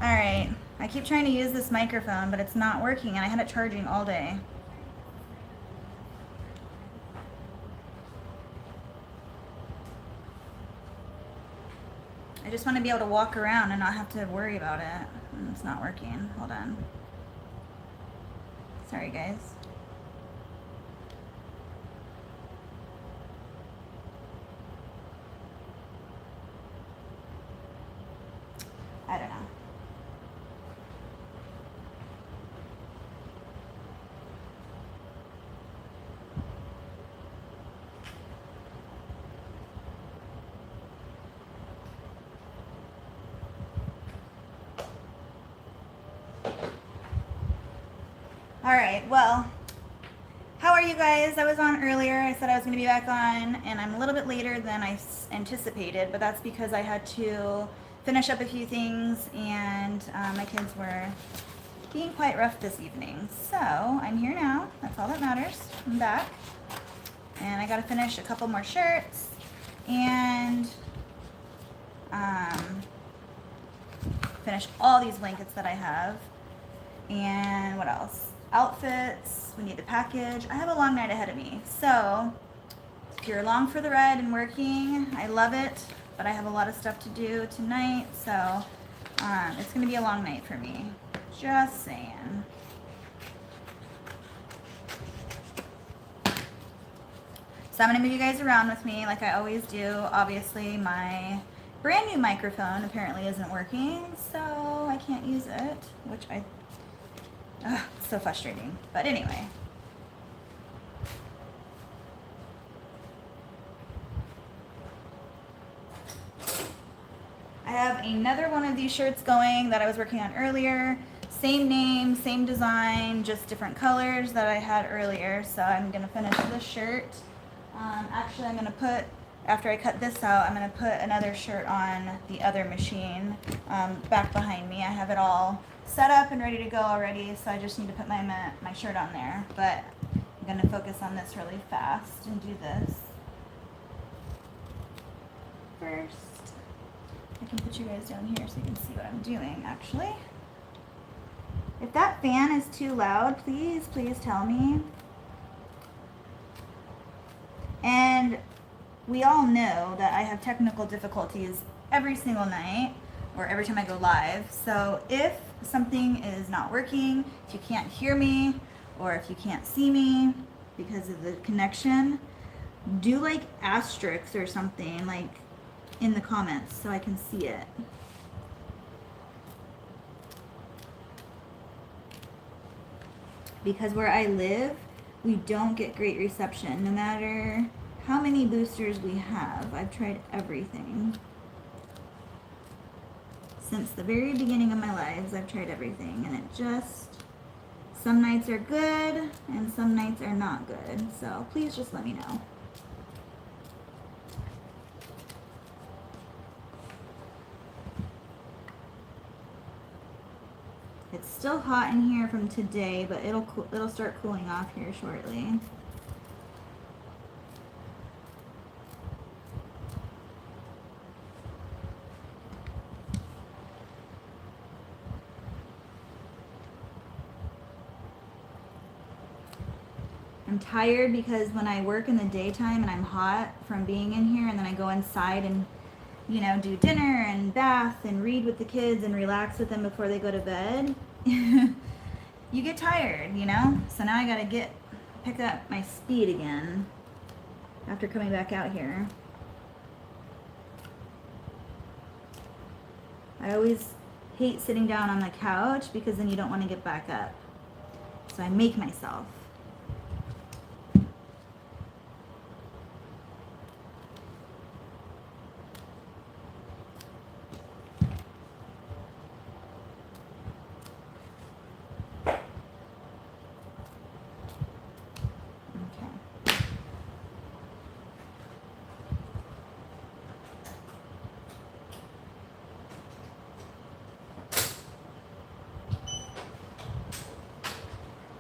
Alright, I keep trying to use this microphone, but it's not working, and I had it charging all day. I just want to be able to walk around and not have to worry about it. It's not working. Hold on. Sorry, guys. I don't know. All right, well, how are you guys? I was on earlier. I said I was going to be back on, and I'm a little bit later than I anticipated, but that's because I had to finish up a few things, and my kids were being quite rough this evening. So I'm here now. That's all that matters. I'm back, and I got to finish a couple more shirts, and finish all these blankets that I have, and what else? Outfits, we need the package. I have a long night ahead of me. So if you're along for the ride and working, I love it, but I have a lot of stuff to do tonight, so it's gonna be a long night for me. Just saying. So I'm gonna move you guys around with me like I always do. Obviously my brand new microphone apparently isn't working, so I can't use it, which it's so frustrating. But anyway. I have another one of these shirts going that I was working on earlier. Same name, same design, just different colors that I had earlier. So I'm going to finish this shirt. Actually, I'm going to put, after I cut this out, I'm going to put another shirt on the other machine back behind me. I have it all set up and ready to go already, so I just need to put my shirt on there. But I'm going to focus on this really fast and do this first. I can put you guys down here so you can see what I'm doing, actually. If that fan is too loud, please tell me. And we all know that I have technical difficulties every single night, or every time I go live. So if something is not working, if you can't hear me, or if you can't see me because of the connection, do like asterisks or something like in the comments so I can see it. Because where I live, we don't get great reception no matter how many boosters we have. I've tried everything. Since the very beginning of my lives, I've tried everything, and it just, some nights are good and some nights are not good. So please just let me know. It's still hot in here from today, but it'll start cooling off here shortly. I'm tired because when I work in the daytime and I'm hot from being in here, and then I go inside and, you know, do dinner and bath and read with the kids and relax with them before they go to bed, you get tired, you know? So now I gotta pick up my speed again after coming back out here. I always hate sitting down on the couch because then you don't want to get back up. So I make myself.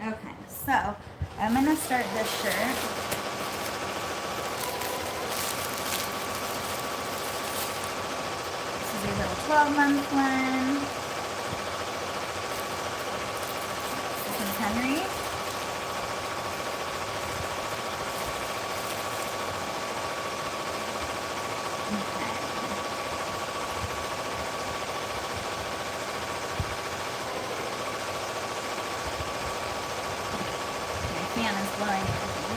Okay, so I'm going to start this shirt. This is a little 12-month one. Henry. Fan is blowing everything.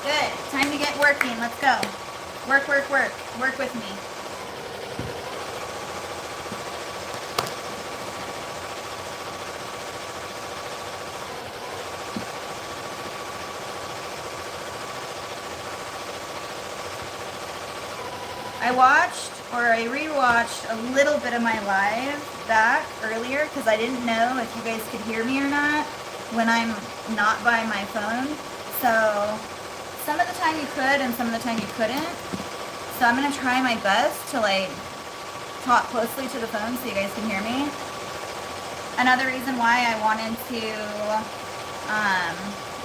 Good. Time to get working. Let's go. Work, work, work. Work with me. I watched, or I rewatched a little bit of my live back earlier because I didn't know if you guys could hear me or not when I'm not by my phone. So some of the time you could and some of the time you couldn't. So I'm going to try my best to like talk closely to the phone so you guys can hear me. Another reason why I wanted to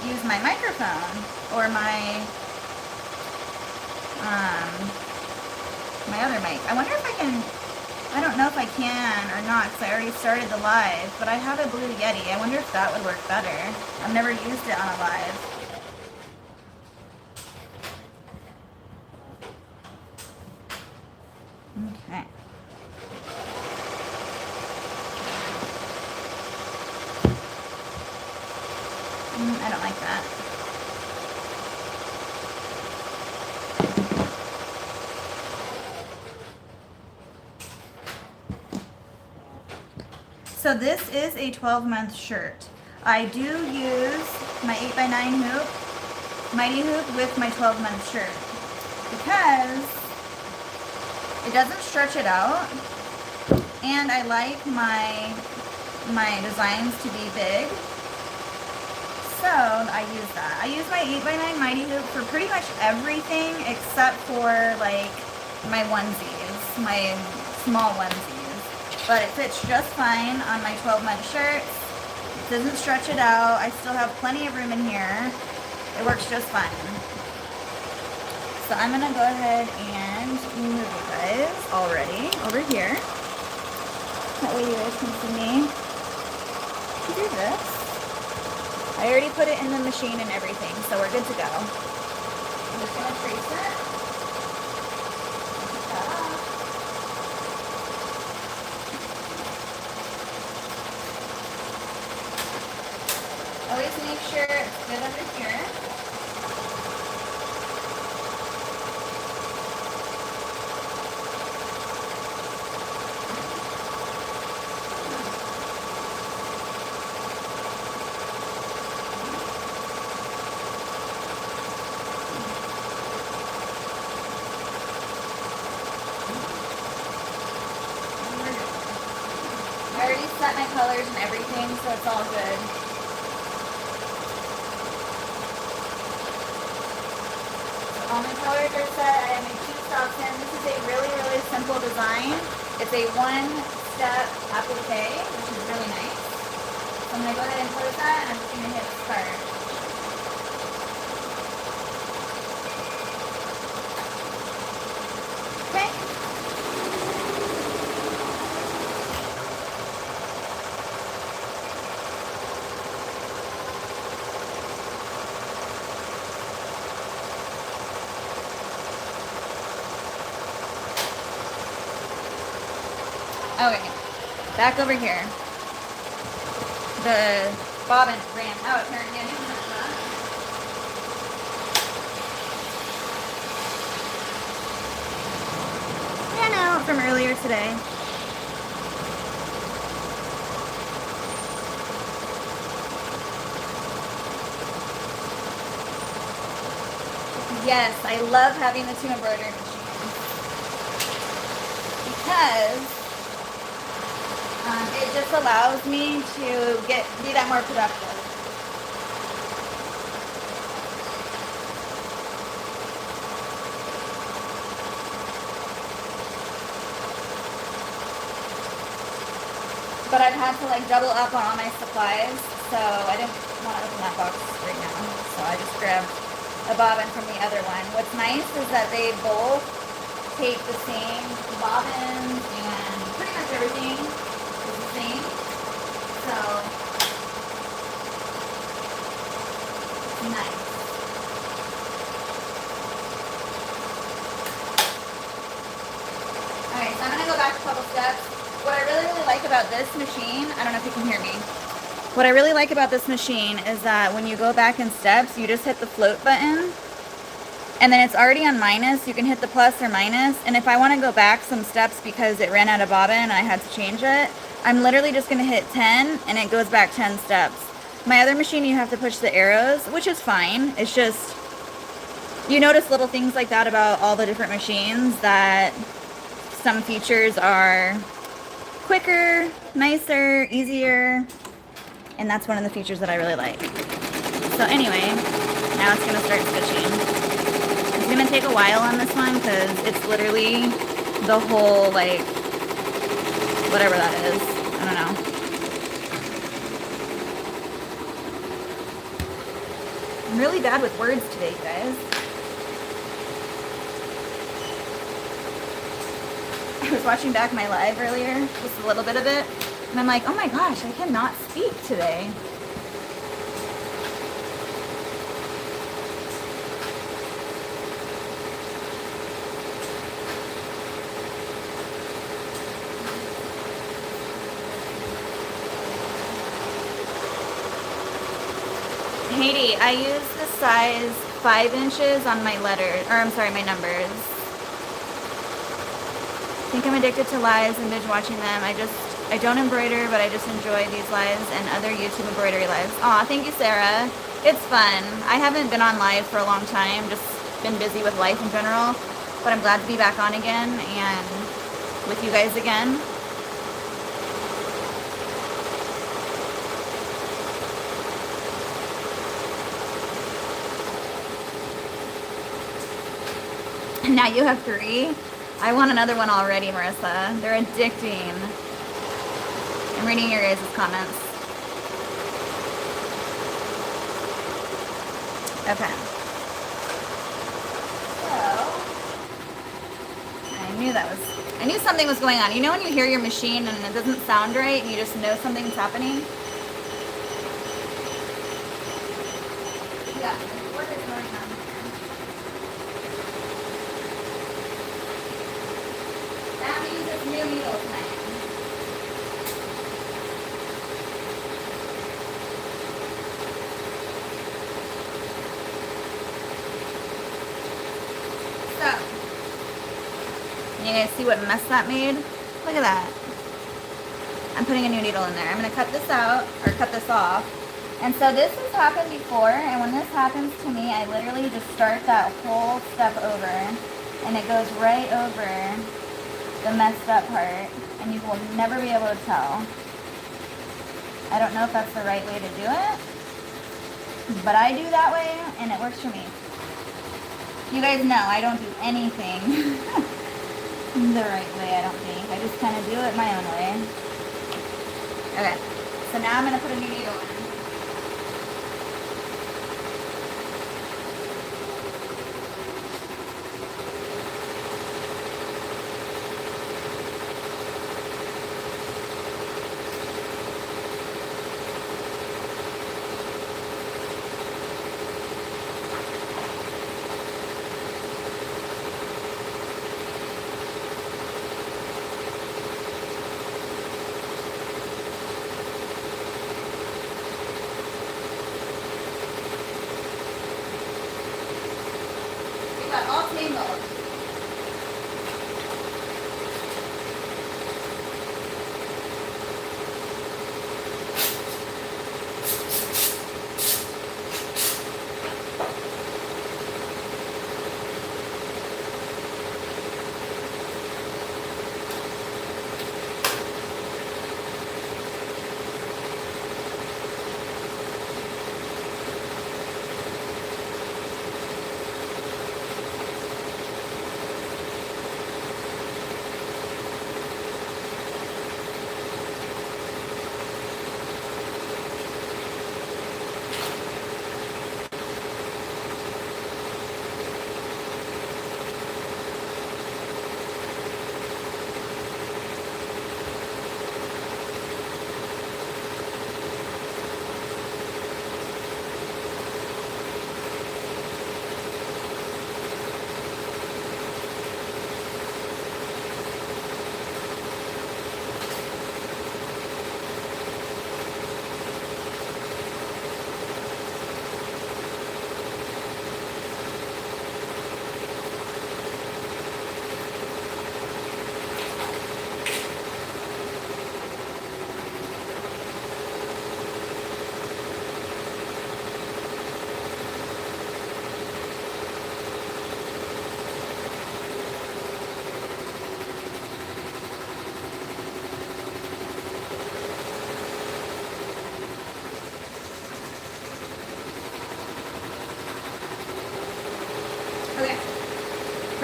use my microphone or my other mic. I wonder if I can, I don't know if I can or not because I already started the live, but I have a Blue Yeti. I wonder if that would work better. I've never used it on a live. Okay. I don't like that. So this is a 12-month shirt. I do use my 8x9 hoop, Mighty Hoop, with my 12-month shirt because it doesn't stretch it out, and I like my designs to be big, so I use that. I use my 8x9 Mighty Hoop for pretty much everything except for like my onesies, my small onesies. But it fits just fine on my 12-month shirts. It doesn't stretch it out. I still have plenty of room in here. It works just fine. So I'm gonna go ahead and move you guys already over here. That way you guys can see me do this. I already put it in the machine and everything, so we're good to go. I'm just gonna trace it. Always make sure it's good under here. I already set my colors and everything, so it's all good. All my colors are set. I have my 2 stops in. This is a really, really simple design. It's a 1-step applique, which is really nice. So I'm going to go ahead and close that, and I'm just going to hit start. Okay. Okay, back over here. The bobbin ran out apparently. I didn't know that. Ran out from earlier today. Yes, I love having the 2 embroidery machines because It just allows me to be that more productive. But I've had to like double up on all my supplies, so I didn't want to open that box right now. So I just grabbed a bobbin from the other one. What's nice is that they both take the same bobbins and pretty much everything is the same. So nice. Alright, so I'm gonna go back a couple steps. What I really like about this machine, I don't know if you can hear me. What I really like about this machine is that when you go back in steps, you just hit the float button and then it's already on minus. You can hit the plus or minus, and if I want to go back some steps because it ran out of bobbin and I had to change it, I'm literally just going to hit 10 and it goes back 10 steps. My other machine, you have to push the arrows, which is fine. It's just, you notice little things like that about all the different machines, that some features are quicker, nicer, easier, and that's one of the features that I really like. So anyway, now it's gonna start stitching. It's gonna take a while on this one because it's literally the whole, like, whatever that is. I don't know. I'm really bad with words today, guys. I was watching back my live earlier, just a little bit of it, and I'm like, oh my gosh, I cannot speak today. Haiti, I use the size 5 inches on my letters, or I'm sorry, my numbers. I think I'm addicted to lives and binge watching them. I don't embroider, but I just enjoy these lives and other YouTube embroidery lives. Aw, thank you, Sarah. It's fun. I haven't been on live for a long time, just been busy with life in general, but I'm glad to be back on again and with you guys again. Now you have 3. I want another one already, Marissa. They're addicting. I'm reading your guys' comments. Okay. So, I knew something was going on. You know when you hear your machine and it doesn't sound right and you just know something's happening? Yeah, what is going on here? That means it's new needle time. So, can you guys see what mess that made? Look at that. I'm putting a new needle in there. I'm going to cut this out, or cut this off. And so this has happened before, and when this happens to me, I literally just start that whole step over, and it goes right over the messed up part, and you will never be able to tell. I don't know if that's the right way to do it, but I do that way, and it works for me. You guys know I don't do anything the right way, I don't think. I just kind of do it my own way. Okay, so now I'm going to put a new needle in.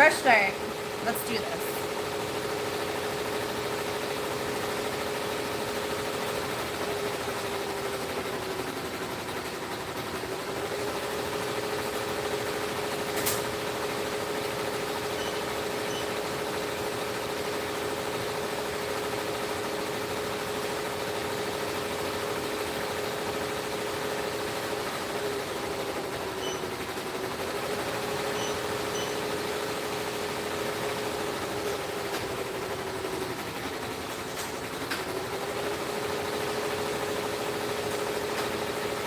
fresh start. Let's do this.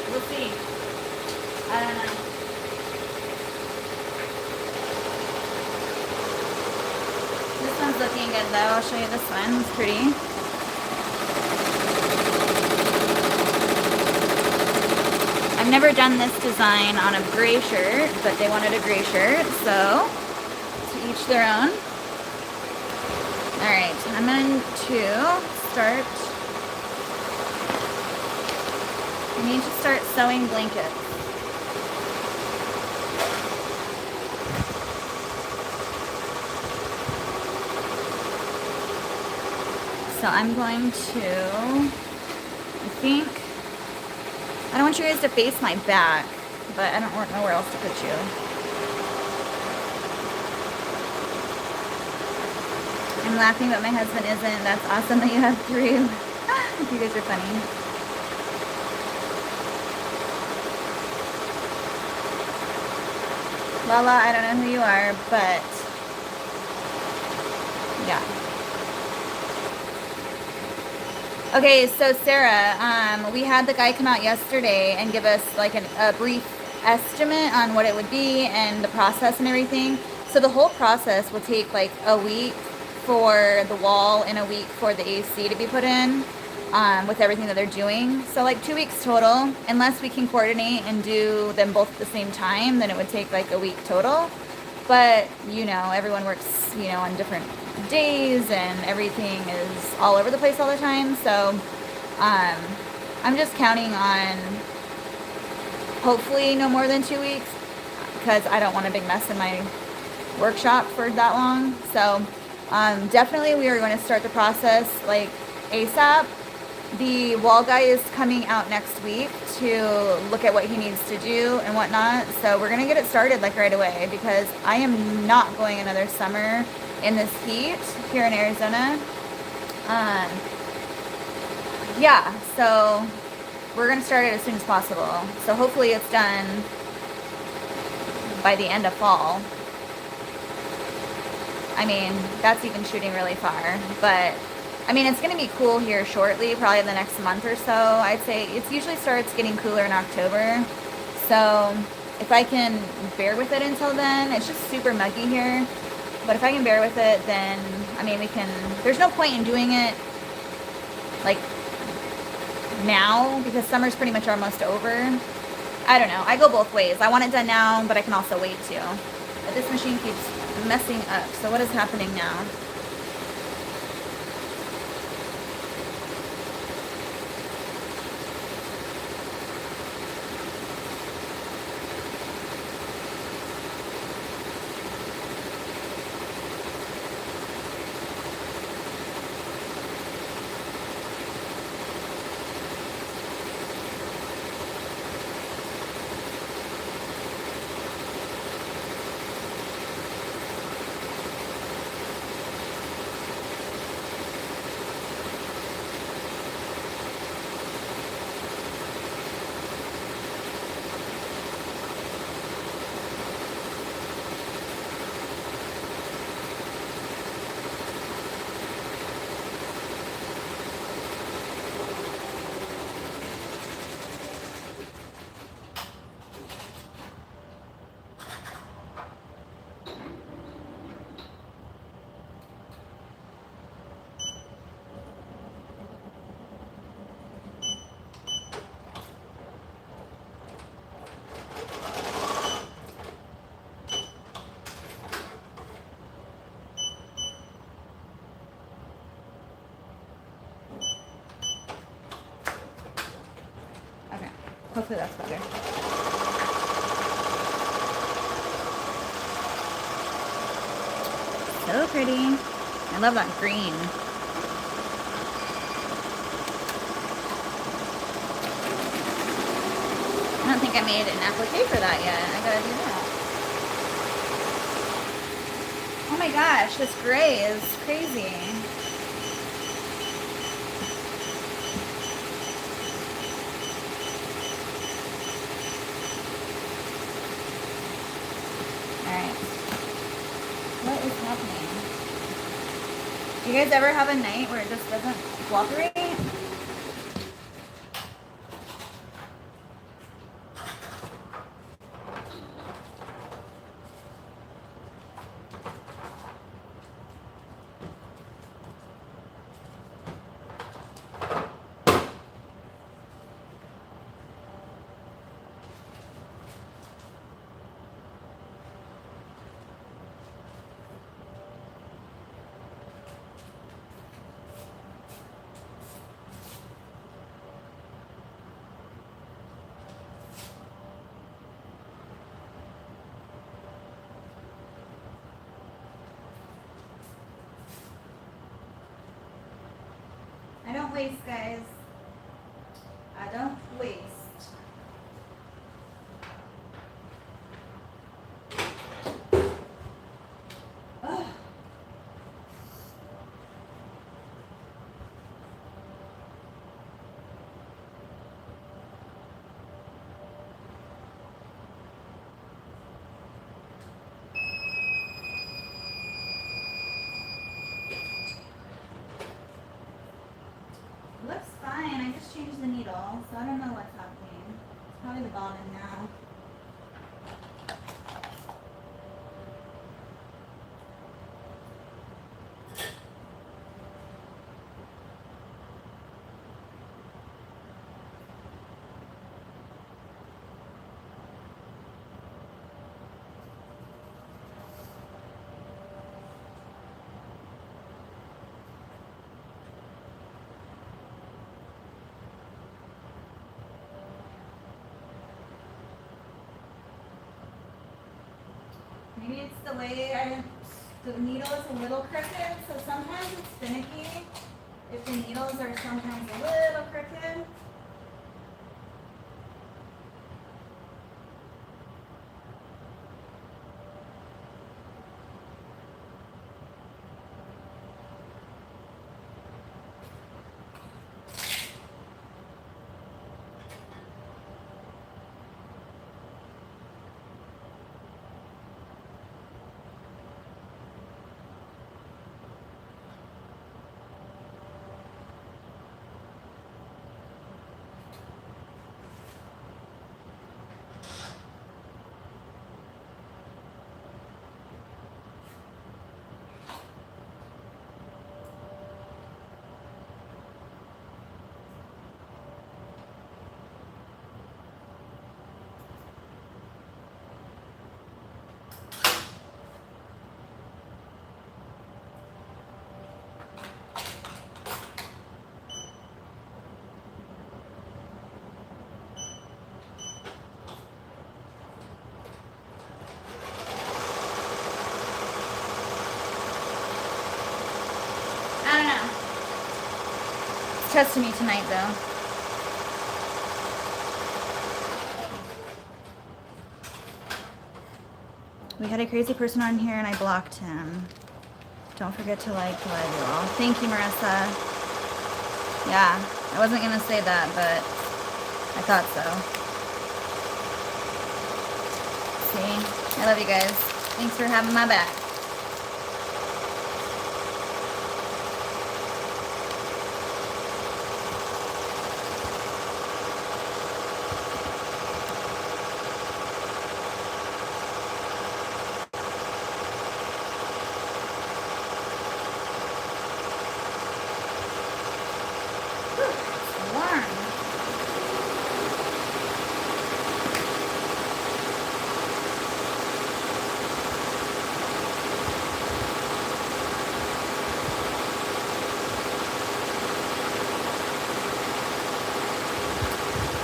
We'll see. I don't know. This one's looking good though. I'll show you this one. It's pretty. I've never done this design on a gray shirt, but they wanted a gray shirt, so to each their own. Alright, I'm going to start. I need to start sewing blankets. So I'm going to, I don't want you guys to face my back, but I don't know where else to put you. I'm laughing, but my husband isn't. That's awesome that you have 3. You guys are funny. Lala, I don't know who you are, but yeah. Okay, so Sarah, we had the guy come out yesterday and give us like a brief estimate on what it would be and the process and everything. So the whole process will take like a week for the wall and a week for the AC to be put in, with everything that they're doing. So like 2 weeks total. Unless we can coordinate and do them both at the same time, then it would take like a week total. But, you know, everyone works, you know, on different days and everything is all over the place all the time. So I'm just counting on hopefully no more than 2 weeks, because I don't want a big mess in my workshop for that long. So definitely we are going to start the process like ASAP. The wall guy is coming out next week to look at what he needs to do and whatnot. So we're going to get it started like right away, because I am not going another summer in this heat here in Arizona. Yeah, so we're going to start it as soon as possible. So hopefully it's done by the end of fall. I mean, that's even shooting really far, but I mean, it's going to be cool here shortly, probably in the next month or so. I'd say it usually starts getting cooler in October. So if I can bear with it until then, it's just super muggy here. But if I can bear with it, then, I mean, we can, there's no point in doing it like now, because summer's pretty much almost over. I don't know. I go both ways. I want it done now, but I can also wait too. But this machine keeps messing up. So what is happening now? Hopefully that's better. So pretty. I love that green. I don't think I made an applique for that yet. I gotta do that. Oh my gosh, this gray is crazy. Alright. What is happening? Do you guys ever have a night where it just doesn't cooperate? I don't waste, guys. I don't waste. Ugh. Looks fine. I just changed the needle, so I don't know what's happening. It's probably the bobbin now. Maybe it's the way the needle is a little crooked, so sometimes it's finicky if the needles are sometimes a little crooked. I don't know. It's testing me tonight, though. We had a crazy person on here and I blocked him. Don't forget to like the live, you all. Thank you, Marissa. Yeah, I wasn't gonna say that, but I thought so. See, I love you guys. Thanks for having my back.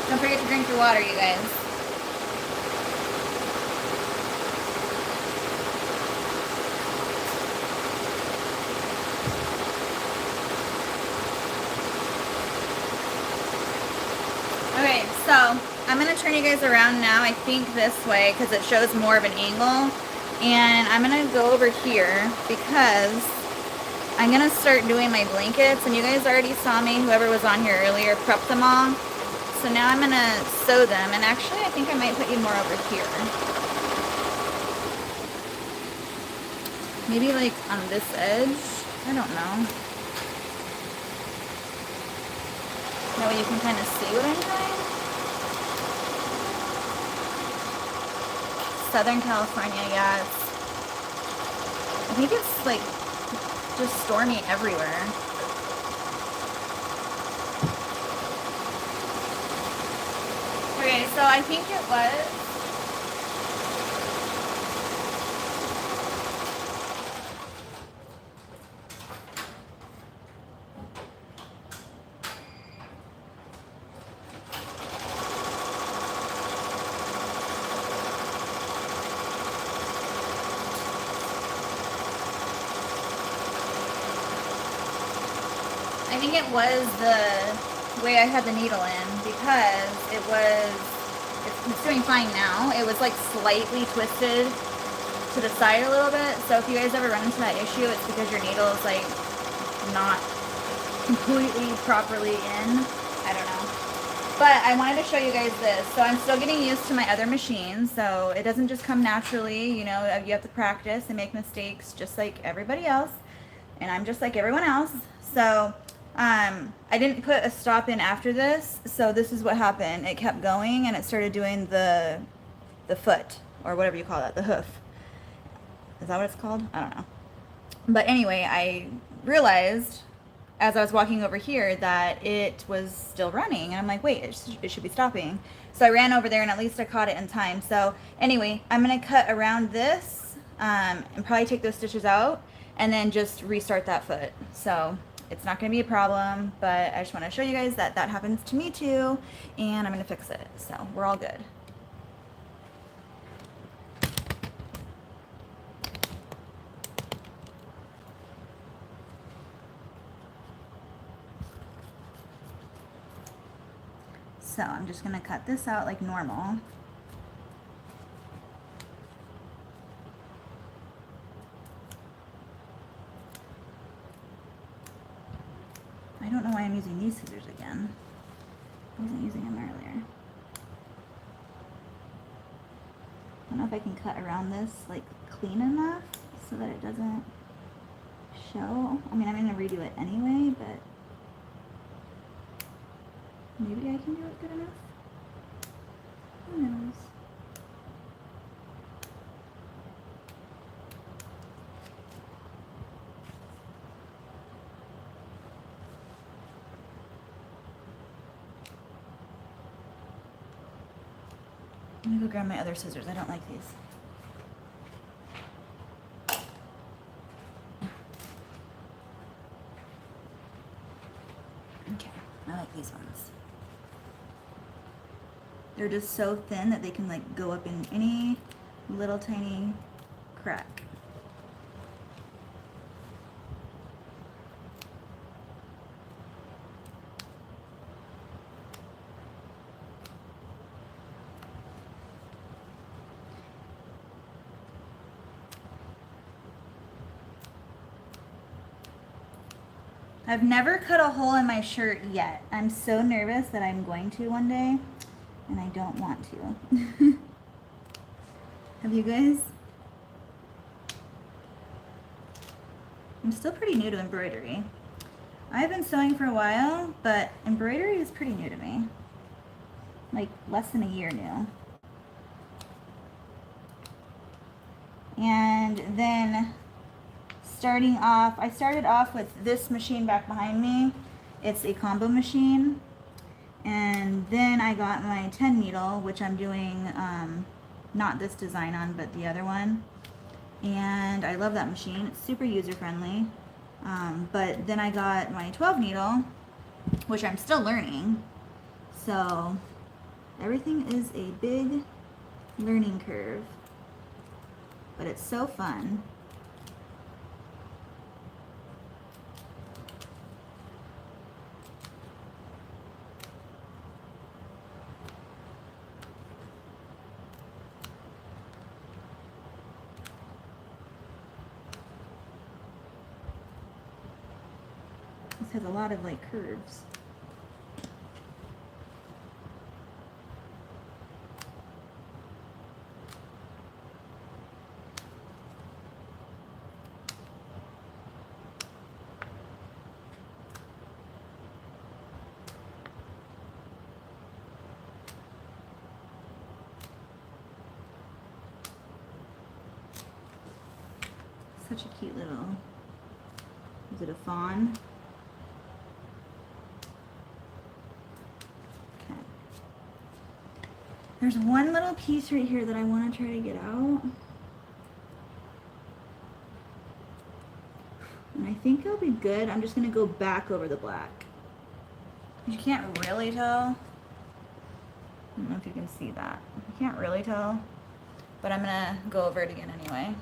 Don't forget to drink your water, you guys. turn you guys around now, I think this way, because it shows more of an angle. And I'm gonna go over here because I'm gonna start doing my blankets, and you guys already saw me, whoever was on here earlier, prep them all. So now I'm gonna sew them, and actually I think I might put you more over here. Maybe like on this edge, I don't know. That way you can kind of see what I'm doing. Southern California, yeah, I think it's like just stormy everywhere. Okay, so I think it was the way I had the needle in, because it's doing fine now. It was like slightly twisted to the side a little bit. So if you guys ever run into that issue, it's because your needle is like not completely properly in. I don't know. But I wanted to show you guys this. So I'm still getting used to my other machine. So it doesn't just come naturally. You know, you have to practice and make mistakes just like everybody else. And I'm just like everyone else. So I didn't put a stop in after this, so this is what happened. It kept going, and it started doing the foot, or whatever you call that, the hoof. Is that what it's called? I don't know. But anyway, I realized as I was walking over here that it was still running, and I'm like, wait, it should be stopping. So I ran over there, and at least I caught it in time. So anyway, I'm going to cut around this and probably take those stitches out and then just restart that foot. So it's not going to be a problem, but I just want to show you guys that that happens to me too, and I'm going to fix it. So we're all good. So I'm just going to cut this out like normal. I don't know why I'm using these scissors again. I wasn't using them earlier. I don't know if I can cut around this like clean enough so that it doesn't show. I mean, I'm going to redo it anyway, but maybe I can do it good enough. Who knows? Let me go grab my other scissors. I don't like these. Okay, I like these ones. They're just so thin that they can like go up in any little tiny crack. I've never cut a hole in my shirt yet. I'm so nervous that I'm going to one day, and I don't want to. Have you guys? I'm still pretty new to embroidery. I've been sewing for a while, but embroidery is pretty new to me. Like less than a year new. And then I started off with this machine back behind me. It's a combo machine. And then I got my 10 needle, which I'm doing not this design on, but the other one. And I love that machine. It's super user friendly. But then I got my 12 needle, which I'm still learning. So everything is a big learning curve. But it's so fun. This has a lot of like curves. Such a cute little, is it a fawn? Okay. There's one little piece right here that I want to try to get out. And I think it'll be good. I'm just going to go back over the black. You can't really tell. I don't know if you can see that. You can't really tell. But I'm going to go over it again anyway.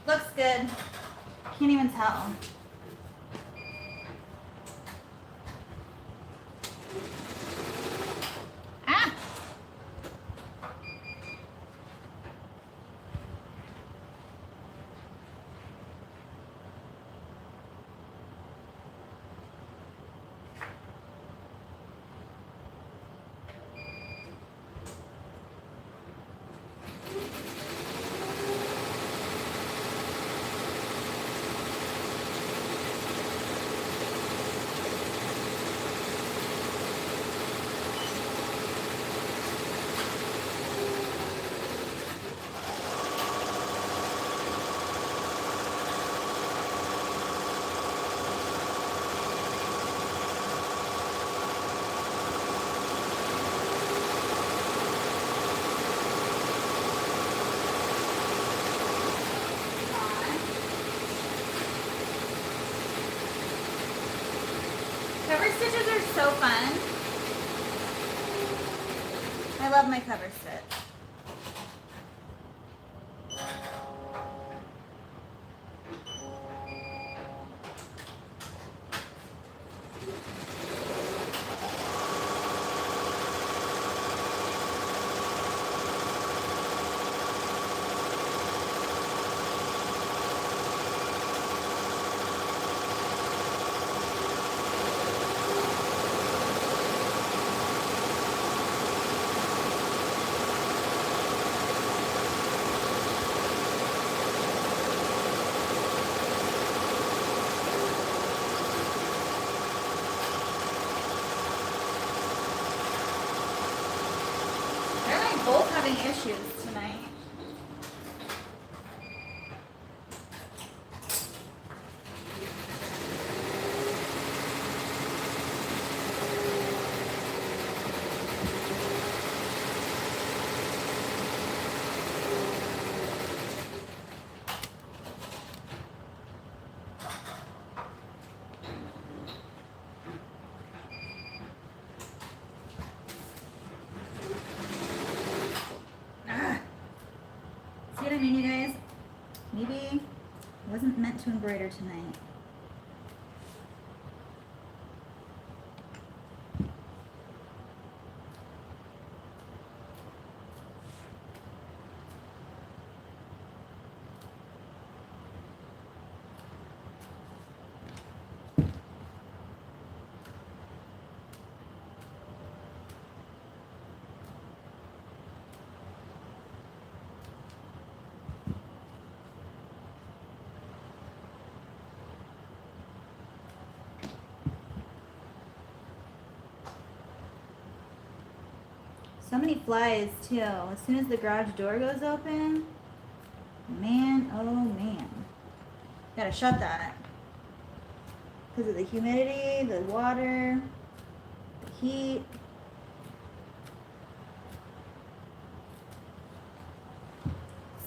Looks good. Can't even tell. Ah! Cover stitches are so fun. I love my cover stitch. Both having issues tonight. See what I mean, you guys? Maybe I wasn't meant to embroider tonight. So many flies too. As soon as the garage door goes open, man, oh man. Gotta shut that. Because of the humidity, the water, the heat.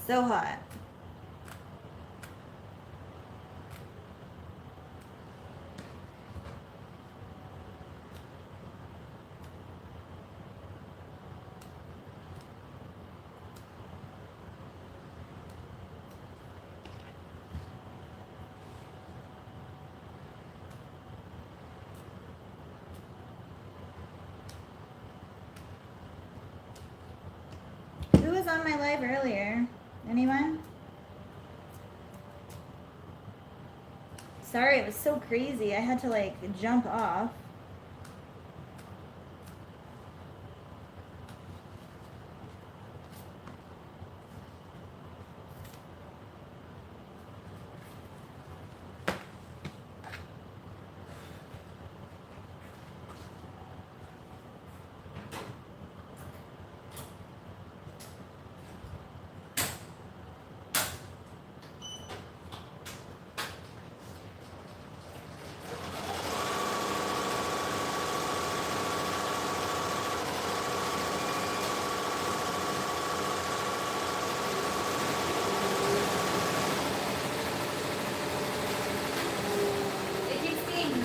So hot. Who was on my live earlier? Anyone? Sorry, it was so crazy. I had to like jump off.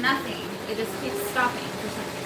Nothing. It just keeps stopping for some reason.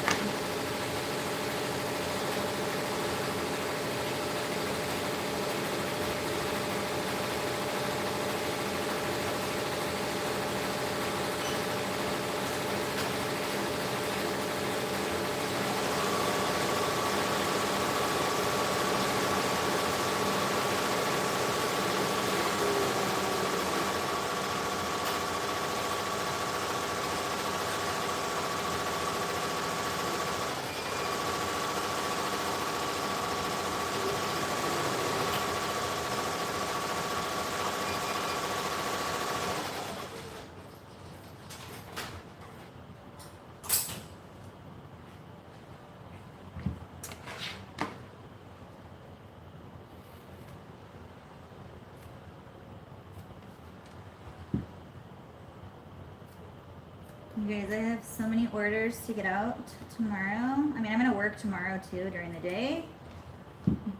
You guys, I have so many orders to get out tomorrow. I mean, I'm going to work tomorrow too during the day.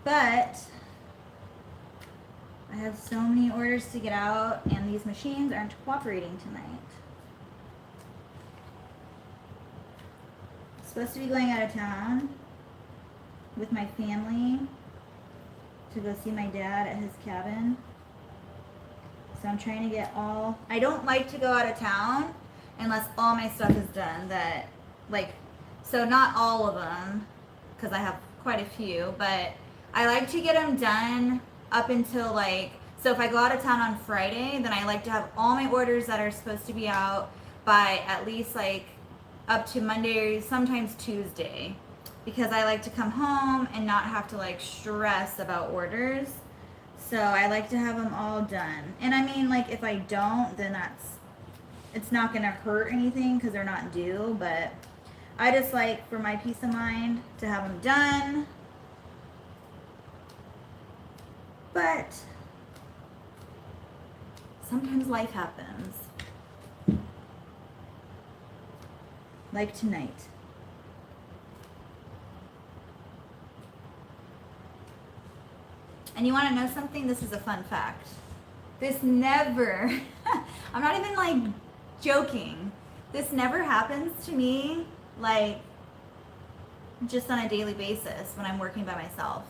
But I have so many orders to get out and these machines aren't cooperating tonight. I'm supposed to be going out of town with my family to go see my dad at his cabin. So I'm trying to get all... I don't like to go out of town unless all my stuff is done. That, like, so not all of them, because I have quite a few, but I like to get them done up until, like, so if I go out of town on Friday, then I like to have all my orders that are supposed to be out by at least, like, up to Monday, sometimes Tuesday, because I like to come home and not have to, like, stress about orders. So I like to have them all done. And I mean, like, if I don't, then it's not going to hurt anything because they're not due. But I just like, for my peace of mind, to have them done. But sometimes life happens. Like tonight. And you want to know something? This is a fun fact. This never, I'm not even like joking. This never happens to me like just on a daily basis when I'm working by myself.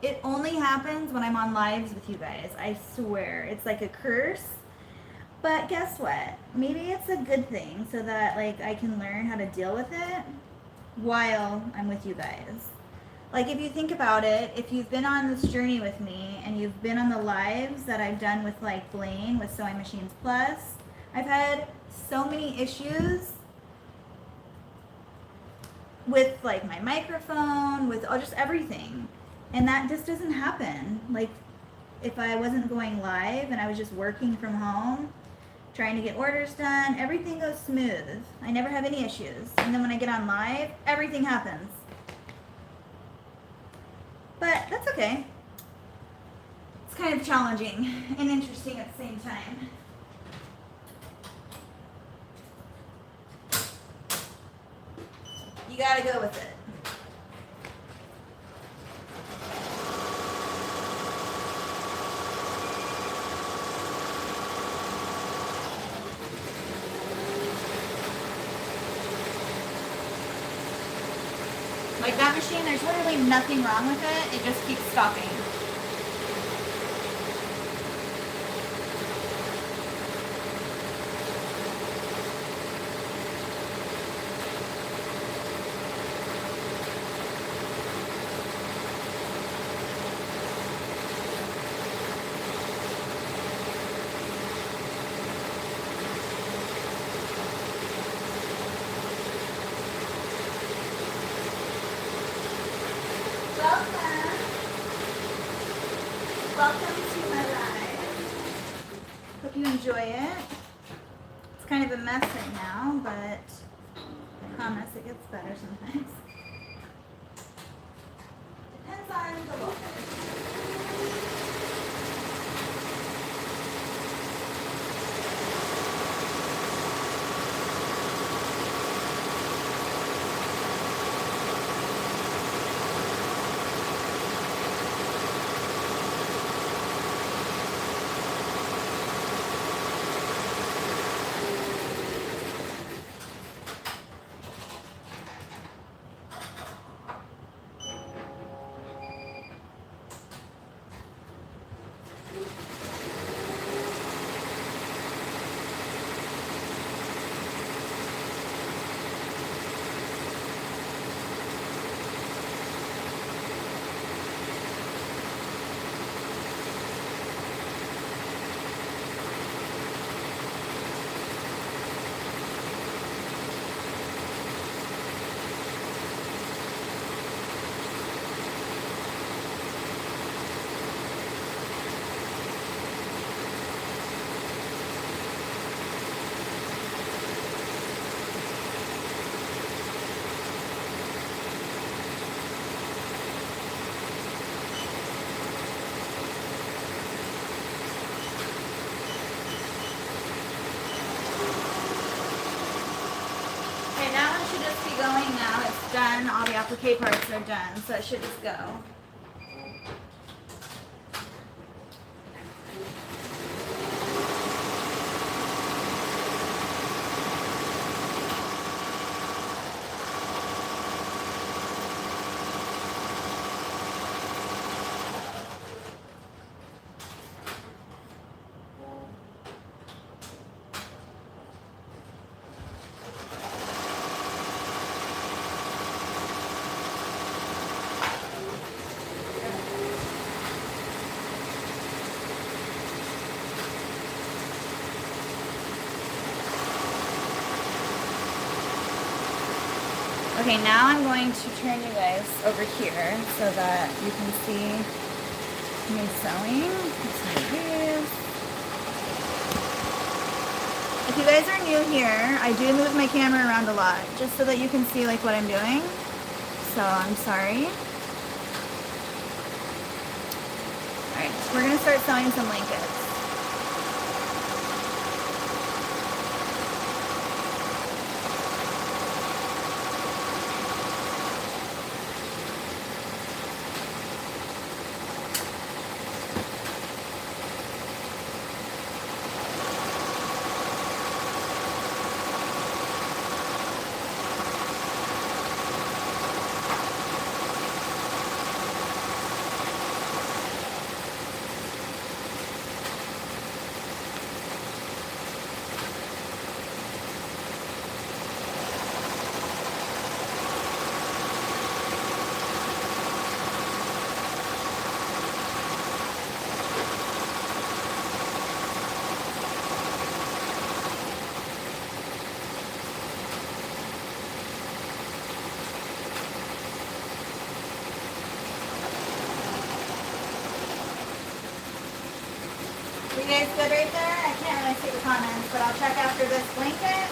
It only happens when I'm on lives with you guys. I swear. It's like a curse. But guess what? Maybe it's a good thing so that like I can learn how to deal with it while I'm with you guys. Like, if you think about it, if you've been on this journey with me and you've been on the lives that I've done with, like, Blaine with Sewing Machines Plus, I've had so many issues with, like, my microphone, with just everything. And that just doesn't happen. Like, if I wasn't going live and I was just working from home, trying to get orders done, everything goes smooth. I never have any issues. And then when I get on live, everything happens. But that's okay. It's kind of challenging and interesting at the same time. You gotta go with it. Like that machine, there's literally nothing wrong with it. It just keeps stopping. Welcome to my live. Hope you enjoy it. It's kind of a mess right now, but I promise it gets better sometimes. Depends on the look. Going now, it's done, all the applique parts are done, so it should just go. Okay, now I'm going to turn you guys over here so that you can see me sewing. If you guys are new here, I do move my camera around a lot just so that you can see like what I'm doing. So I'm sorry. Alright, we're gonna start sewing some blankets. You guys good right there? I can't really see the comments, but I'll check after this blanket.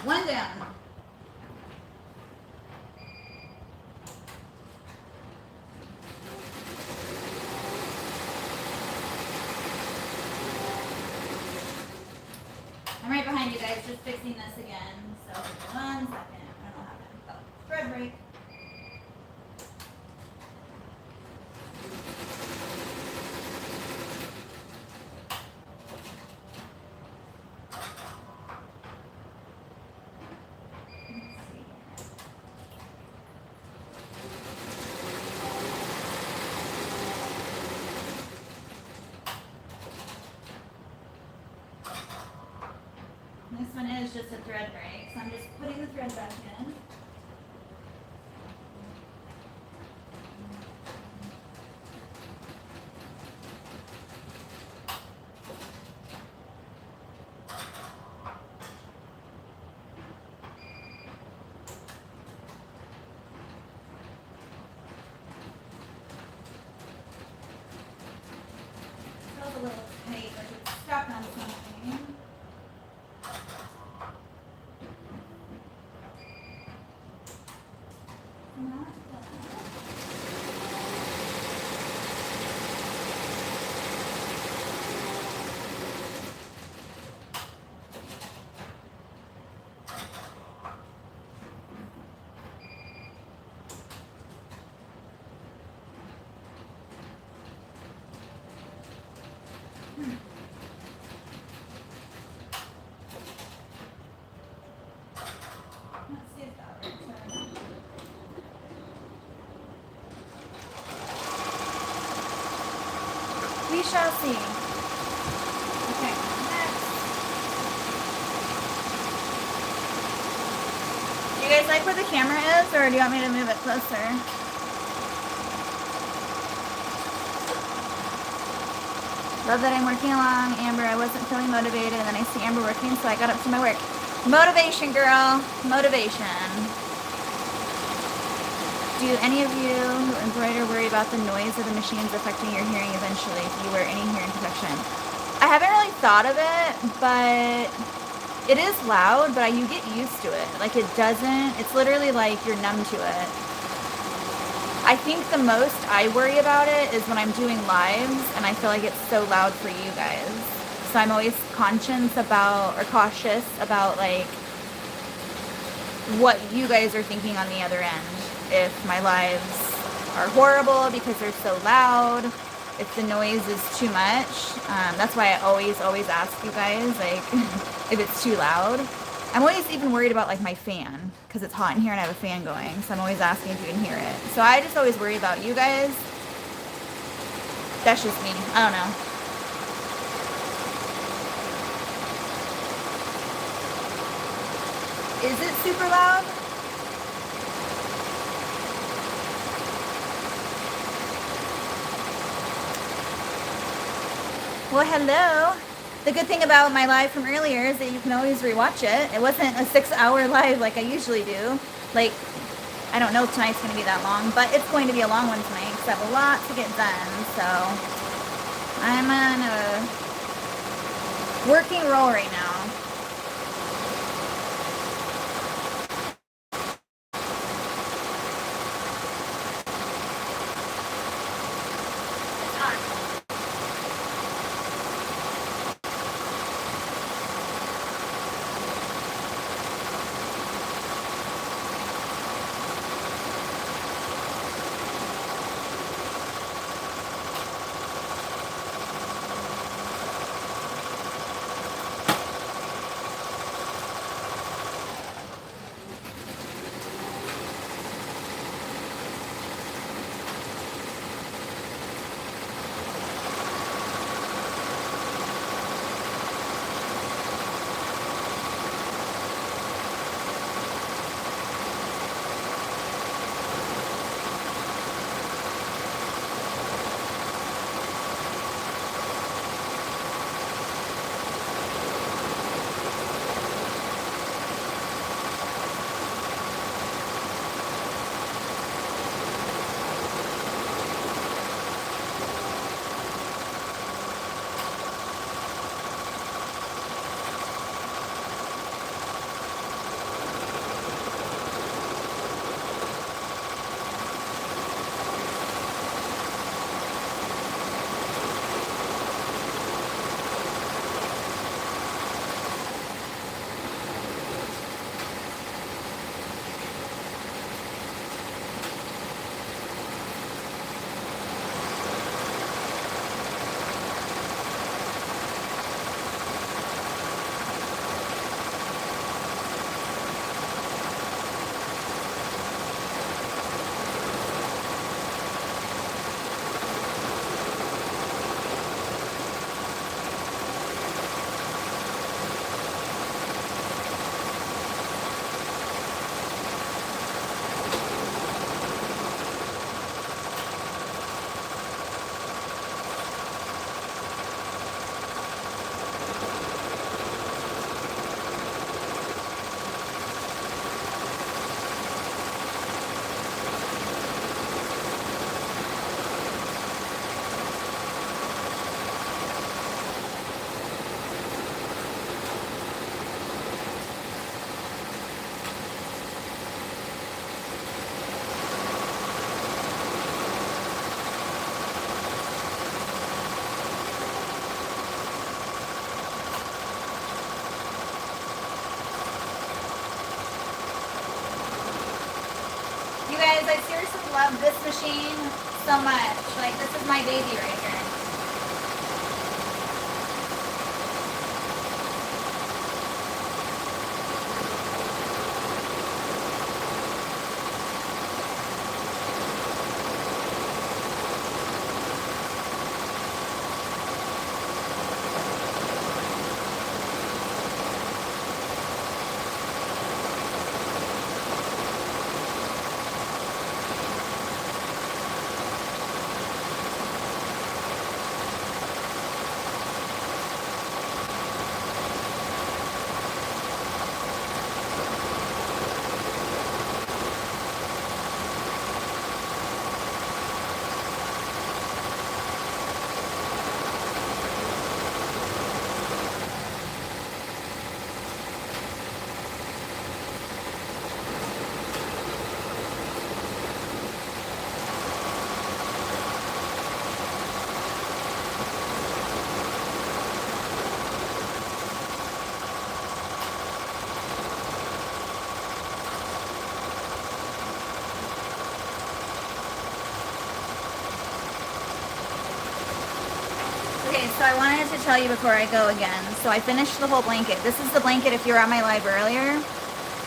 One down. I'm right behind you guys, just fixing this again. So 1 second. I don't know what happened. Oh, thread break. This one is just a thread break, so I'm just putting the thread back in. Feels a little tight, like it's stuck on something. Let's see if that works. We shall see. Okay, next. Do you guys like where the camera is, or do you want me to move it closer? Love that I'm working along, Amber. I wasn't feeling motivated, and then I see Amber working, so I got up to my work. Motivation, girl. Motivation. Do any of you who embroider worry about the noise of the machines affecting your hearing eventually if you wear any hearing protection? I haven't really thought of it, but it is loud, but you get used to it. Like, it doesn't, it's literally like you're numb to it. I think the most I worry about it is when I'm doing lives and I feel like it's so loud for you guys. So I'm always cautious about like what you guys are thinking on the other end. If my lives are horrible because they're so loud, if the noise is too much. That's why I always ask you guys, like, if it's too loud. I'm always even worried about, like, my fan, because it's hot in here and I have a fan going, so I'm always asking if you can hear it. So I just always worry about you guys. That's just me. I don't know. Is it super loud? Well, hello. The good thing about my live from earlier is that you can always rewatch it. It wasn't a 6-hour live like I usually do. Like, I don't know if tonight's going to be that long, but it's going to be a long one tonight because I have a lot to get done. So I'm on a working roll right now. love this machine so much. Like, this is my baby right here. Okay, so I wanted to tell you before I go again. So I finished the whole blanket. This is the blanket if you were at my live earlier.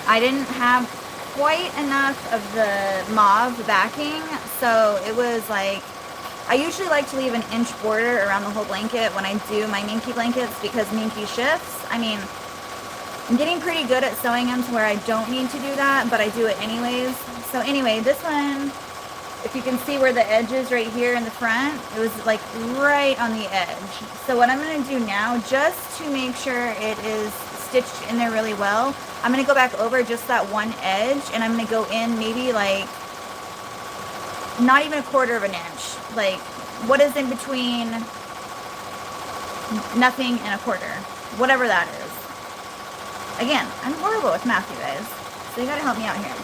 I didn't have quite enough of the mauve backing, so it was like, I usually like to leave an inch border around the whole blanket when I do my minky blankets because minky shifts. I mean, I'm getting pretty good at sewing them to where I don't need to do that, but I do it anyways. So anyway, this one, if you can see where the edge is right here in the front, it was like right on the edge. So what I'm going to do now, just to make sure it is stitched in there really well, I'm going to go back over just that one edge, and I'm going to go in maybe like not even 1/4 of an inch. Like, what is in between nothing and 1/4? Whatever that is. Again, I'm horrible with math, you guys. So you got to help me out here.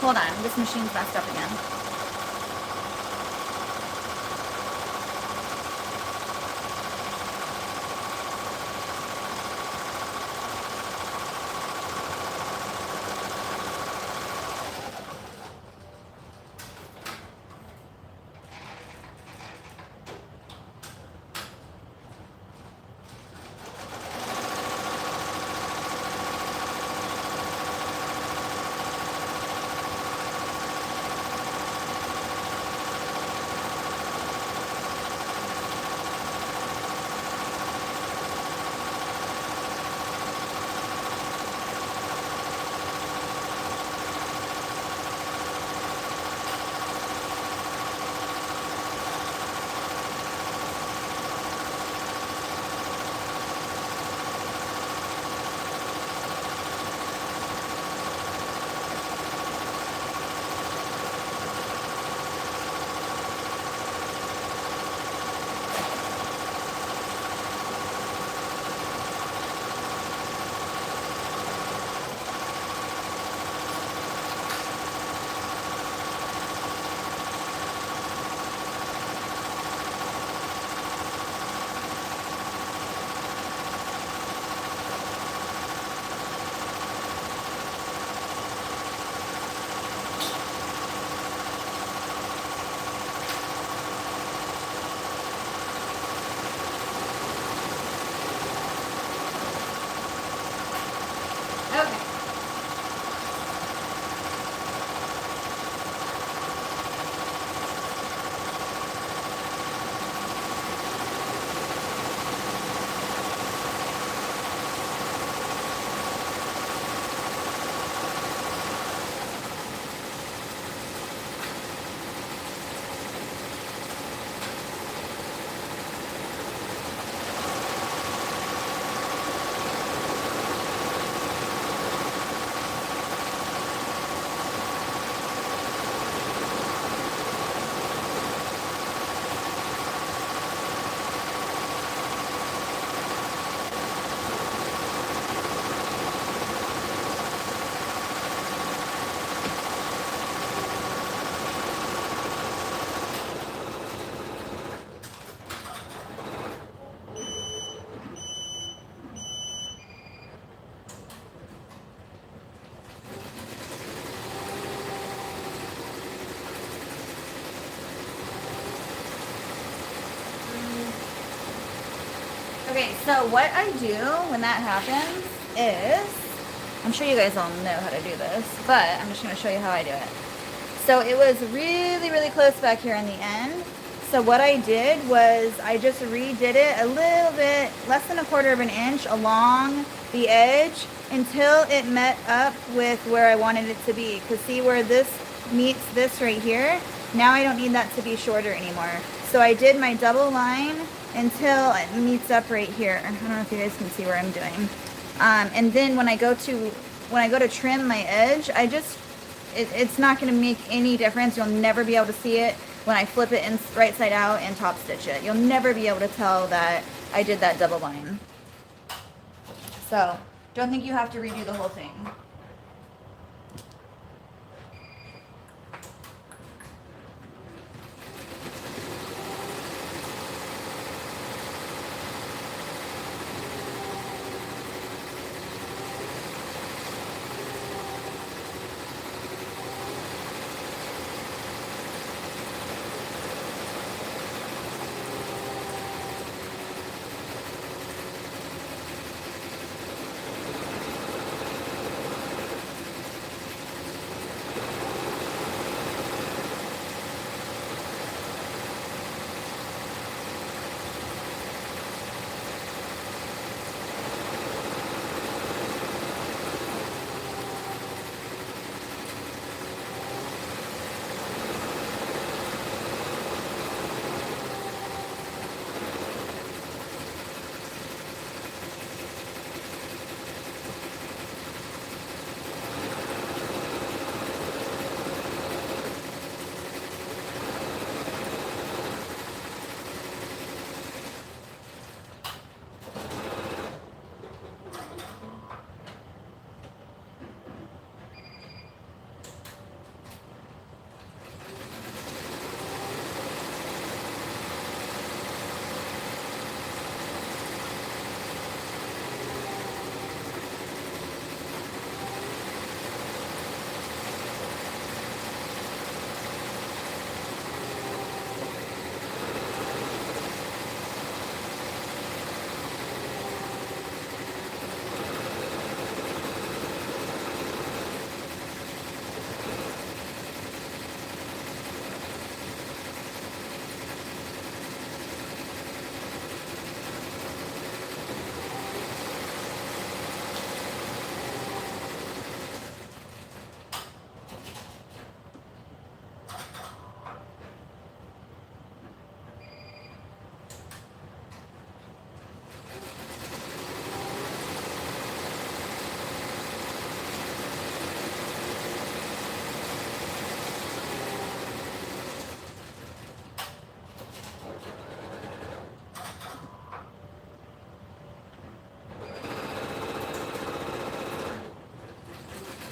Hold on, this machine's messed up again. Okay, so what I do when that happens is, I'm sure you guys all know how to do this, but I'm just going to show you how I do it. So it was really, really close back here in the end. So what I did was I just redid it a little bit, less than 1/4 of an inch along the edge until it met up with where I wanted it to be. Because see where this meets this right here? Now I don't need that to be shorter anymore. So I did my double line until it meets up right here. I don't know if you guys can see where I'm doing. And then when I go to trim my edge, it's not going to make any difference. You'll never be able to see it when I flip it in right side out and top stitch it. You'll never be able to tell that I did that double line. So don't think you have to redo the whole thing.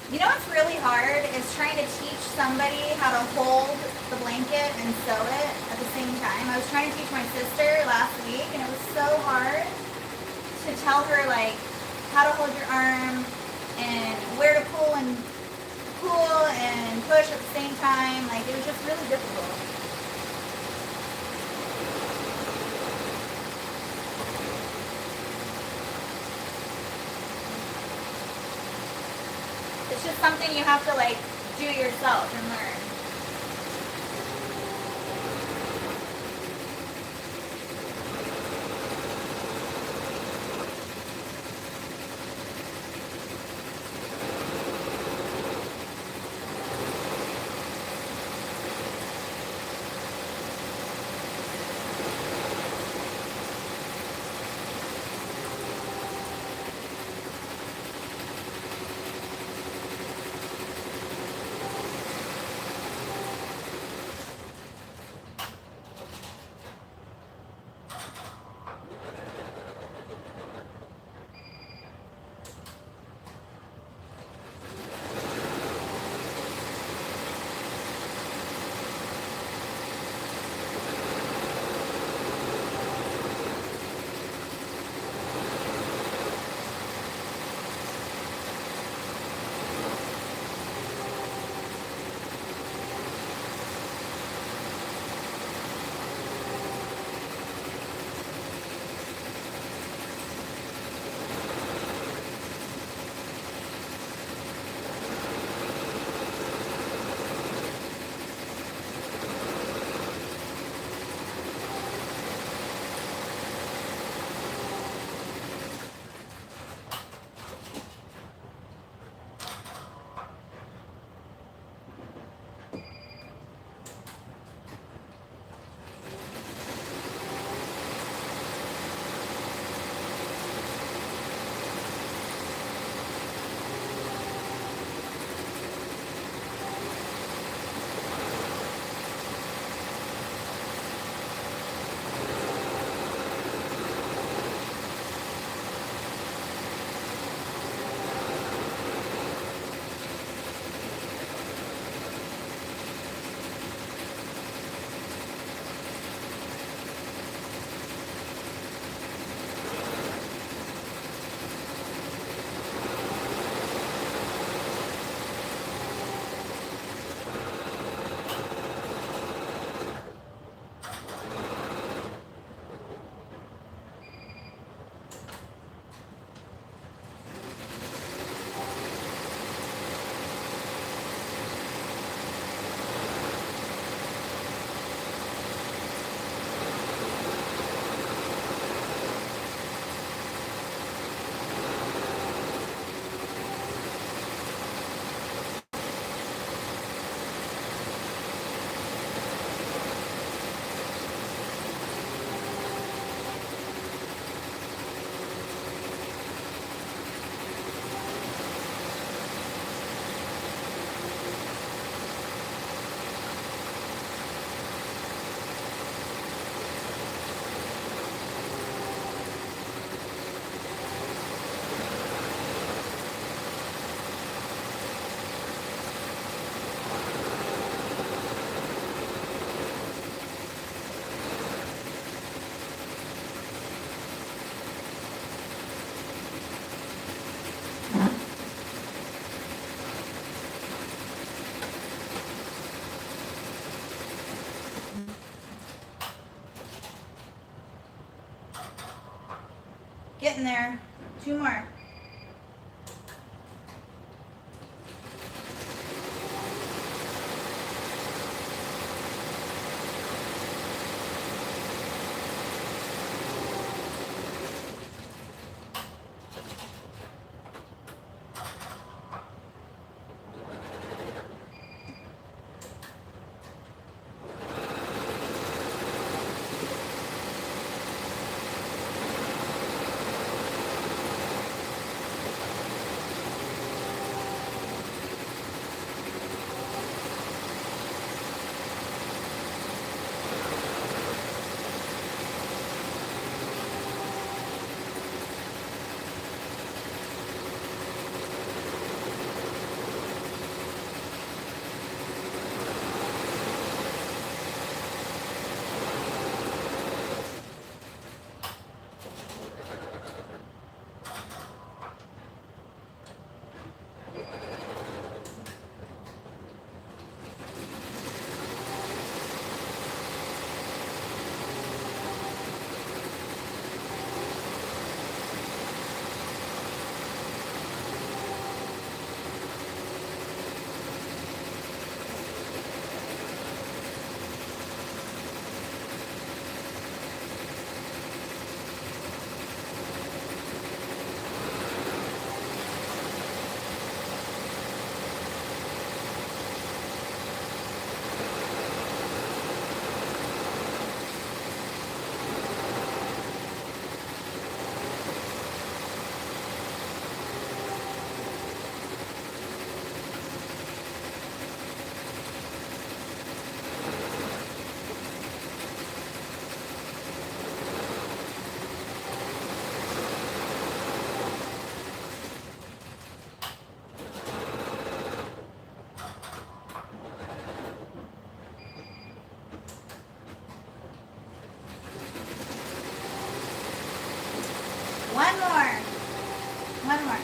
You know what's really hard is trying to teach somebody how to hold the blanket and sew it at the same time. I was trying to teach my sister last week and it was so hard to tell her like how to hold your arm and where to pull and push at the same time. Like it was just really difficult. It's just something you have to like do yourself and learn. Getting there. 2 more. One more. One more.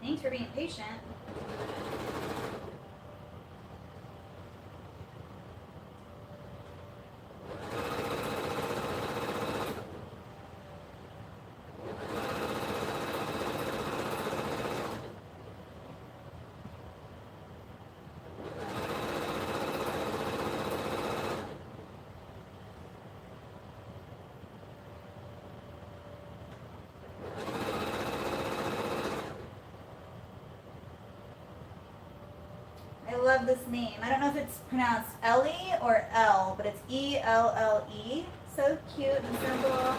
Thanks for being patient. I love this name. I don't know if it's pronounced Ellie or L, but it's E-L-L-E. So cute and simple.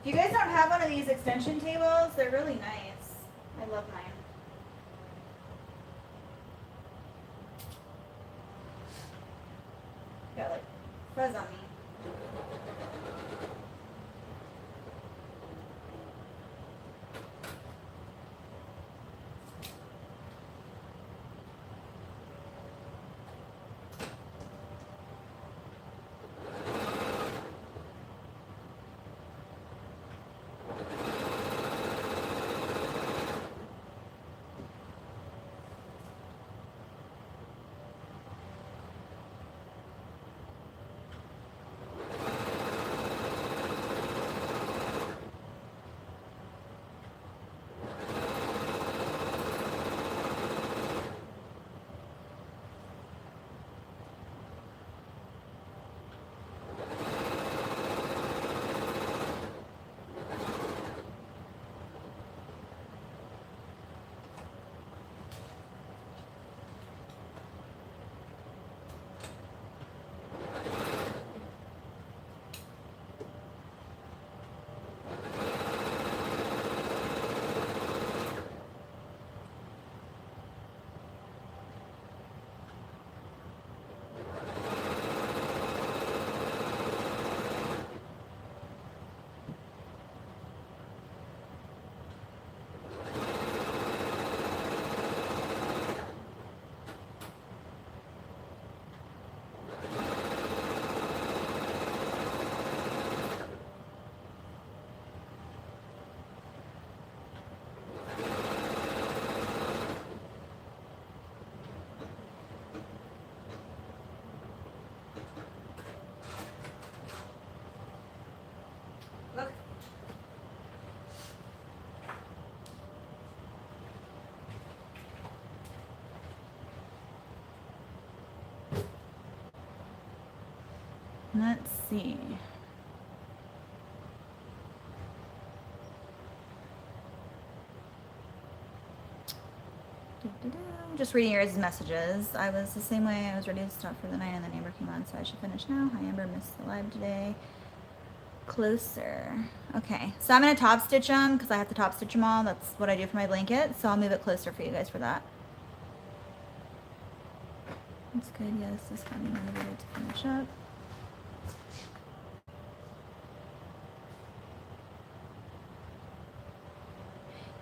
If you guys don't have one of these extension tables, they're really nice. I love mine. Got like fuzz on me. Let's see. Just reading your messages. I was the same way. I was ready to stop for the night and the neighbor came on, so I should finish now. Hi Amber, missed the live today. Closer. Okay, so I'm gonna top stitch them because I have to top stitch them all. That's what I do for my blanket, so I'll move it closer for you guys for that. That's good. Yes, this got me motivated to finish up.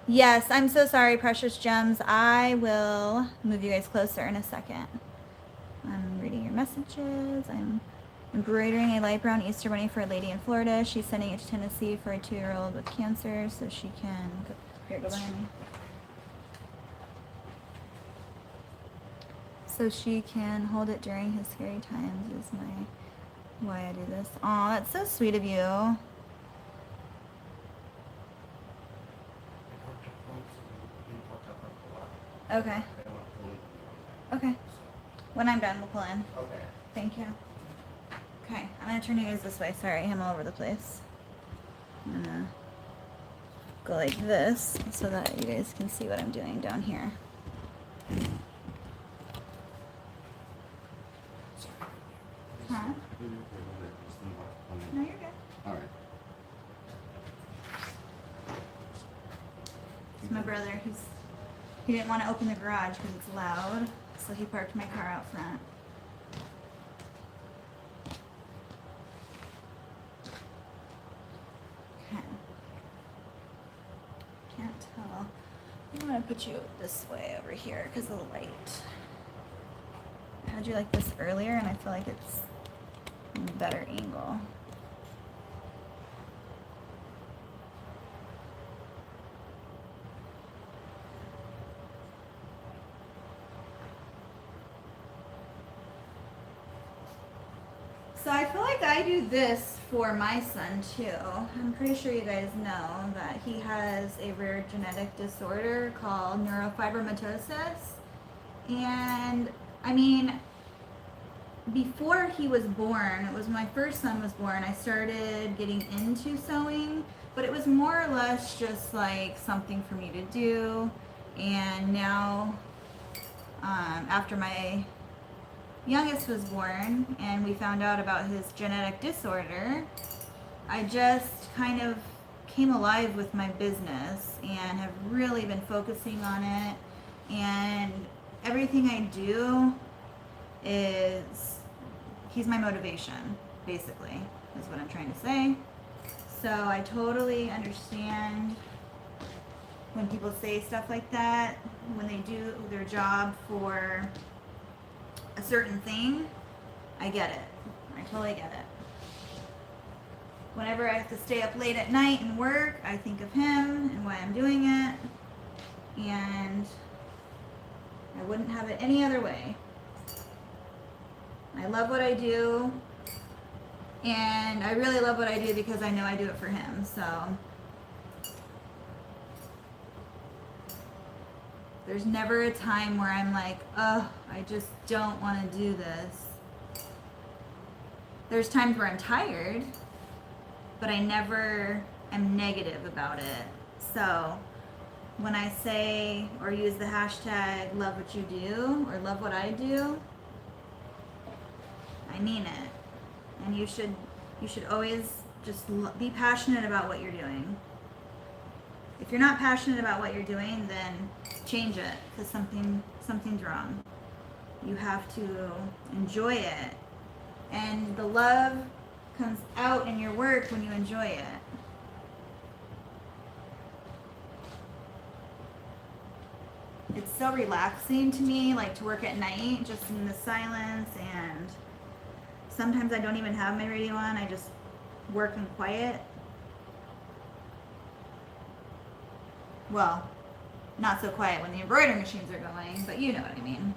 Yes, I'm so sorry, precious gems. I will move you guys closer in a second. I'm reading your messages. I'm embroidering a light brown Easter bunny for a lady in Florida. She's sending it to Tennessee for a 2-year-old with cancer so she can... Here, go behind me. So she can hold it during his scary times is why I do this. Aw, that's so sweet of you. Okay. Okay. When I'm done, we'll pull in. Okay. Thank you. Okay, I'm gonna turn you guys this way. Sorry, I'm all over the place. I'm gonna go like this so that you guys can see what I'm doing down here. Huh? No, you're good. All right. It's my brother. He didn't want to open the garage because it's loud, so he parked my car out front. Okay. Can't tell. I'm gonna put you this way over here because of the light. I had you like this earlier, and I feel like it's a better angle. So I feel like I do this for my son too. I'm pretty sure you guys know that he has a rare genetic disorder called neurofibromatosis. And I mean, before he was born, it was when my first son was born, I started getting into sewing, but it was more or less just like something for me to do. And now, after my youngest was born and we found out about his genetic disorder, I just kind of came alive with my business and have really been focusing on it. And everything I do is, he's my motivation, basically, is what I'm trying to say. So I totally understand when people say stuff like that, when they do their job for a certain thing. I get it. I totally get it. Whenever I have to stay up late at night and work, I think of him and why I'm doing it. And I wouldn't have it any other way. I love what I do. And I really love what I do because I know I do it for him. So there's never a time where I'm like, oh, I just don't want to do this. There's times where I'm tired, but I never am negative about it. So when I say or use the hashtag love what you do or love what I do, I mean it. And you should always just be passionate about what you're doing. If you're not passionate about what you're doing, then change it, because something's wrong. You have to enjoy it. And the love comes out in your work when you enjoy it. It's so relaxing to me, like to work at night, just in the silence, and sometimes I don't even have my radio on, I just work in quiet. Well, not so quiet when the embroidery machines are going, but you know what I mean.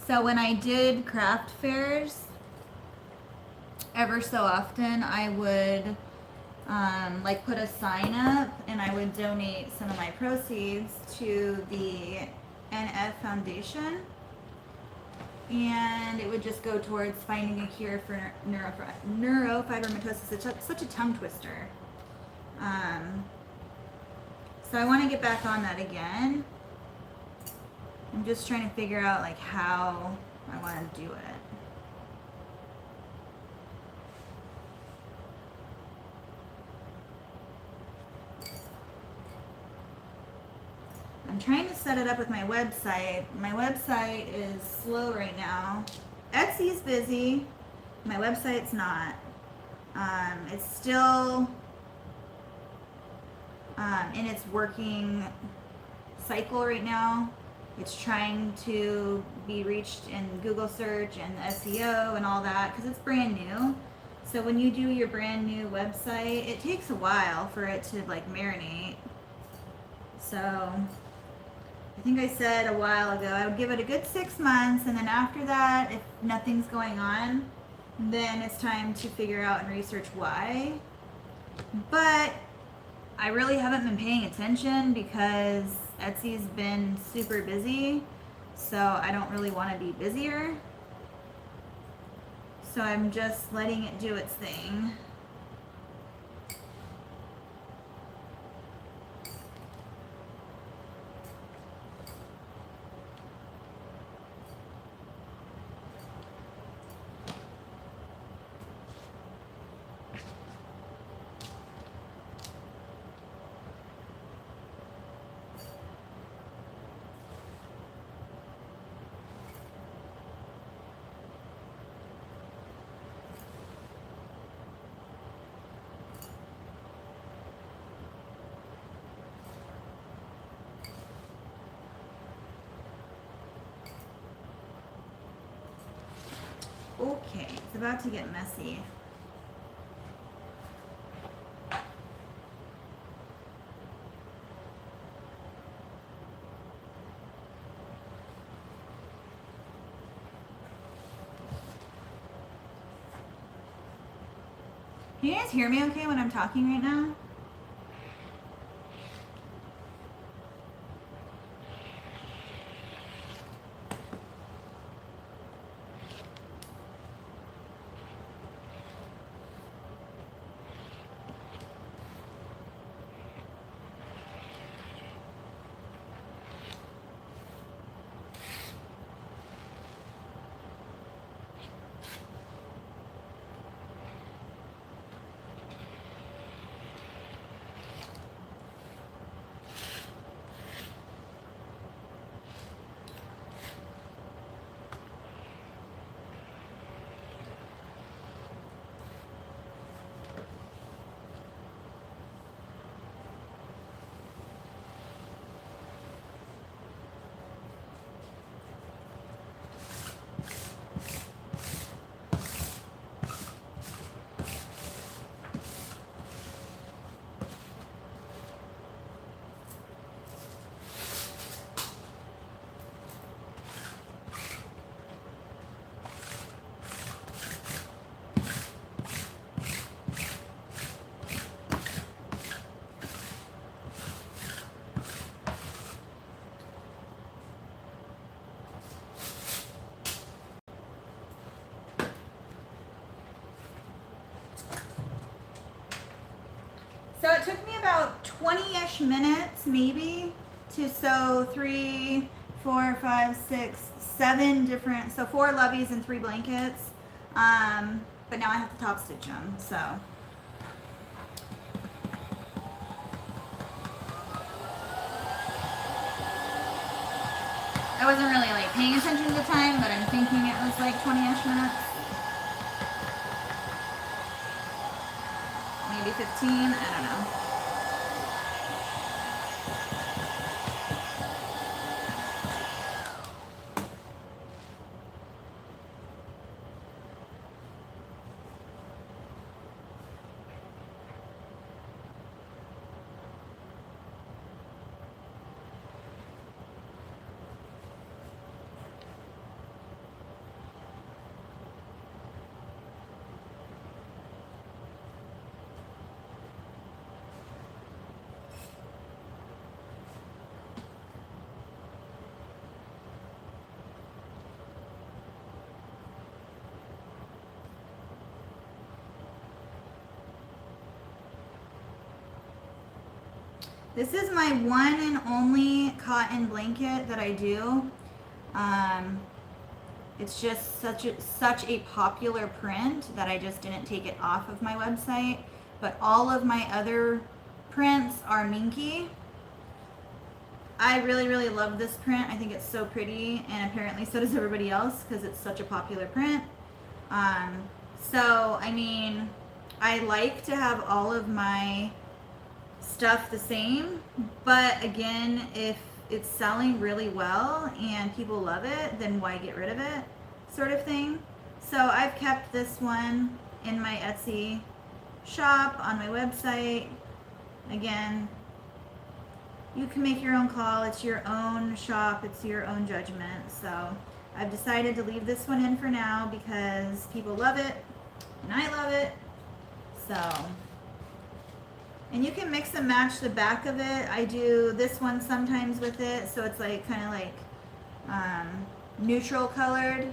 So when I did craft fairs, ever so often I would like put a sign up and I would donate some of my proceeds to the NF Foundation, and it would just go towards finding a cure for neurofibromatosis. It's such a tongue twister. So I want to get back on that again. I'm just trying to figure out like how I want to do it. I'm trying to set it up with my website. My website is slow right now. Etsy's busy. My website's not. It's still in its working cycle right now. It's trying to be reached in Google search and SEO and all that because it's brand new. So when you do your brand new website, it takes a while for it to like marinate. So I think I said a while ago I would give it a good 6 months, and then after that, if nothing's going on, then it's time to figure out and research why. But I really haven't been paying attention because Etsy's been super busy, so I don't really want to be busier. So I'm just letting it do its thing. Okay, it's about to get messy. Can you guys hear me okay when I'm talking right now? So it took me about 20-ish minutes, maybe, to sew 3, 4, 5, 6, 7 different, so 4 lovies and 3 blankets. But now I have to top stitch them, so. I wasn't really like paying attention to the time, but I'm thinking it was like 20-ish minutes. Maybe 15, I don't know. This is my one and only cotton blanket that I do. It's just such a popular print that I just didn't take it off of my website. But all of my other prints are minky. I really, really love this print. I think it's so pretty, and apparently so does everybody else because it's such a popular print. So, I mean, I like to have all of my stuff the same, but again, if it's selling really well and people love it, then why get rid of it, sort of thing. So I've kept this one in my Etsy shop on my website. Again, you can make your own call. It's your own shop. It's your own judgment. So I've decided to leave this one in for now because people love it and I love it. So, and you can mix and match the back of it. I do this one sometimes with it, so it's like kind of like neutral colored.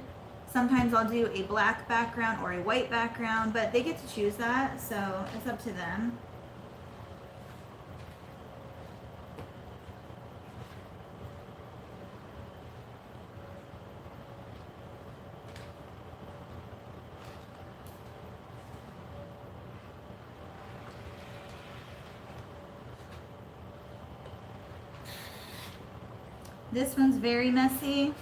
Sometimes I'll do a black background or a white background, but they get to choose that, so it's up to them. This one's very messy.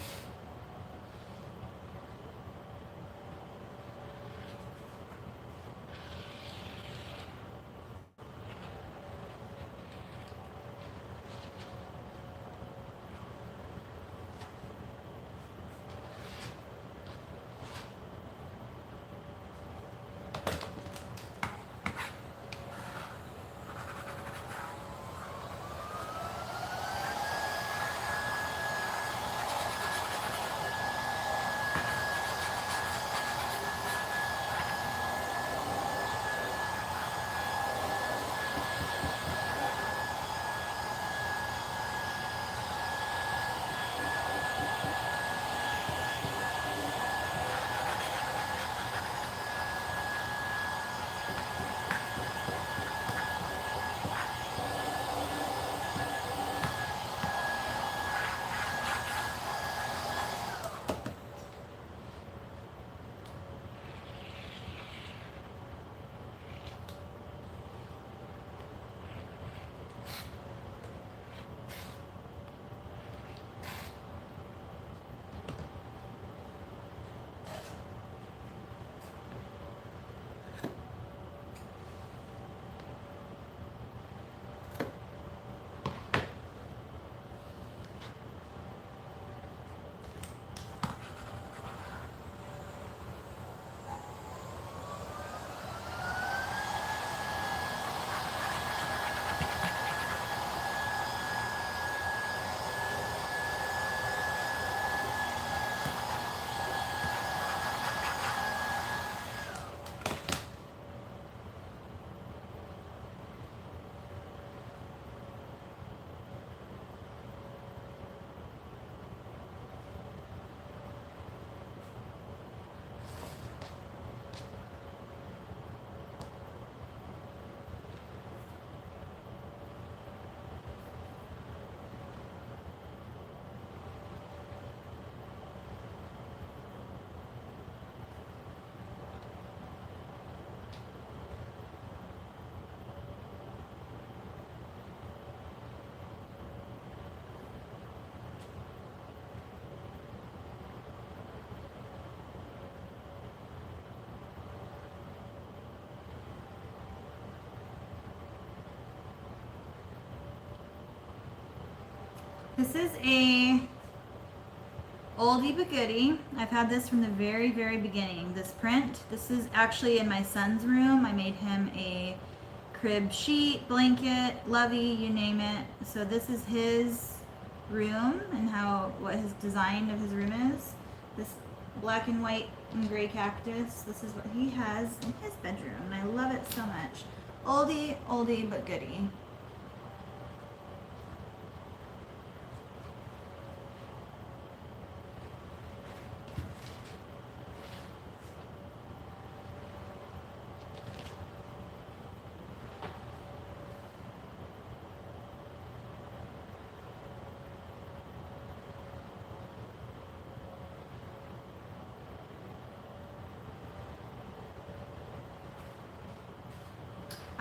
This is a oldie but goodie. I've had this from the very, very beginning. This print, this is actually in my son's room. I made him a crib sheet, blanket, lovey, you name it. So this is his room and what his design of his room is. This black and white and gray cactus. This is what he has in his bedroom, and I love it so much. Oldie, oldie but goodie.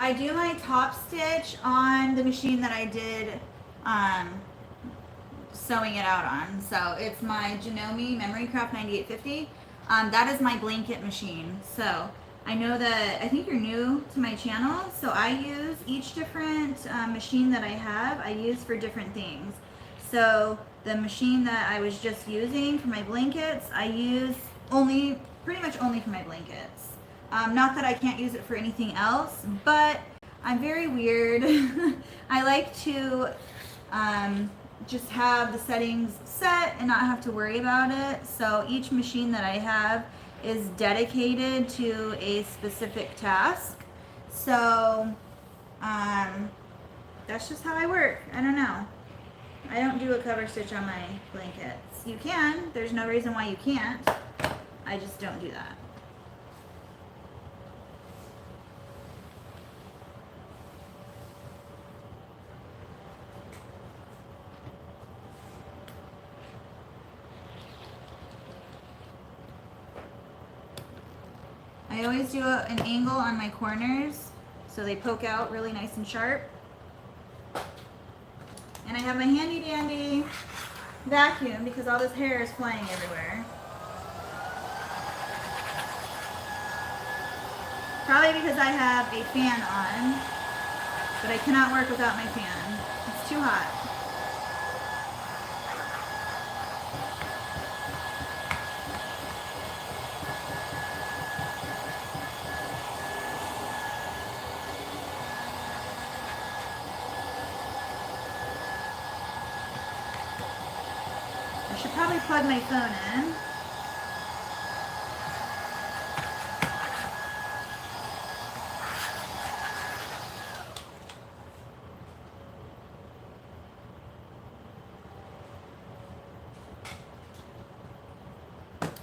I do my top stitch on the machine that I did sewing it out on. So it's my JANOME Memory Craft 9850. That is my blanket machine. So I know that, I think you're new to my channel, so I use each different machine that I have, I use for different things. So the machine that I was just using for my blankets, I use pretty much only for my blankets. Not that I can't use it for anything else, but I'm very weird. I like to just have the settings set and not have to worry about it. So each machine that I have is dedicated to a specific task. So that's just how I work. I don't know. I don't do a cover stitch on my blankets. You can. There's no reason why you can't. I just don't do that. I always do an angle on my corners so they poke out really nice and sharp. And I have my handy dandy vacuum because all this hair is flying everywhere. Probably because I have a fan on, but I cannot work without my fan. It's too hot. I should probably plug my phone in.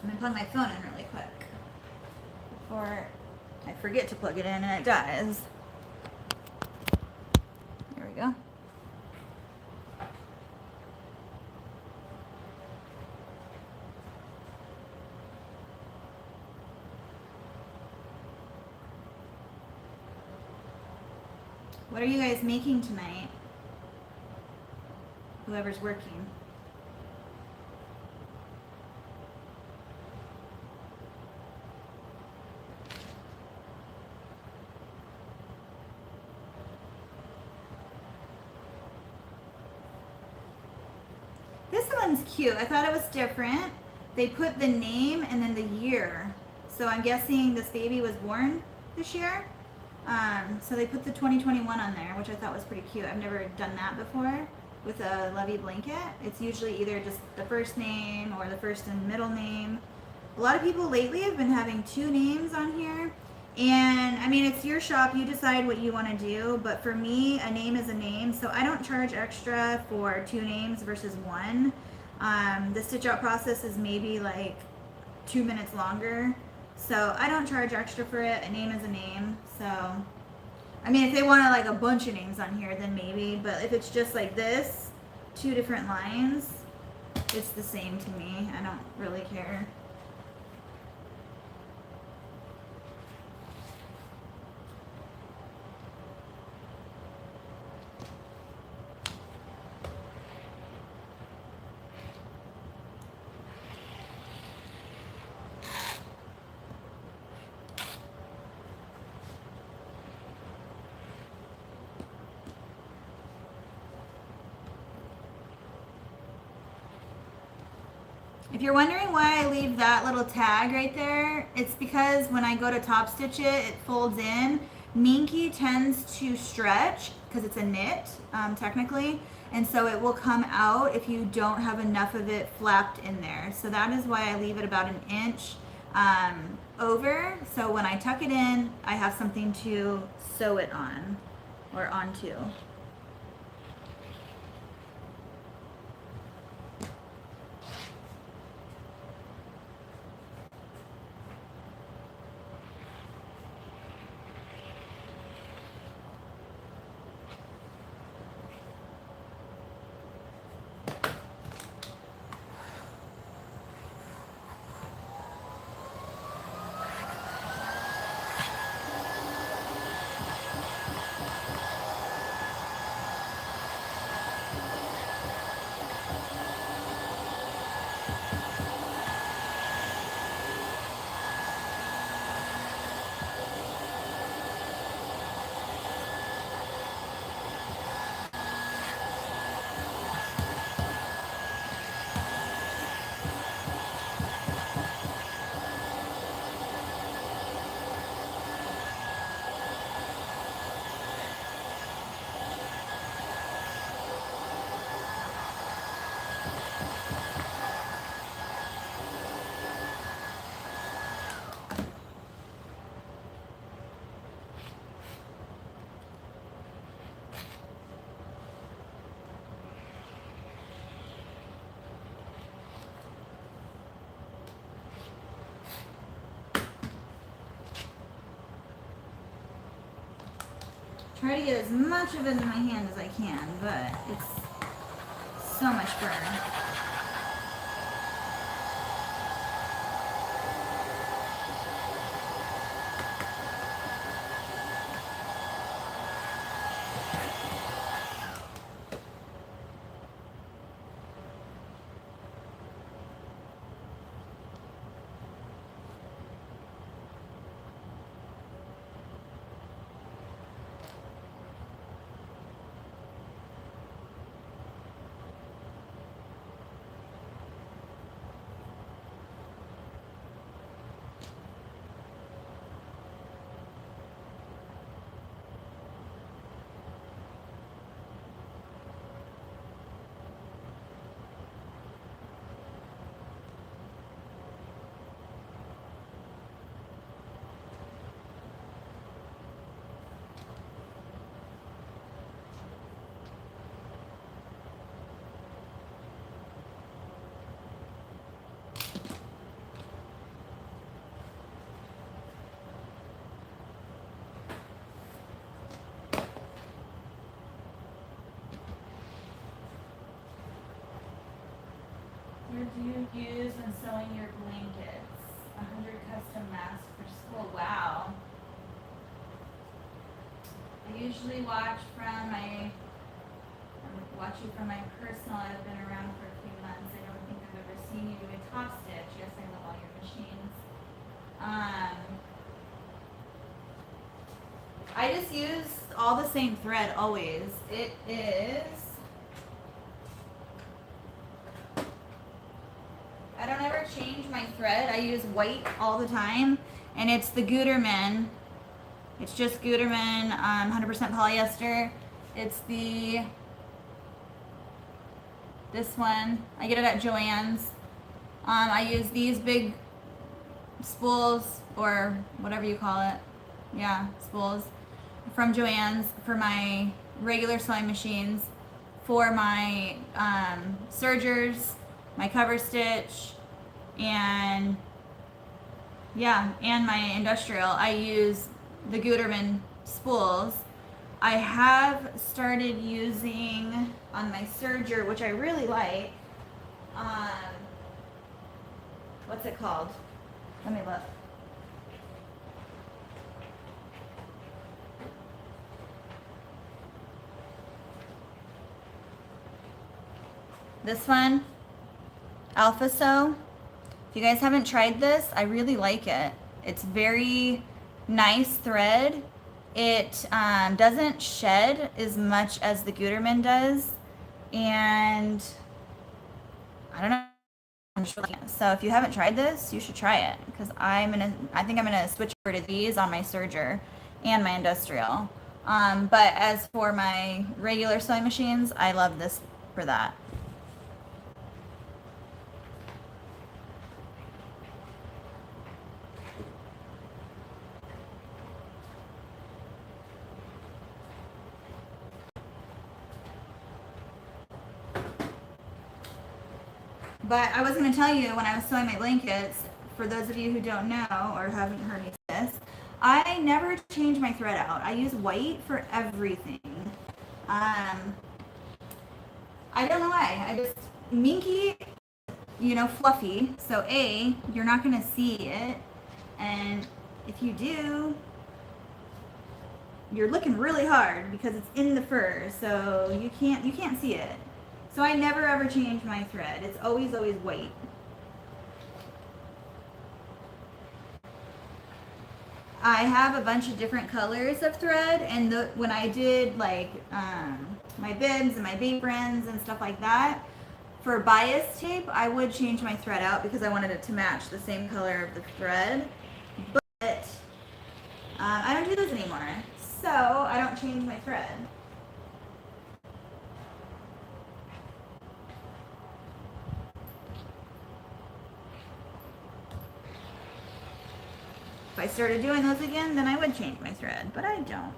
I'm gonna plug my phone in really quick before I forget to plug it in and it dies. There we go. What are you guys making tonight? Whoever's working. This one's cute. I thought it was different. They put the name and then the year. So I'm guessing this baby was born this year. So they put the 2021 on there, which I thought was pretty cute. I've never done that before with a lovey blanket. It's usually either just the first name or the first and middle name. A lot of people lately have been having two names on here. And I mean, it's your shop, you decide what you want to do, but for me, a name is a name, so I don't charge extra for two names versus one. The stitch out process is maybe like 2 minutes longer, so I don't charge extra for it. A name is a name. So I mean, if they wanted like a bunch of names on here, then maybe, but if it's just like this, two different lines, it's the same to me. I don't really care. If you're wondering why I leave that little tag right there, it's because when I go to top stitch it, it folds in. Minky tends to stretch because it's a knit, technically, and so it will come out if you don't have enough of it flapped in there. So that is why I leave it about 1 inch over, so when I tuck it in, I have something to sew it on, or onto. Try to get as much of it in my hand as I can, but it's so much burn. Where do you use when sewing your blankets? 100 custom masks for school. Wow. I usually watch you from my personal. I've been around for a few months. I don't think I've ever seen you do a top stitch. Yes, I love all your machines. I just use all the same thread always. It is, I don't ever change my thread. I use white all the time, and it's the Gutermann. It's just Gutermann, 100% polyester. It's this one. I get it at Joann's. I use these big spools, or whatever you call it. Yeah, spools from Joann's for my regular sewing machines. For my Sergers, my COVERSTITCH, and yeah, and my industrial, I use the Gutermann spools. I have started using on my Serger, which I really like. What's it called? Let me look. This one, Alpha Sew. If you guys haven't tried this, I really like it. It's very nice thread. It doesn't shed as much as the Gutermann does, and I don't know. So if you haven't tried this, you should try it, because I think I'm gonna switch over to these on my Serger and my industrial. But as for my regular sewing machines, I love this for that. But I was going to tell you, when I was sewing my blankets, for those of you who don't know or haven't heard me say this, I never change my thread out. I use white for everything. I don't know why. I just, minky, you know, fluffy. So A, you're not going to see it. And if you do, you're looking really hard because it's in the fur. So you can't see it. So I never ever change my thread. It's always white. I have a bunch of different colors of thread, and when I did like my bibs and my aprons and stuff like that, for bias tape, I would change my thread out because I wanted it to match the same color of the thread. But I don't do those anymore, so I don't change my thread. If I started doing those again, then I would change my thread, but I don't.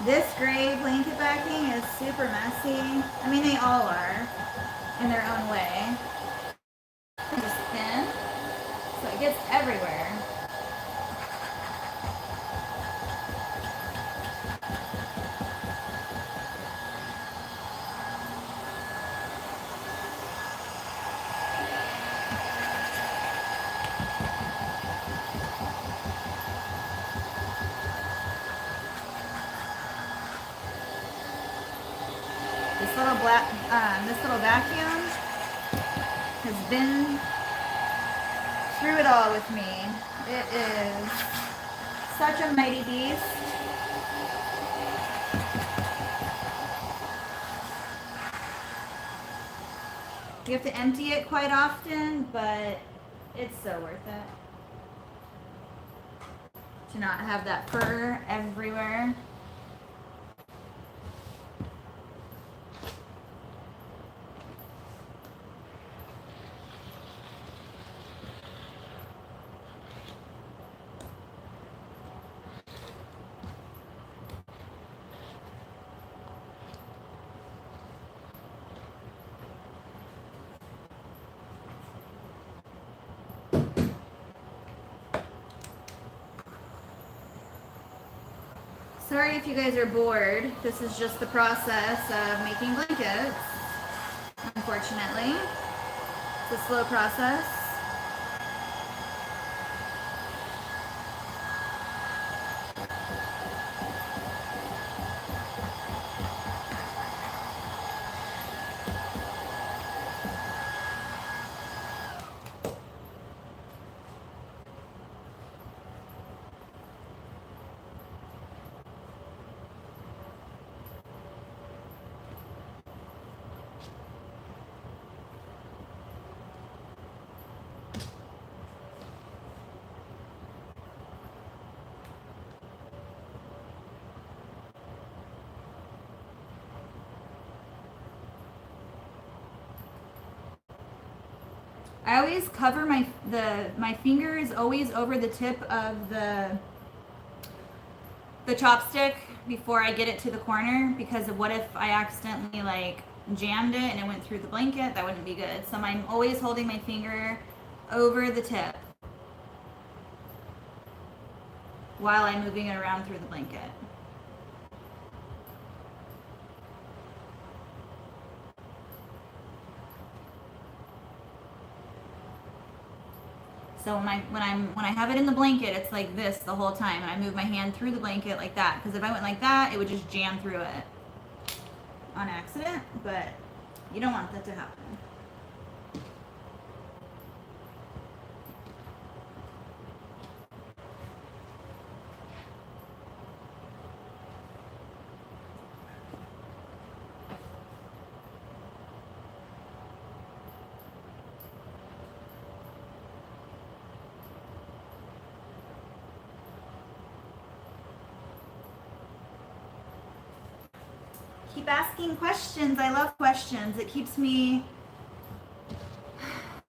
This gray blanket backing is super messy. I mean, they all are in their own way. It's just thin, so it gets everywhere. This little vacuum has been through it all with me. It is such a mighty beast. You have to empty it quite often, but it's so worth it to not have that fur everywhere. Sorry if you guys are bored. This is just the process of making blankets, unfortunately. It's a slow process. I always cover my finger is always over the tip of the chopstick before I get it to the corner, because of what if I accidentally like jammed it and it went through the blanket? That wouldn't be good. So I'm always holding my finger over the tip while I'm moving it around through the blanket. So when I have it in the blanket, it's like this the whole time, and I move my hand through the blanket like that. Because if I went like that, it would just jam through it on accident. But you don't want that to happen. Keep asking questions. I love questions. It keeps me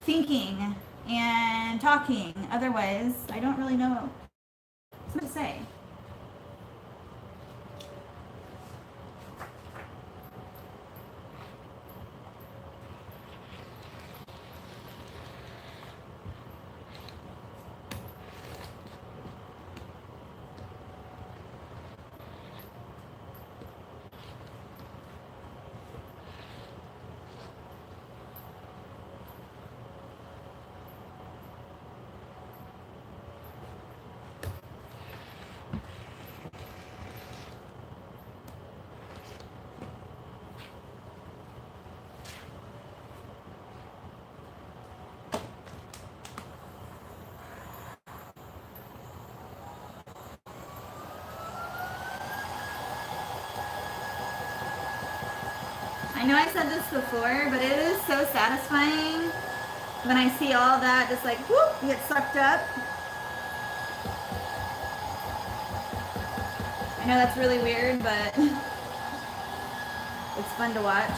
thinking and talking. Otherwise, I don't really know what to say. I know I said this before, but it is so satisfying when I see all that just like whoop get sucked up. I know that's really weird, but it's fun to watch.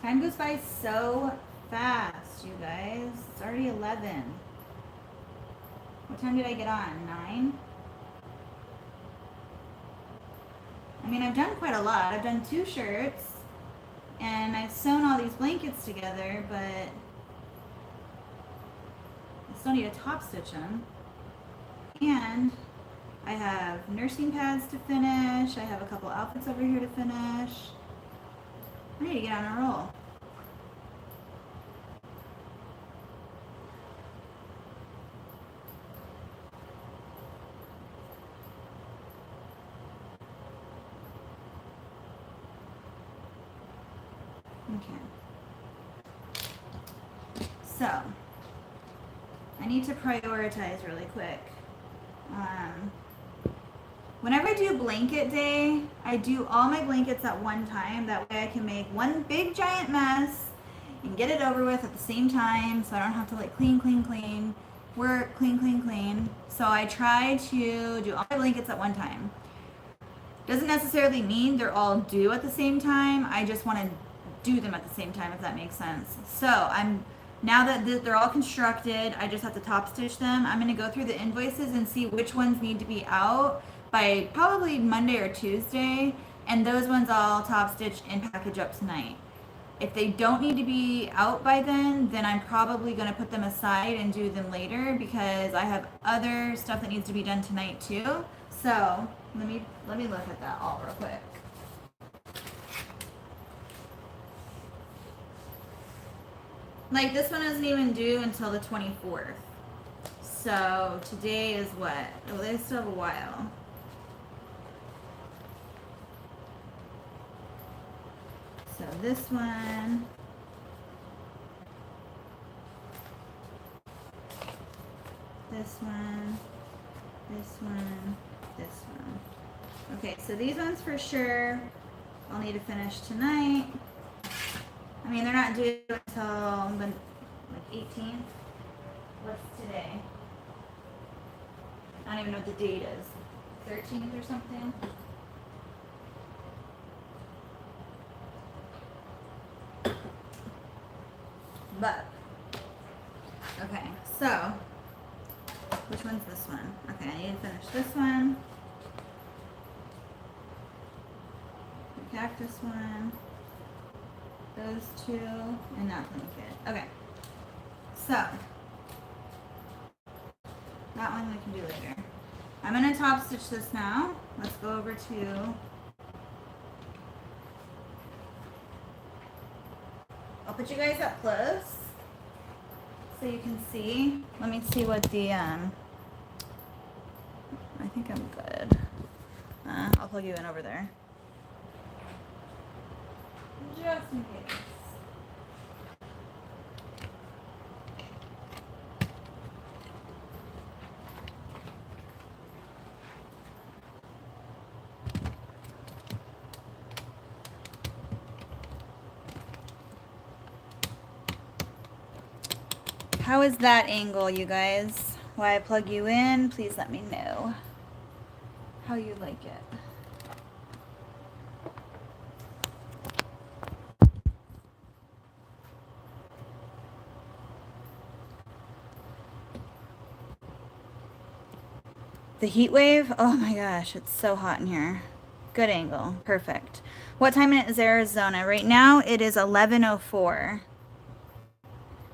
Time goes by so fast, you guys. It's already 11. What time did I get on? 9? I mean, I've done quite a lot. I've done 2 shirts, and I've sewn all these blankets together, but I still need to top stitch them. And I have nursing pads to finish. I have a couple outfits over here to finish. I need to get on a roll. Okay. So, I need to prioritize really quick. Whenever I do blanket day, I do all my blankets at one time. That way I can make one big giant mess and get it over with at the same time, so I don't have to like clean, work, clean. So I try to do all my blankets at one time. Doesn't necessarily mean they're all due at the same time. I just want to do them at the same time, if that makes sense. So now that they're all constructed, I just have to top stitch them. I'm going to go through the invoices and see which ones need to be out by probably Monday or Tuesday, and those ones I'll top stitch and package up tonight. If they don't need to be out by then I'm probably going to put them aside and do them later, because I have other stuff that needs to be done tonight too. So let me look at that all real quick. Like this one isn't even due until the 24th. So today is what? Oh, they still have a while. So this one, this one, this one. Okay, so these ones for sure I'll need to finish tonight. I mean, they're not due until the 18th. What's today? I don't even know what the date is. 13th or something? But, okay, so, which one's this one? Okay, I need to finish this one. The cactus one. Those 2, and that blanket. Okay, so, that one we can do later. I'm going to top stitch this now. Let's go over to, I'll put you guys up close so you can see. Let me see what the, I think I'm good. I'll plug you in over there. Just in case. How is that angle, you guys? While I plug you in, please let me know how you like it. The heat wave? Oh my gosh, it's so hot in here. Good angle. Perfect. What time is Arizona? Right now it is 11:04.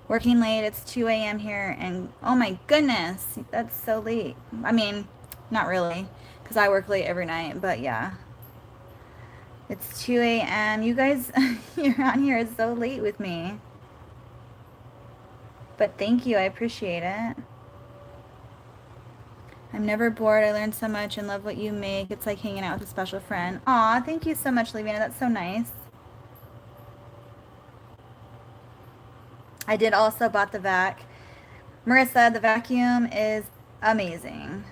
Working late, it's 2 a.m. here, and oh my goodness, that's so late. I mean, not really, because I work late every night, but yeah. It's 2 a.m. You guys, you're on here so late with me. But thank you, I appreciate it. I'm never bored. I learned so much and love what you make. It's like hanging out with a special friend. Aw, thank you so much, Levina. That's so nice. I did also bought the vac. Marissa, the vacuum is amazing.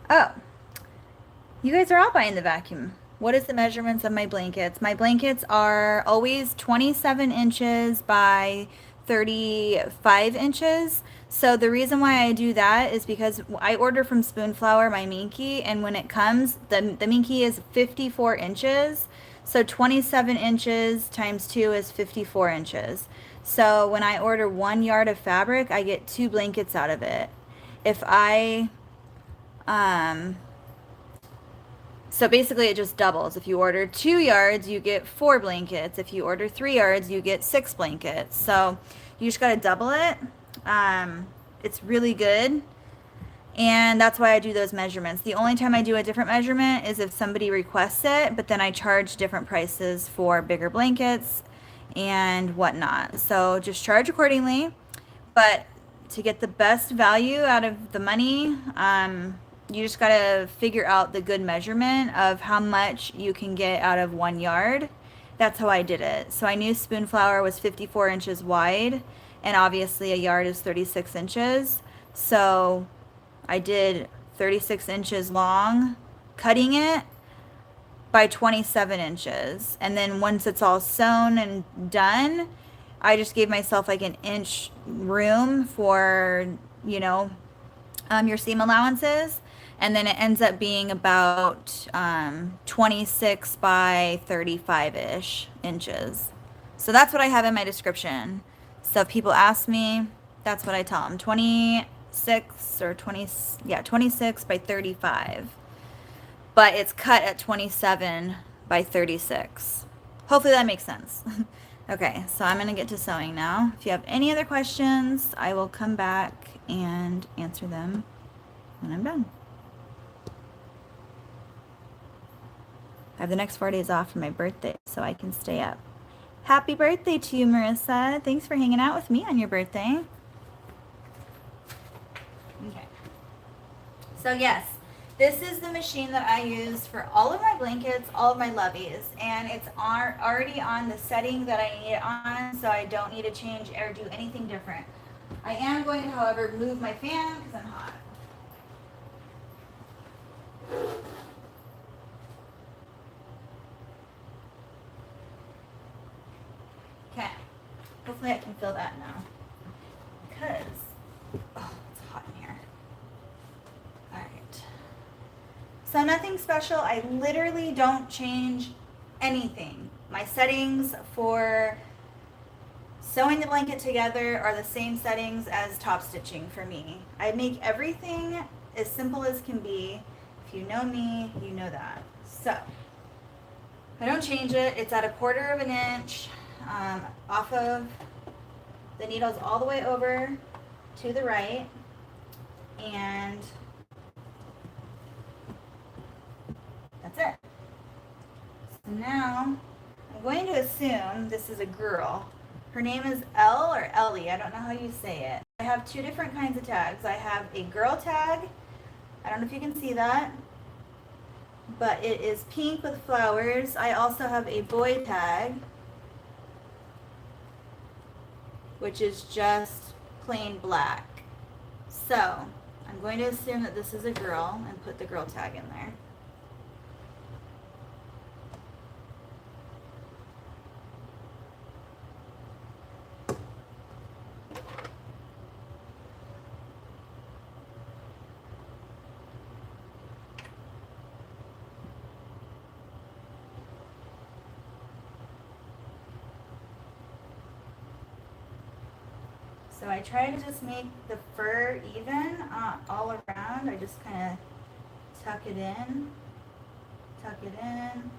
Oh, you guys are all buying the vacuum. What is the measurements of my blankets? My blankets are always 27 inches by 35 inches. So the reason why I do that is because I order from Spoonflower my minky, and when it comes, the minky is 54 inches. So 27 inches times 2 is 54 inches. So when I order 1 yard of fabric, I get 2 blankets out of it. If I, so basically it just doubles. If you order 2 yards, you get 4 blankets. If you order 3 yards, you get 6 blankets. So you just got to double it. It's really good. And that's why I do those measurements. The only time I do a different measurement is if somebody requests it, but then I charge different prices for bigger blankets and whatnot. So just charge accordingly. But to get the best value out of the money, you just got to figure out the good measurement of how much you can get out of 1 yard. That's how I did it. So I knew Spoonflower was 54 inches wide, and obviously a yard is 36 inches. So I did 36 inches long, cutting it by 27 inches. And then once it's all sewn and done, I just gave myself like an inch room for, you know, your seam allowances. And then it ends up being about 26 by 35-ish inches. So that's what I have in my description. So if people ask me, that's what I tell them. 26 or 20, yeah, 26 by 35. But it's cut at 27 by 36. Hopefully that makes sense. Okay, so I'm going to get to sewing now. If you have any other questions, I will come back and answer them when I'm done. I have the next 4 days off for my birthday, so I can stay up. Happy birthday to you, Marissa. Thanks for hanging out with me on your birthday. Okay. So yes, this is the machine that I use for all of my blankets, all of my lovies, and it's already on the setting that I need it on, so I don't need to change or do anything different. I am going to, however, move my fan because I'm hot. Okay, hopefully I can feel that now, because, oh, it's hot in here. All right, so nothing special. I literally don't change anything. My settings for sewing the blanket together are the same settings as top stitching for me. I make everything as simple as can be. If you know me, you know that. So I don't change it. It's at 1/4 of an inch off of the needles all the way over to the right, and that's it. So now I'm going to assume this is a girl. Her name is Elle or Ellie. I don't know how you say it. I have 2 different kinds of tags. I have a girl tag. I don't know if you can see that, but it is pink with flowers. I also have a boy tag, which is just plain black. So I'm going to assume that this is a girl and put the girl tag in there. So I try to just make the fur even all around. I just kind of tuck it in, tuck it in.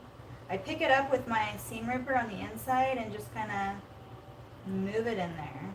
I pick it up with my seam ripper on the inside and just kind of move it in there.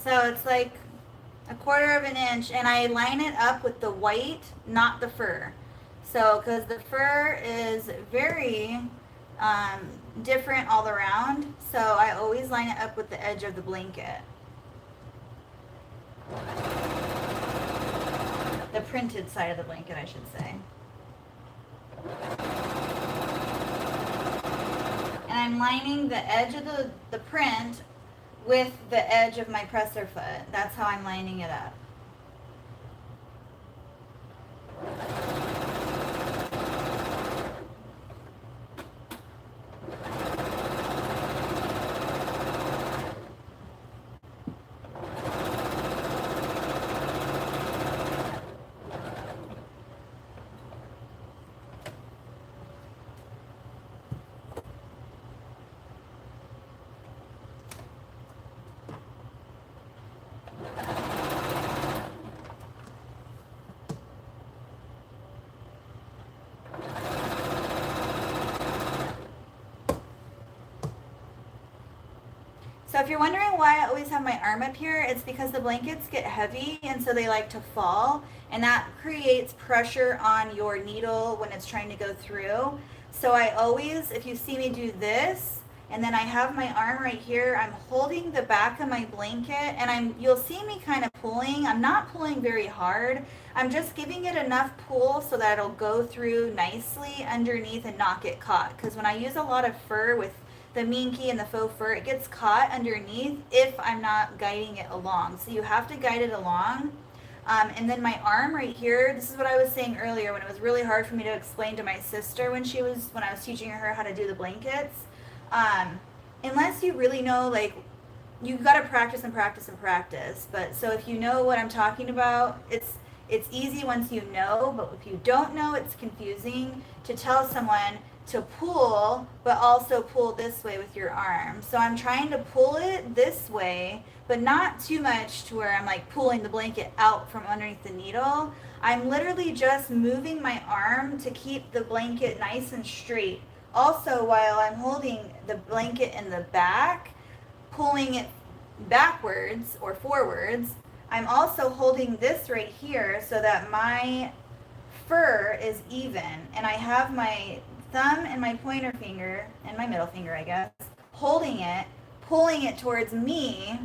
So it's like a 1/4 of an inch, and I line it up with the white, not the fur. So, because the fur is very different all around, so I always line it up with the edge of the blanket. The printed side of the blanket, I should say. And I'm lining the edge of the print with the edge of my presser foot. That's how I'm lining it up. So if you're wondering why I always have my arm up here, it's because the blankets get heavy and so they like to fall, and that creates pressure on your needle when it's trying to go through. So I always, if you see me do this, and then I have my arm right here, I'm holding the back of my blanket, and you'll see me kind of pulling. I'm not pulling very hard. I'm just giving it enough pull so that it'll go through nicely underneath and not get caught. Because when I use a lot of fur with the minky and the faux fur, it gets caught underneath if I'm not guiding it along. So you have to guide it along. And then my arm right here, this is what I was saying earlier when it was really hard for me to explain to my sister when I was teaching her how to do the blankets. Unless you really know, like, you've got to practice and practice and practice. But so if you know what I'm talking about, it's easy once you know, but if you don't know, it's confusing to tell someone to pull, but also pull this way with your arm. So I'm trying to pull it this way, but not too much to where I'm like pulling the blanket out from underneath the needle. I'm literally just moving my arm to keep the blanket nice and straight. Also, while I'm holding the blanket in the back, pulling it backwards or forwards, I'm also holding this right here so that my fur is even, and I have my thumb and my pointer finger, and my middle finger, I guess, holding it, pulling it towards me.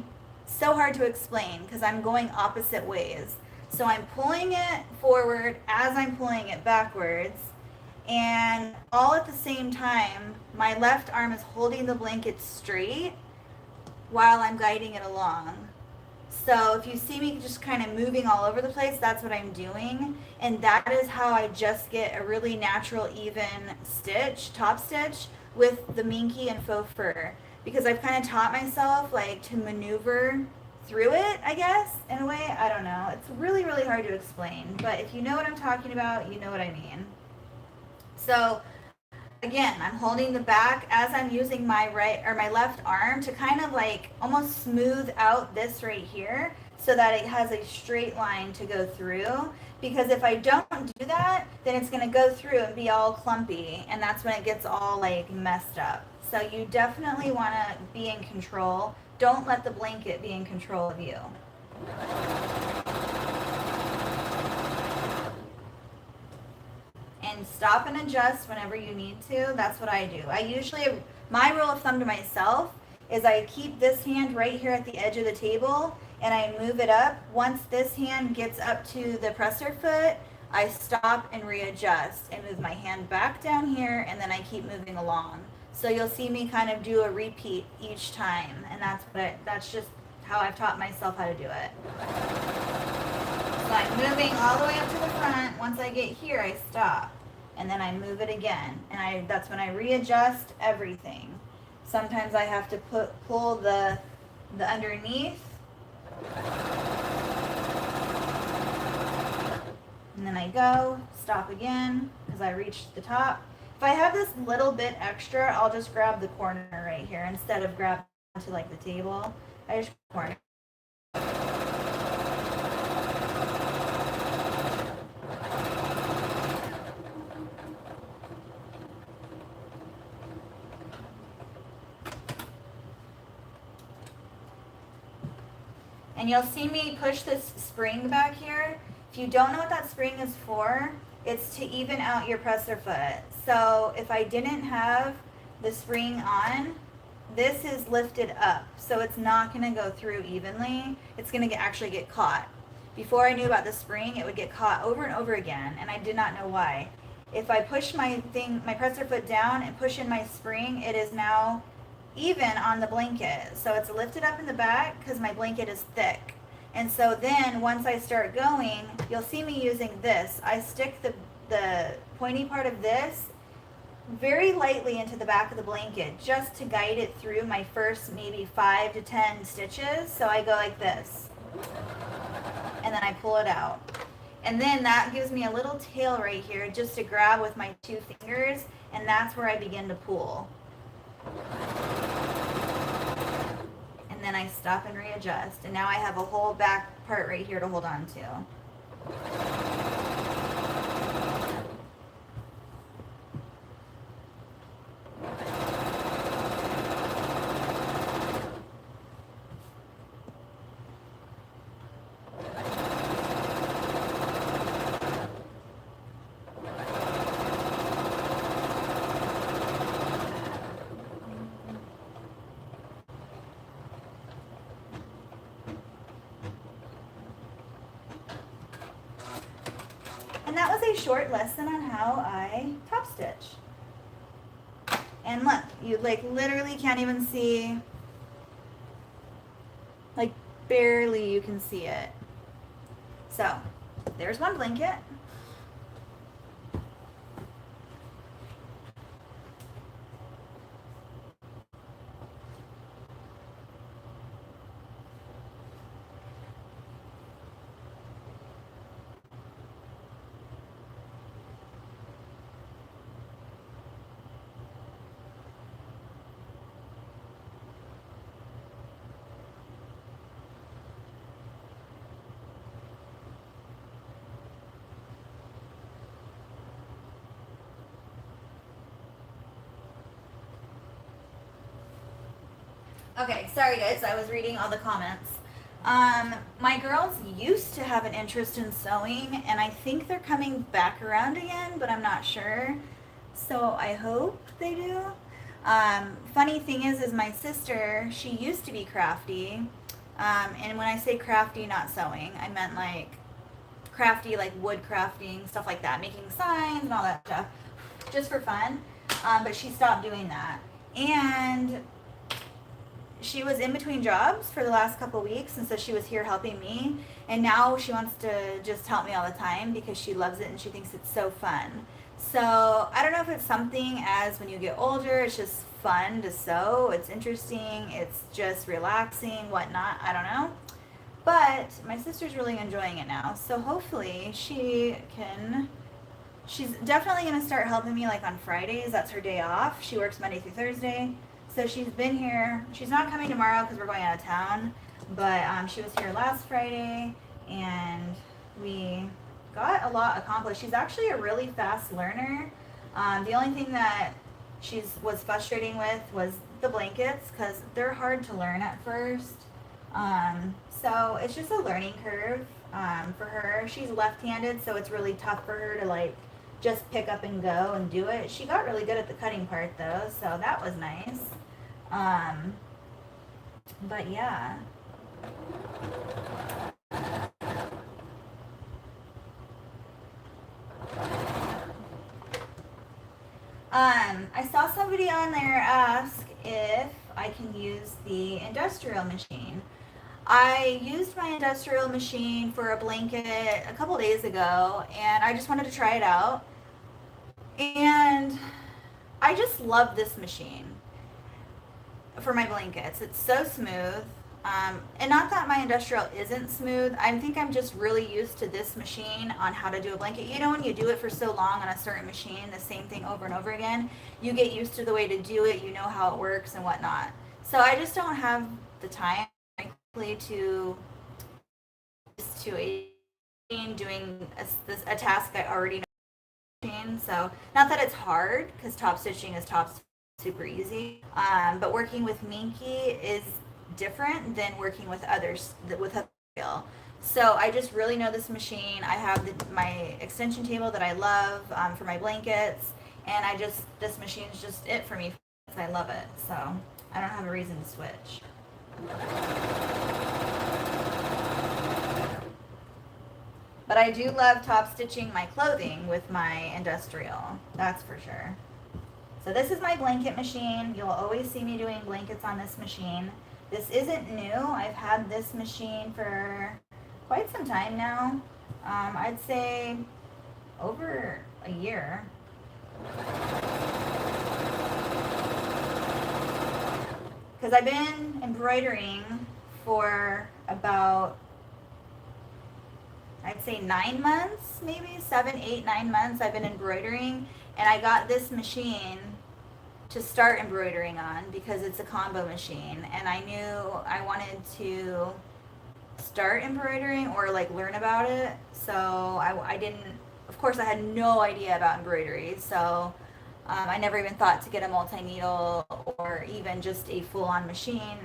So hard to explain because I'm going opposite ways. So I'm pulling it forward as I'm pulling it backwards, and all at the same time, my left arm is holding the blanket straight while I'm guiding it along. So if you see me just kind of moving all over the place, that's what I'm doing. And that is how I just get a really natural, even stitch, top stitch, with the minky and faux fur. Because I've kind of taught myself like to maneuver through it, I guess, in a way. I don't know. It's really, really hard to explain. But if you know what I'm talking about, you know what I mean. So again, I'm holding the back as I'm using my right or my left arm to kind of like almost smooth out this right here so that it has a straight line to go through. Because if I don't do that, then it's going to go through and be all clumpy, and that's when it gets all like messed up. So you definitely want to be in control. Don't let the blanket be in control of you. And stop and adjust whenever you need to. That's what I do. I usually, my rule of thumb to myself is I keep this hand right here at the edge of the table and I move it up. Once this hand gets up to the presser foot, I stop and readjust and move my hand back down here, and then I keep moving along. So you'll see me kind of do a repeat each time, and that's just how I've taught myself how to do it. So I'm moving all the way up to the front. Once I get here, I stop, and then I move it again, and that's when I readjust everything. Sometimes I have to pull the underneath, and then I go, stop again, because I reached the top. If I have this little bit extra, I'll just grab the corner right here instead of grabbing to like the table. I just corner. And you'll see me push this spring back here. If you don't know what that spring is for, it's to even out your presser foot. So if I didn't have the spring on, this is lifted up, so it's not going to go through evenly. It's going to actually get caught. Before I knew about the spring, it would get caught over and over again, and I did not know why. If I push my presser foot down and push in my spring, it is now even on the blanket. So it's lifted up in the back because my blanket is thick. And so then once I start going, you'll see me using this. I stick the pointy part of this very lightly into the back of the blanket just to guide it through my first maybe 5 to 10 stitches. So I go like this, and then I pull it out. And then that gives me a little tail right here just to grab with my 2 fingers, and that's where I begin to pull. And then I stop and readjust, and now I have a whole back part right here to hold on to. And that was a short lesson on how I top stitch. And look, you like literally can't even see, like barely you can see it. So there's one blanket. Okay, sorry guys, I was reading all the comments. My girls used to have an interest in sewing, and I think they're coming back around again, but I'm not sure. So I hope they do. Funny thing is my sister, she used to be crafty. And when I say crafty, not sewing, I meant like crafty, like wood crafting, stuff like that, making signs and all that stuff, just for fun. But she stopped doing that. And she was in between jobs for the last couple weeks, and so she was here helping me, and now she wants to just help me all the time because she loves it and she thinks it's so fun. So I don't know if it's something as when you get older, it's just fun to sew, it's interesting, it's just relaxing, whatnot, I don't know. But my sister's really enjoying it now, so hopefully she's definitely going to start helping me like on Fridays. That's her day off. She works Monday through Thursday. So she's been here. She's not coming tomorrow because we're going out of town, but she was here last Friday, and we got a lot accomplished. She's actually a really fast learner. The only thing that was frustrating with was the blankets because they're hard to learn at first. So it's just a learning curve for her. She's left-handed, so it's really tough for her to like just pick up and go and do it. She got really good at the cutting part though, so that was nice. But yeah. I saw somebody on there ask if I can use the industrial machine. I used my industrial machine for a blanket a couple days ago, and I just wanted to try it out. And I just love this machine for my blankets. It's so smooth. And not that my industrial isn't smooth. I think I'm just really used to this machine on how to do a blanket. You know, when you do it for so long on a certain machine, the same thing over and over again, you get used to the way to do it. You know how it works and whatnot. So I just don't have the time to doing a task I already know. So not that it's hard, because top stitching is super easy, but working with minky is different than working with others with a skill. So I just really know this machine. I have my extension table that I love for my blankets, and this machine is just it for me. I love it, so I don't have a reason to switch. But I do love top stitching my clothing with my industrial, that's for sure. So this is my blanket machine. You'll always see me doing blankets on this machine. This isn't new. I've had this machine for quite some time now. I'd say over a year. Because I've been embroidering for about, I'd say 9 months, maybe 7, 8, 9 months I've been embroidering, and I got this machine to start embroidering on because it's a combo machine, and I knew I wanted to start embroidering or like learn about it. So I didn't, of course I had no idea about embroidery, so I never even thought to get a multi-needle or even just a full-on machine.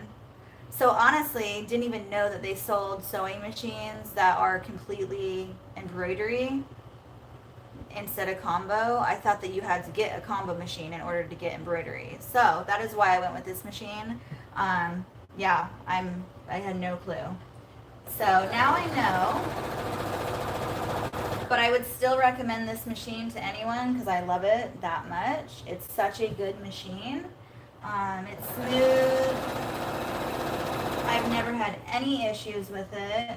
So honestly, didn't even know that they sold sewing machines that are completely embroidery instead of combo. I thought that you had to get a combo machine in order to get embroidery. So that is why I went with this machine. Yeah, I had no clue. So now I know, but I would still recommend this machine to anyone because I love it that much. It's such a good machine. It's smooth. I've never had any issues with it.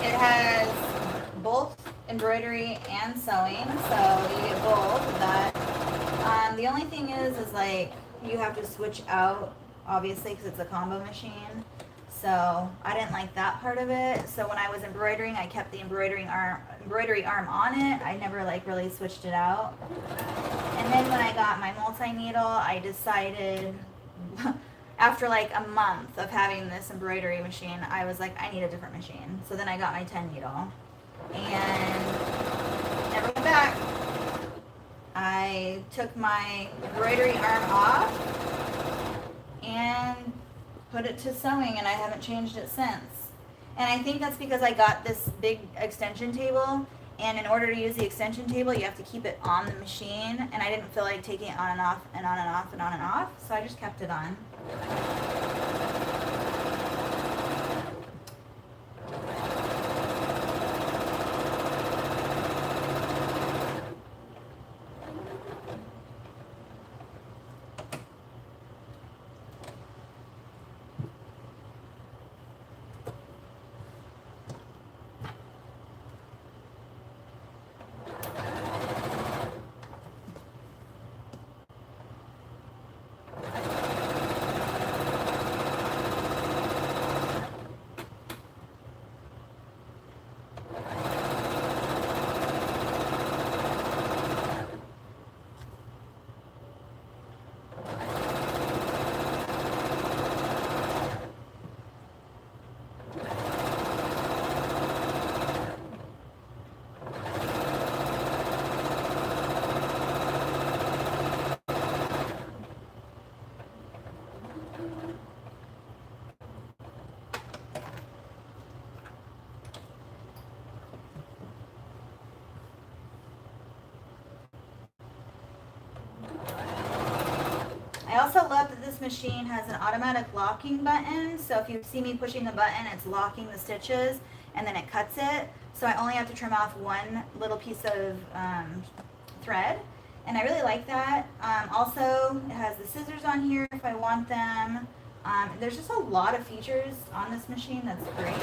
It has both embroidery and sewing, so you get both of that. The only thing is like you have to switch out, obviously, because it's a combo machine. So I didn't like that part of it. So when I was embroidering, I kept the embroidery arm on it. I never like really switched it out. And then when I got my multi-needle, I decided after like a month of having this embroidery machine, I was like, I need a different machine. So then I got my 10 needle and never went back. I took my embroidery arm off and put it to sewing, and I haven't changed it since. And I think that's because I got this big extension table, and in order to use the extension table, you have to keep it on the machine, and I didn't feel like taking it on and off and on and off and on and off, so I just kept it on. this machine has an automatic locking button. So if you see me pushing the button, it's locking the stitches and then it cuts it. So I only have to trim off one little piece of thread. And I really like that. Also, it has the scissors on here if I want them. There's just a lot of features on this machine that's great.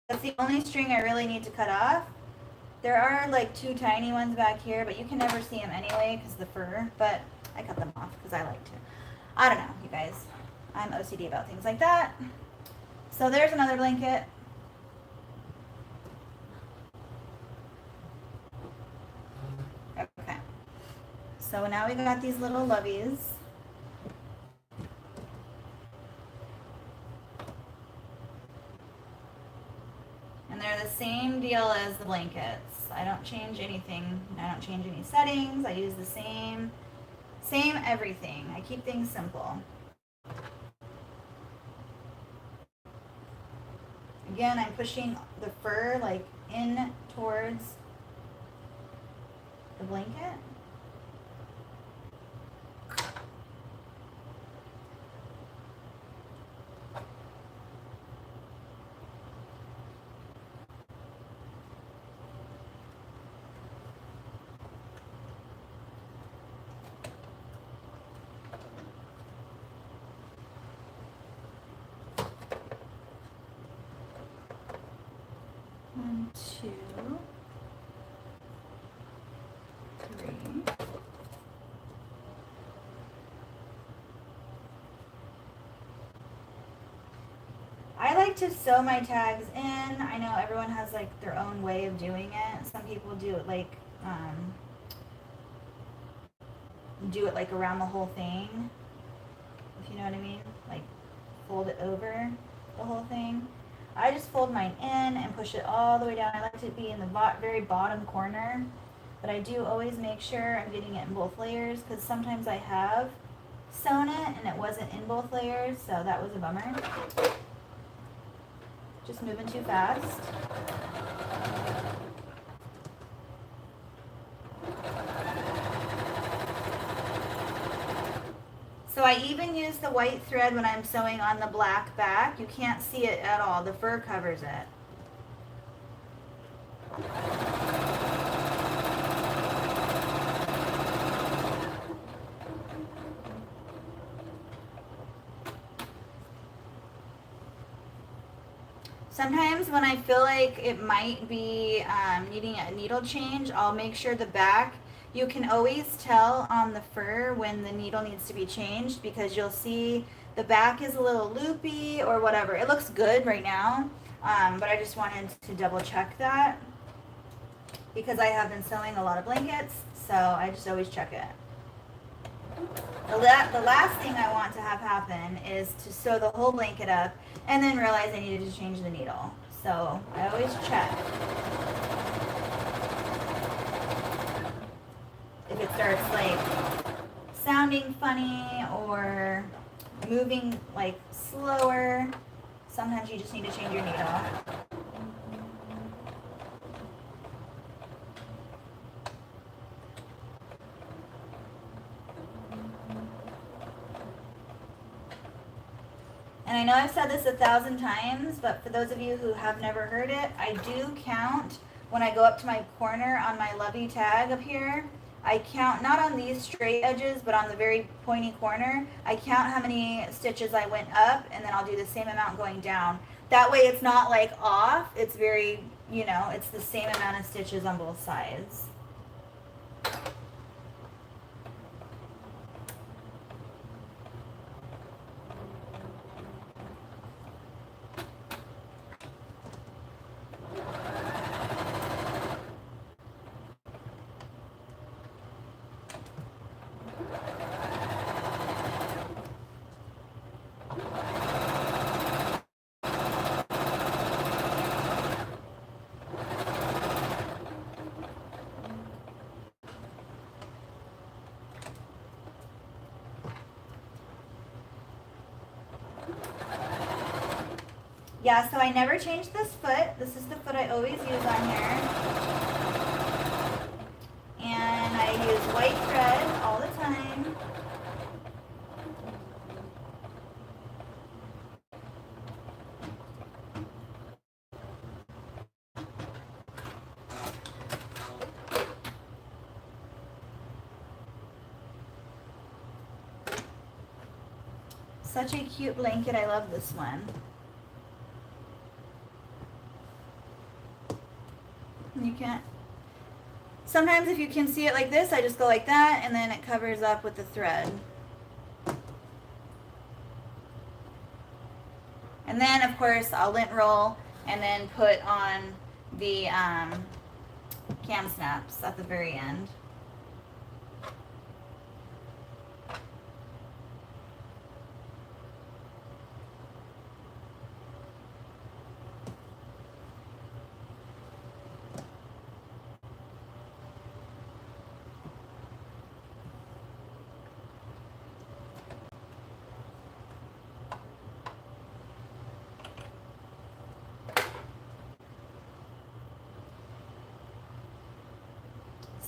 That's the only string I really need to cut off. There are like two tiny ones back here, but you can never see them anyway because the fur, but I cut them off because I like to. I don't know, you guys. I'm OCD about things like that. So there's another blanket. Okay. So now we got these little lovies. And they're the same deal as the blankets. I don't change anything. I don't change any settings. I use the same everything. I keep things simple. Again, I'm pushing the fur like in towards the blanket. One, two, three. I like to sew my tags in. I know everyone has like their own way of doing it. Some people do it like around the whole thing, if you know what I mean, like fold it over the whole thing. I just fold mine in and push it all the way down. I like to be in the very bottom corner, but I do always make sure I'm getting it in both layers because sometimes I have sewn it and it wasn't in both layers, so that was a bummer. Just moving too fast. So I even use the white thread when I'm sewing on the black back. You can't see it at all. The fur covers it. Sometimes when I feel like it might be needing a needle change, I'll make sure the back, you can always tell on the fur when the needle needs to be changed because you'll see the back is a little loopy or whatever. It looks good right now, but I just wanted to double check that because I have been sewing a lot of blankets, so I just always check it. The last thing I want to have happen is to sew the whole blanket up and then realize I needed to change the needle. So I always check. If it starts like sounding funny or moving like slower, sometimes you just need to change your needle. And I know I've said this 1,000 times, but for those of you who have never heard it, I do count when I go up to my corner on my lovey tag up here. I count not on these straight edges, but on the very pointy corner. I count how many stitches I went up, and then I'll do the same amount going down. That way it's not like off. It's very, you know, it's the same amount of stitches on both sides. Yeah, so I never changed this foot. This is the foot I always use on here. And I use white thread all the time. Such a cute blanket. I love this one. You can't. Sometimes if you can see it like this, I just go like that and then it covers up with the thread. And then of course I'll lint roll and then put on the cam snaps at the very end.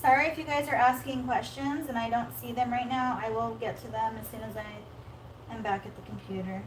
Sorry if you guys are asking questions and I don't see them right now. I will get to them as soon as I am back at the computer.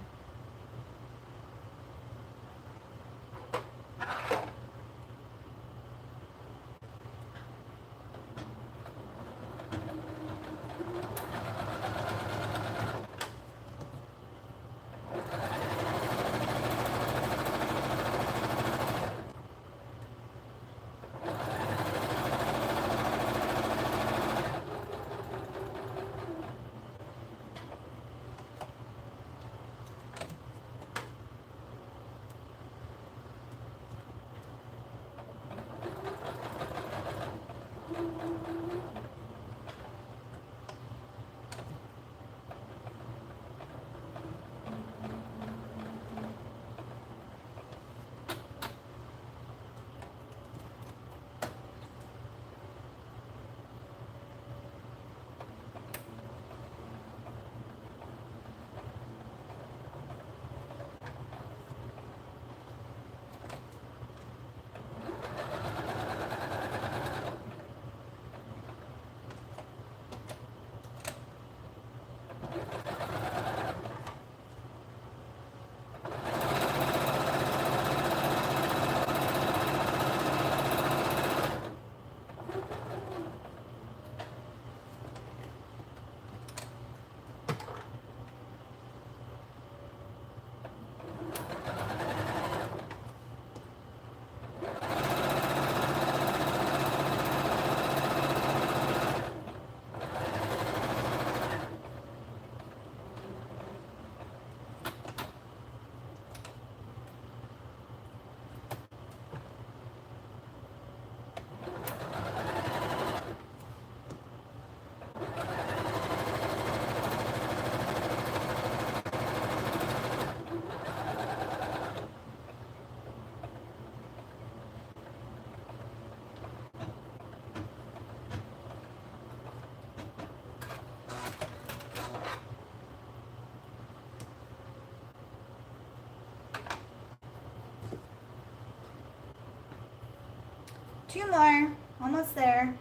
Two more, almost there.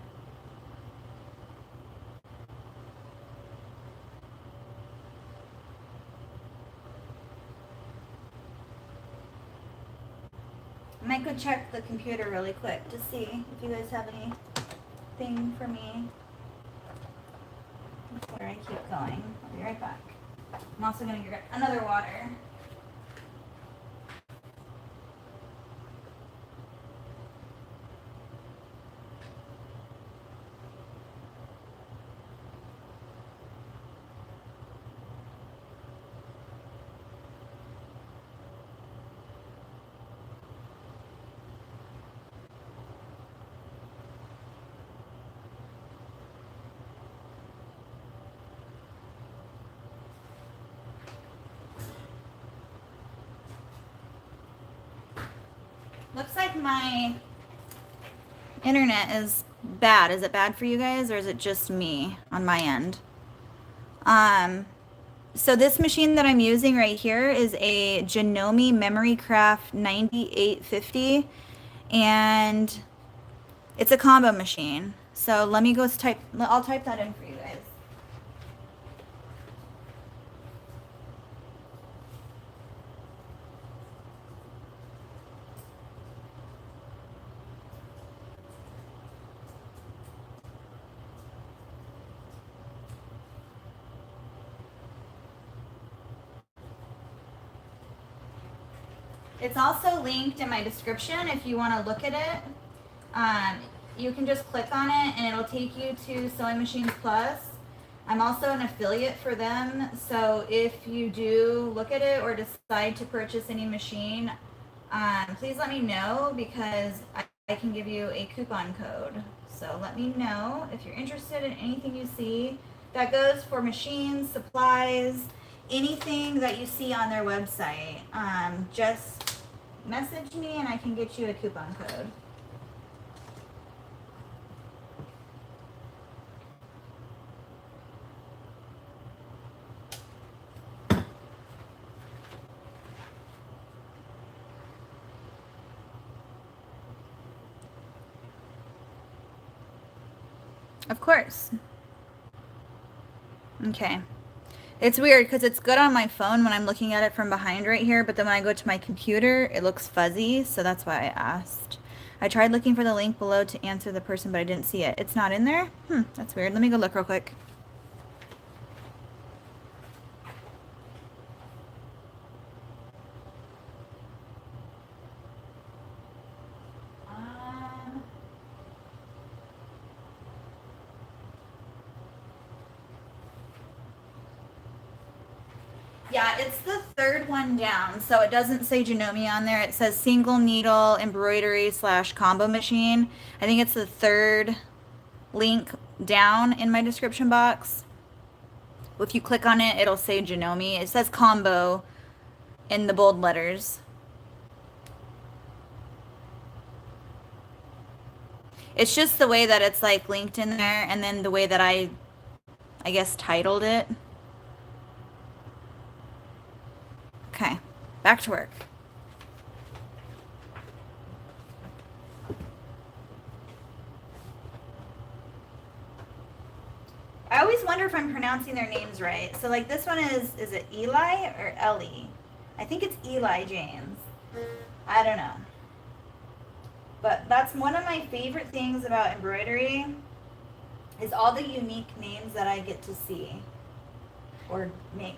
I might go check the computer really quick to see if you guys have anything for me before I keep going. I'll be right back. I'm also going to get another water. Looks like my internet is bad. Is it bad for you guys or is it just me on my end? So this machine that I'm using right here is a JANOME Memory Craft 9850, and it's a combo machine. So let me go type, I'll type that in for you guys. It's also linked in my description if you want to look at it. You can just click on it and it'll take you to Sewing Machines Plus. I'm also an affiliate for them, so if you do look at it or decide to purchase any machine, please let me know because I can give you a coupon code. So let me know if you're interested in anything you see. That goes for machines, supplies, anything that you see on their website. Just message me and I can get you a coupon code. Of course. Okay. It's weird because it's good on my phone when I'm looking at it from behind right here, but then when I go to my computer, it looks fuzzy, so that's why I asked. I tried looking for the link below to answer the person, but I didn't see it. It's not in there? That's weird. Let me go look real quick. Yeah, it's the third one down, so it doesn't say JANOME on there. It says single needle embroidery / combo machine. I think it's the third link down in my description box. If you click on it, it'll say JANOME. It says combo in the bold letters. It's just the way that it's like linked in there, and then the way that I guess titled it. Okay, back to work. I always wonder if I'm pronouncing their names right. So like this one is it Eli or Ellie? I think it's Eli James. I don't know. But that's one of my favorite things about embroidery is all the unique names that I get to see or make.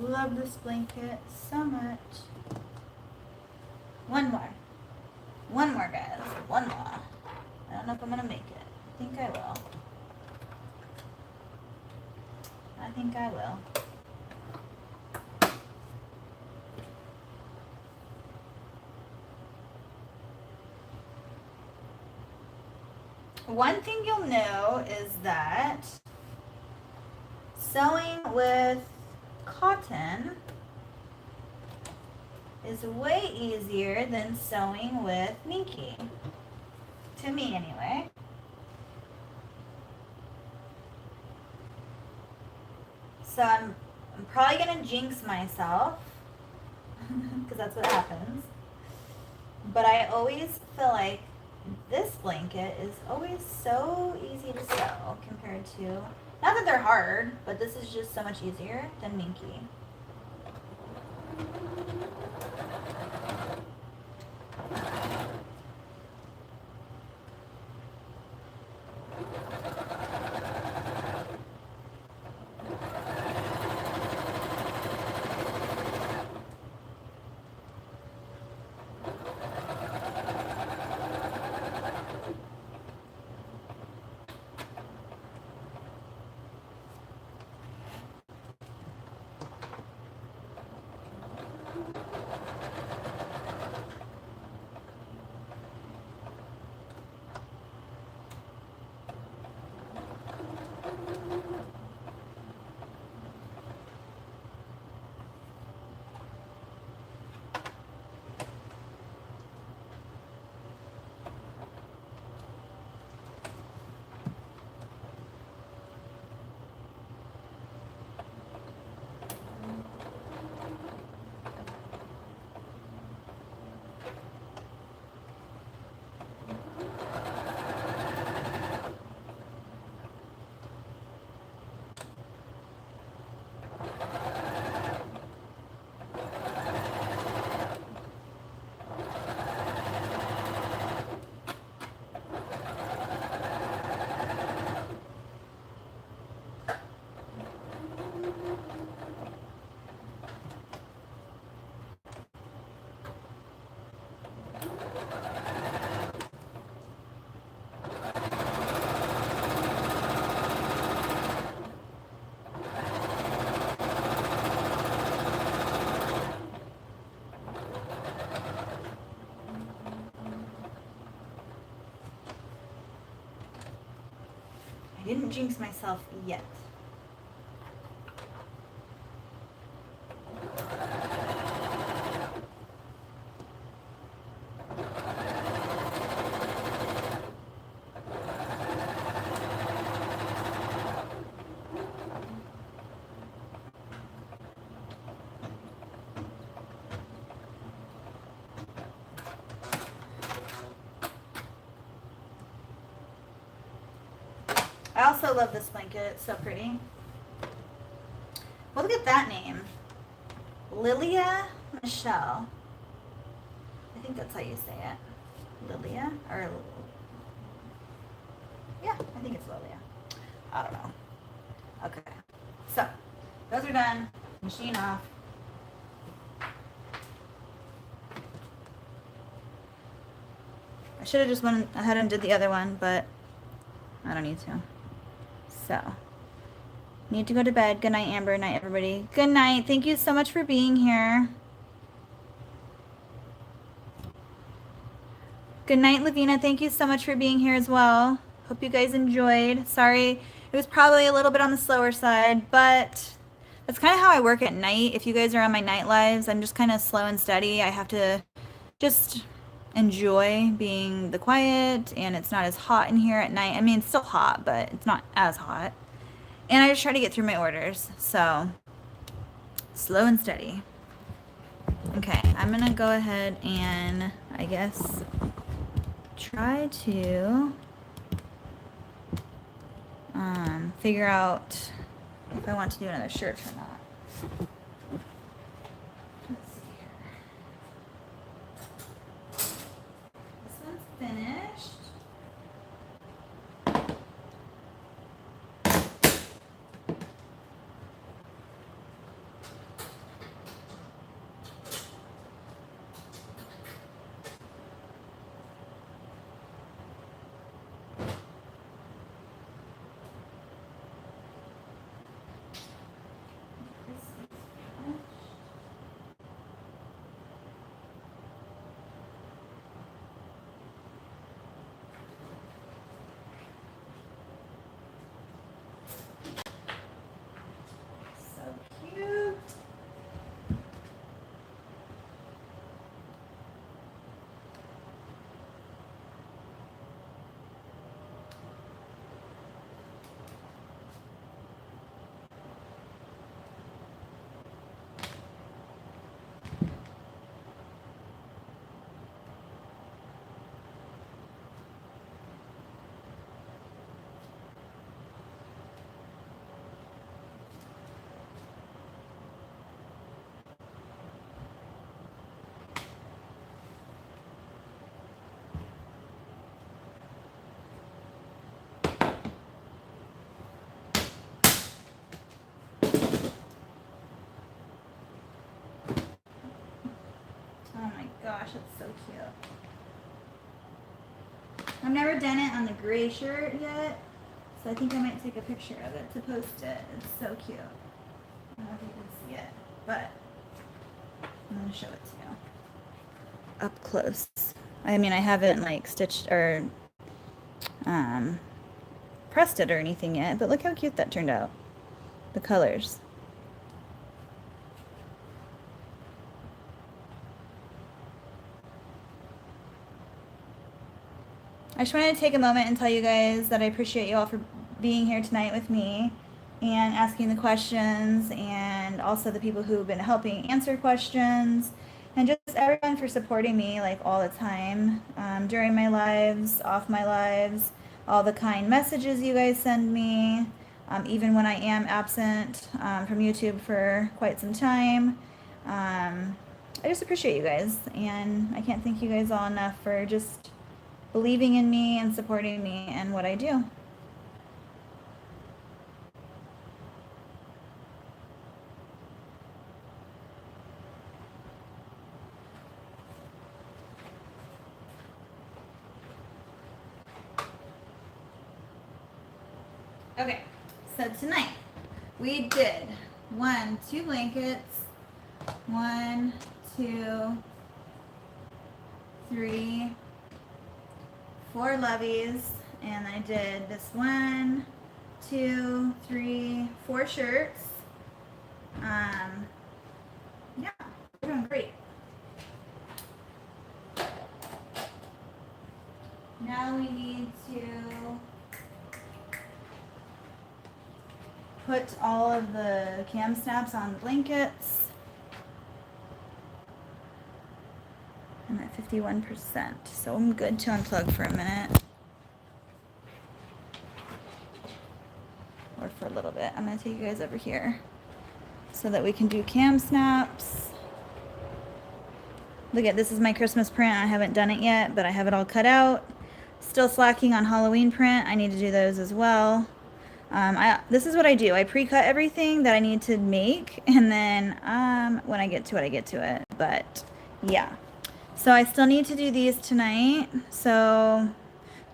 Love this blanket so much. One more. One more, guys. One more. I don't know if I'm gonna make it. I think I will. I think I will. One thing you'll know is that sewing with cotton is way easier than sewing with minky. To me, anyway. So I'm probably gonna jinx myself because that's what happens. But I always feel like this blanket is always so easy to sew compared to, not that they're hard, but this is just so much easier than minky. I didn't jinx myself yet. I also love this blanket. It's so pretty. Well, look at that name. Lilia Michelle. I think that's how you say it. Lilia? Or yeah, I think it's Lilia. I don't know. Okay. So, those are done. Machine off. I should have just went ahead and did the other one, but I don't need to. So, need to go to bed. Good night, Amber. Night, everybody. Good night. Thank you so much for being here. Good night, Lavina. Thank you so much for being here as well. Hope you guys enjoyed. Sorry, it was probably a little bit on the slower side, but that's kind of how I work at night. If you guys are on my night lives, I'm just kind of slow and steady. I have to just enjoy being the quiet, and it's not as hot in here at night. I mean, it's still hot, but it's not as hot. And I just try to get through my orders. So, slow and steady. Okay, I'm gonna go ahead and, I guess, try to figure out if I want to do another shirt or not. Let's see here. This one's finished. Oh my gosh, it's so cute. I've never done it on the gray shirt yet, so I think I might take a picture of it to post it. It's so cute. I don't know if you can see it, but I'm going to show it to you up close. I mean, I haven't like stitched or pressed it or anything yet, but look how cute that turned out. The colors. I just wanted to take a moment and tell you guys that I appreciate you all for being here tonight with me and asking the questions, and also the people who've been helping answer questions, and just everyone for supporting me like all the time, during my lives, off my lives, all the kind messages you guys send me, even when I am absent from YouTube for quite some time. I just appreciate you guys, and I can't thank you guys all enough for just believing in me and supporting me and what I do. Okay, so tonight we did 2 blankets, 1, 2, 3, 4 lovies, and I did this 1, 2, 3, 4 shirts. Yeah, we're doing great. Now we need to put all of the cam snaps on the blankets. I'm at 51%, so I'm good to unplug for a minute. Or for a little bit. I'm going to take you guys over here so that we can do cam snaps. Look at this, is my Christmas print. I haven't done it yet, but I have it all cut out. Still slacking on Halloween print. I need to do those as well. This is what I do. I pre-cut everything that I need to make, and then when I get to it, I get to it. But yeah. So I still need to do these tonight. So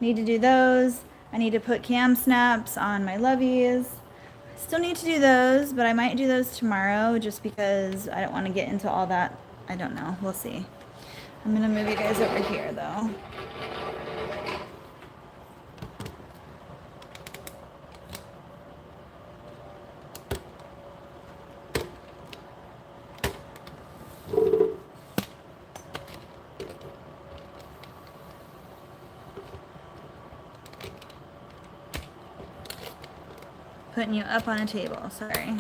need to do those. I need to put cam snaps on my lovies. Still need to do those, but I might do those tomorrow just because I don't want to get into all that. I don't know. We'll see. I'm going to move you guys over here though. Putting you up on a table, sorry.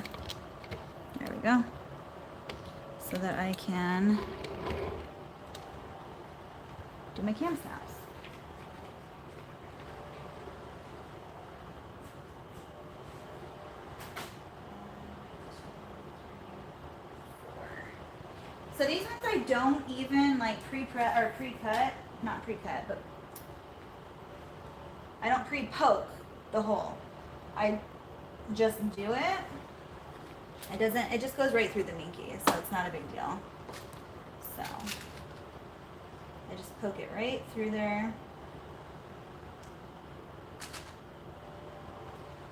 There we go. So that I can do my cam snaps. So these ones I don't even like pre-prep or pre-cut, not pre-cut, but I don't pre-poke the hole. I just do it. It just goes right through the minky, so it's not a big deal. So I just poke it right through there.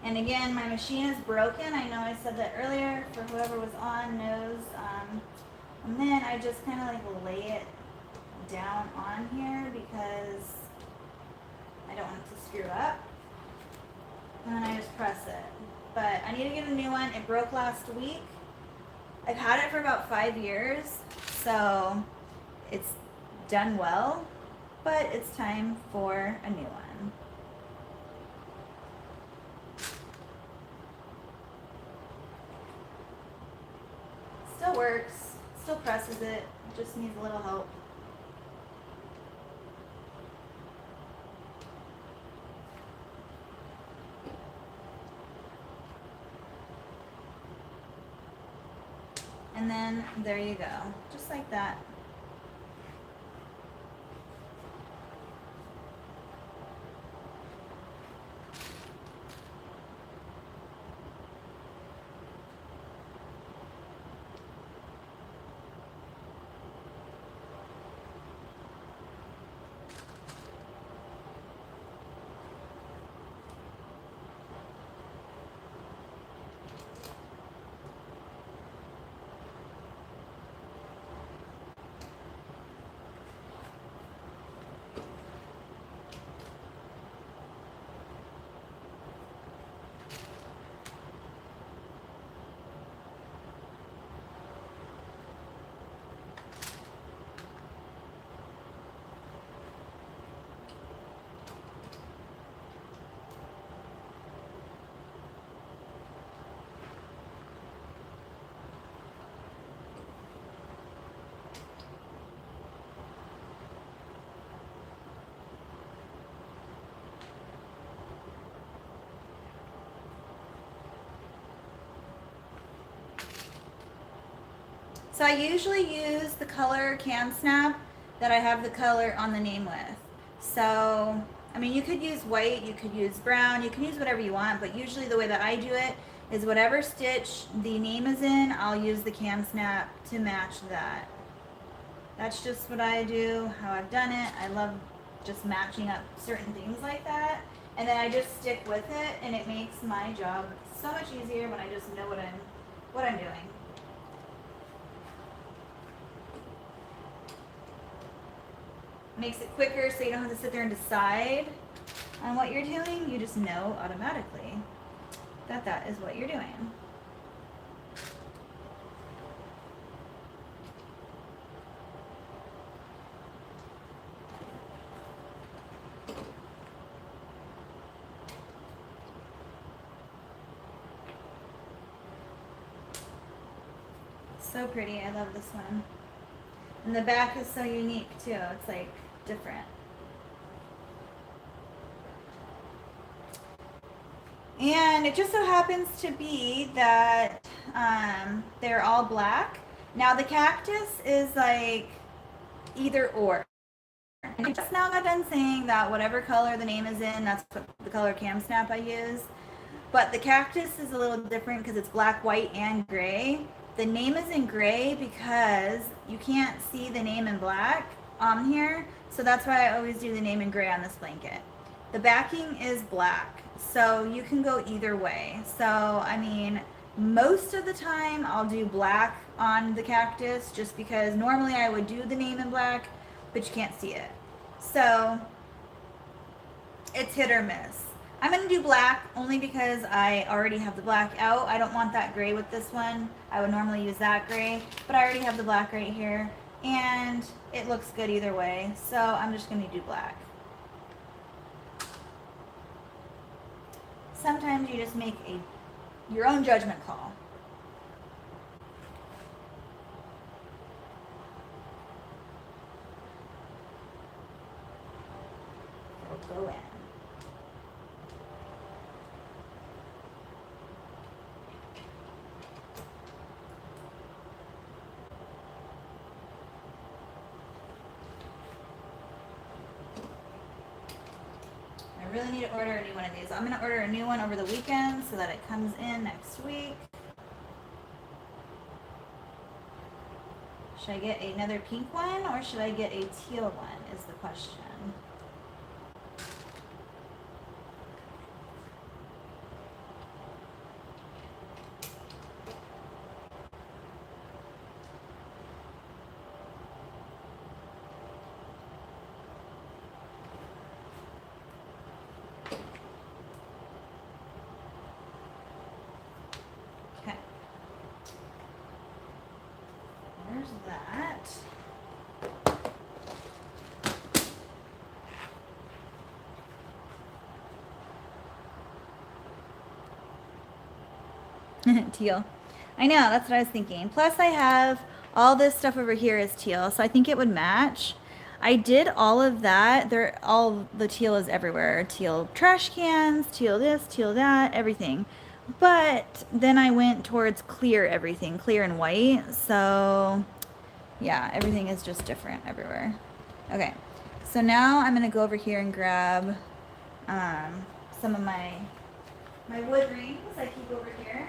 And again, my machine is broken. I know I said that earlier, for whoever was on knows. And then I just kind of like lay it down on here because I don't want it to screw up. And then I just press it. But I need to get a new one. It broke last week. I've had it for about 5 years, so it's done well, but it's time for a new one. Still works, still presses it, just needs a little help. And then there you go, just like that. So I usually use the color can snap that I have the color on the name with. So, I mean, you could use white, you could use brown, you can use whatever you want, but usually the way that I do it is whatever stitch the name is in, I'll use the can snap to match that. That's just what I do, how I've done it. I love just matching up certain things like that. And then I just stick with it, and it makes my job so much easier when I just know what I'm doing. Makes it quicker so you don't have to sit there and decide on what you're doing. You just know automatically that that is what you're doing. So pretty. I love this one. And the back is so unique too. It's like different. And it just so happens to be that they're all black. Now the cactus is like either or. I just now got done saying that whatever color the name is in, that's what the color cam snap I use. But the cactus is a little different because it's black, white, and gray. The name is in gray because you can't see the name in black on here. So that's why I always do the name in gray on this blanket. The backing is black, so you can go either way. So, I mean, most of the time I'll do black on the cactus just because normally I would do the name in black, but you can't see it. So, it's hit or miss. I'm going to do black only because I already have the black out. I don't want that gray with this one. I would normally use that gray, but I already have the black right here, and it looks good either way. So I'm just going to do black. Sometimes you just make your own judgment call. It'll go in. I really need to order a new one of these. I'm going to order a new one over the weekend so that it comes in next week. Should I get another pink one or should I get a teal one is the question. Teal. I know, that's what I was thinking. Plus I have all this stuff over here is teal, so I think it would match. I did all of that. All the teal is everywhere. Teal trash cans, teal this, teal that, everything. But then I went towards clear everything, clear and white. So yeah, everything is just different everywhere. Okay, so now I'm gonna go over here and grab some of my wood rings I keep over here.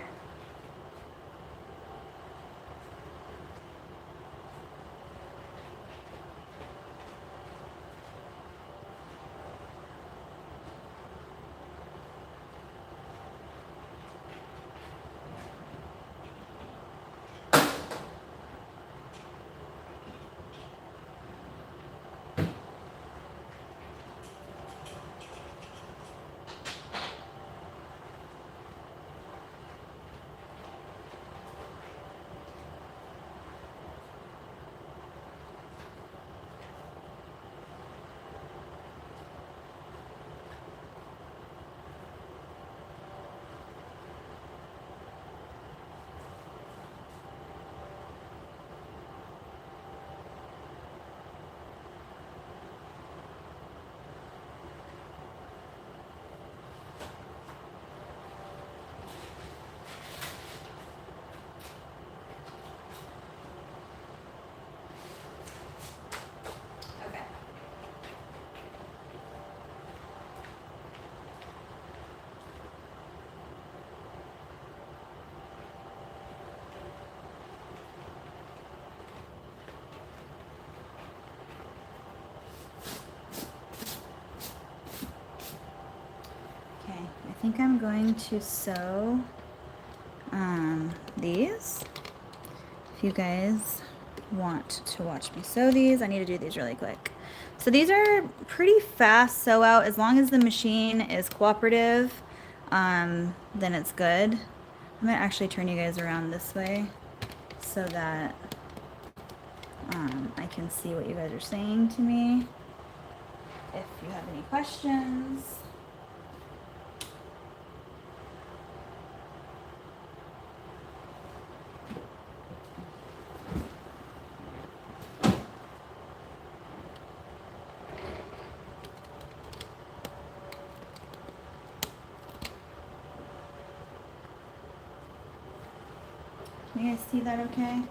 think I'm going to sew these. If you guys want to watch me sew these, I need to do these really quick. So these are pretty fast sew out. As long as the machine is cooperative, then it's good. I'm gonna actually turn you guys around this way so that I can see what you guys are saying to me. If you have any questions. Can you guys see that okay?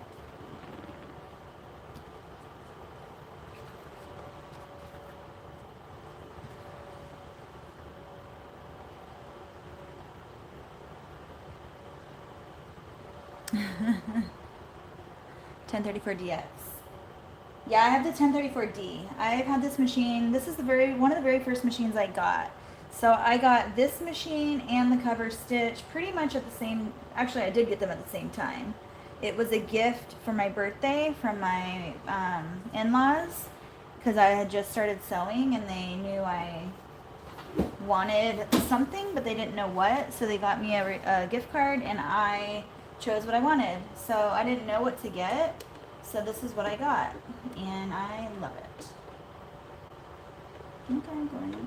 $1034DX. Yeah, I have the 1034D. I've had this machine. This is one of the very first machines I got. So I got this machine and the cover stitch pretty much at the same, actually I did get them at the same time. It was a gift for my birthday from my in-laws because I had just started sewing and they knew I wanted something but they didn't know what. So they got me a gift card and I chose what I wanted. So I didn't know what to get. So this is what I got and I love it. I think I'm going to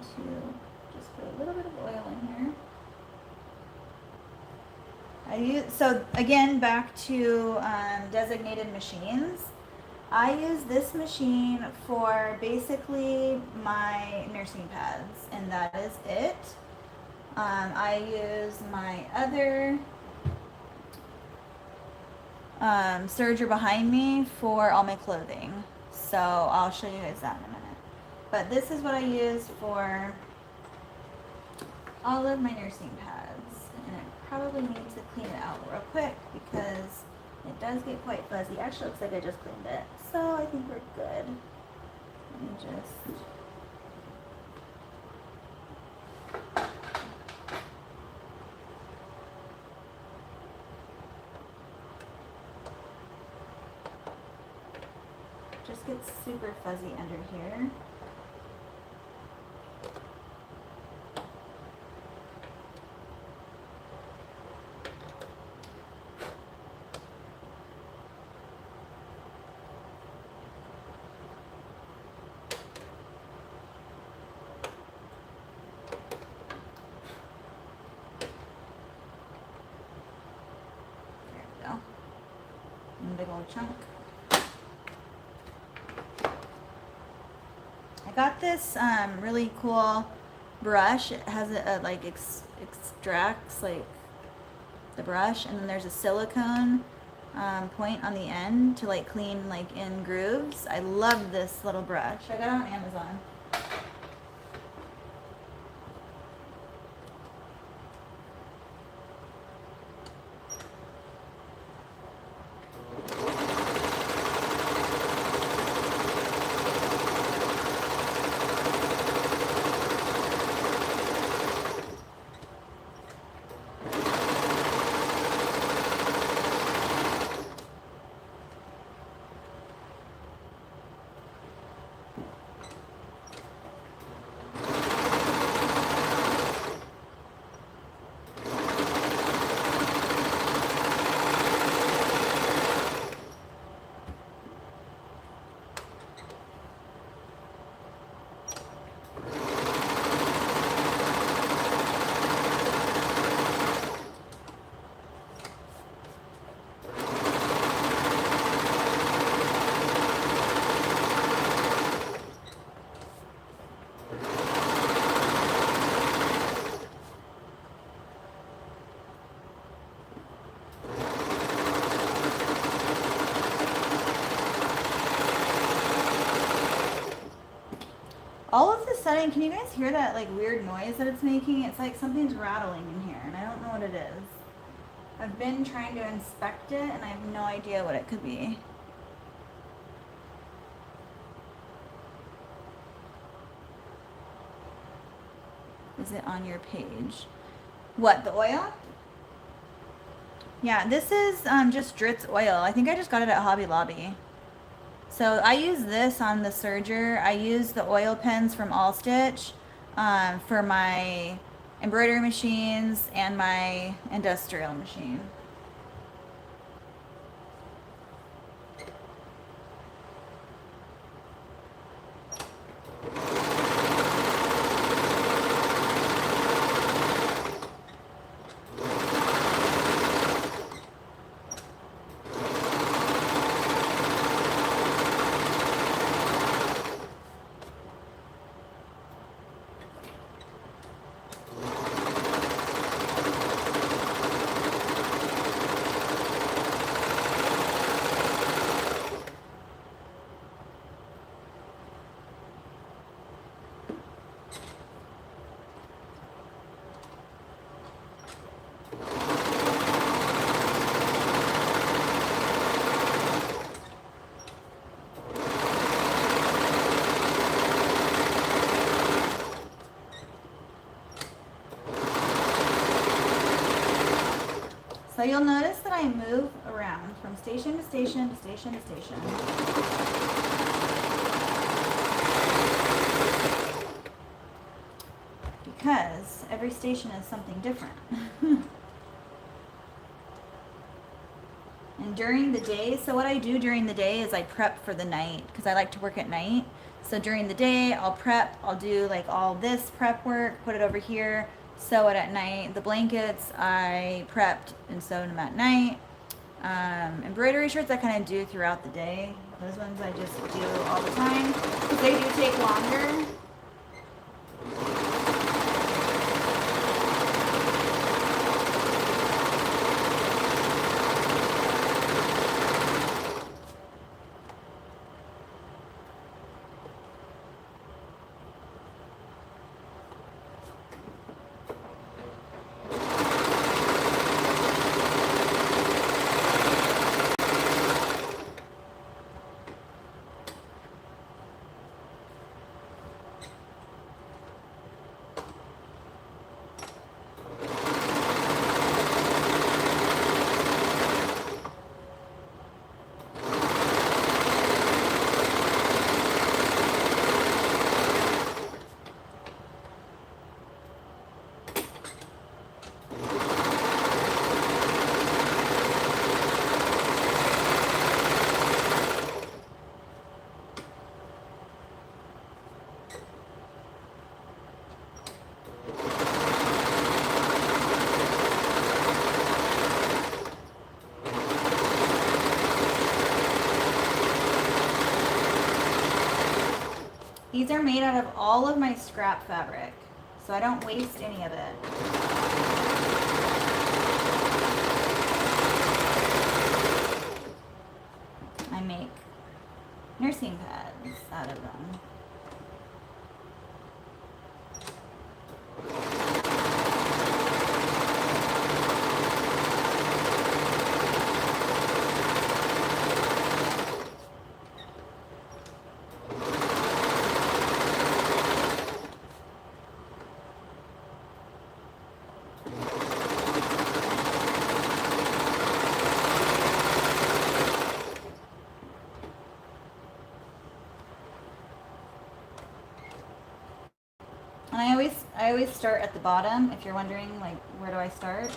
just put a little bit of oil in here. So again, back to designated machines. I use this machine for basically my nursing pads, and that is it. I use my other serger behind me for all my clothing. So I'll show you guys that in a minute. But this is what I use for all of my nursing pads, and I probably need to clean it out real quick because it does get quite fuzzy. Actually, looks like I just cleaned it, so I think we're good. Let me just gets super fuzzy under here. Big old chunk. I got this really cool brush. It has like extracts like the brush, and then there's a silicone point on the end to like clean like in grooves. I love this little brush. I got it on Amazon. All of a sudden, can you guys hear that like weird noise that it's making? It's like something's rattling in here and I don't know what it is. I've been trying to inspect it and I have no idea what it could be. Is it on your page? What, the oil? Yeah, this is just Dritz oil. I think I just got it at Hobby Lobby. So I use this on the Serger. I use the oil pens from ALLSTITCH for my embroidery machines and my industrial machine. So you'll notice that I move around from station to station to station to station. Because every station is something different. And during the day, so what I do during the day is I prep for the night because I like to work at night. So during the day, I'll prep, I'll do like all this prep work, put it over here, sew it at night. The blankets, I prepped and sewed them at night. Embroidery shirts I kind of do throughout the day. Those ones I just do all the time because they do take longer. These are made out of all of my scrap fabric, so I don't waste any of it. I make nursing pads out of them. And I always start at the bottom, if you're wondering, like, where do I start?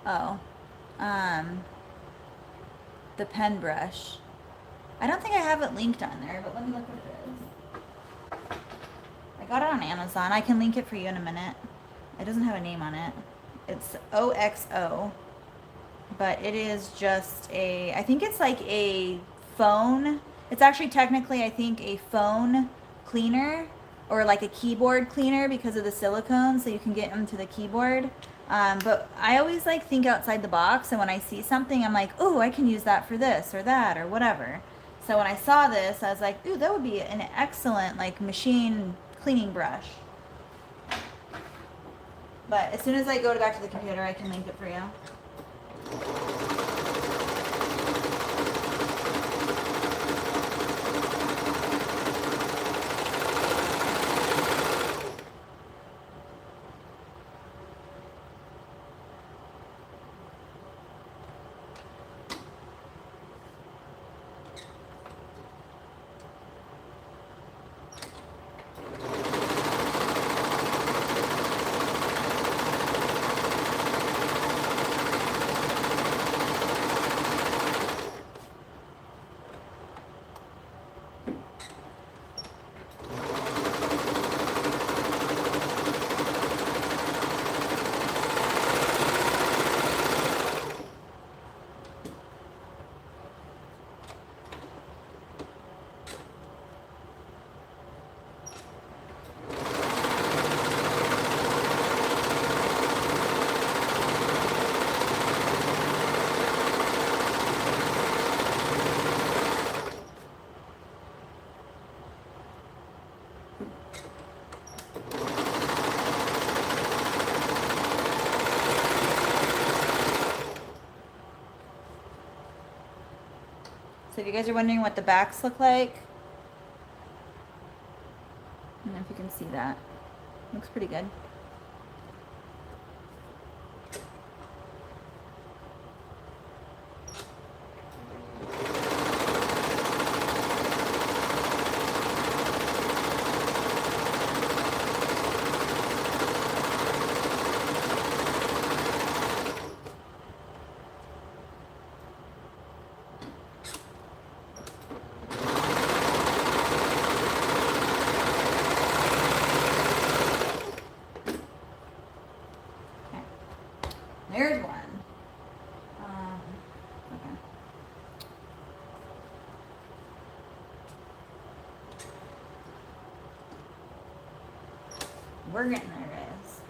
Oh, the pen brush. I don't think I have it linked on there, but let me look what it is. I got it on Amazon. I can link it for you in a minute. It doesn't have a name on it. It's OXO, but it is just a, I think it's like a phone. It's actually technically, I think, a phone cleaner or like a keyboard cleaner because of the silicone, so you can get into the keyboard. But I always like think outside the box, and when I see something, I'm like, oh, I can use that for this or that or whatever. So when I saw this, I was like, ooh, that would be an excellent like machine cleaning brush. But as soon as I go back to the computer, I can link it for you. So if you guys are wondering what the backs look like, I don't know if you can see that. Looks pretty good. There's one. Okay. We're getting there, guys.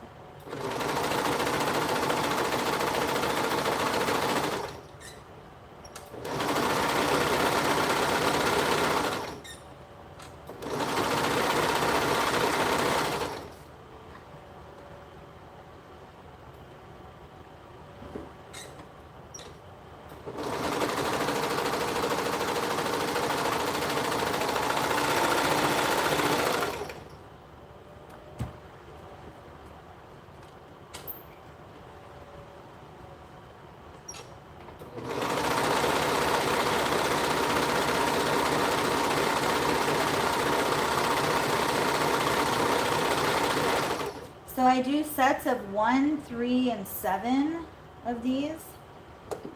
So I do sets of 1, 3, and 7 of these.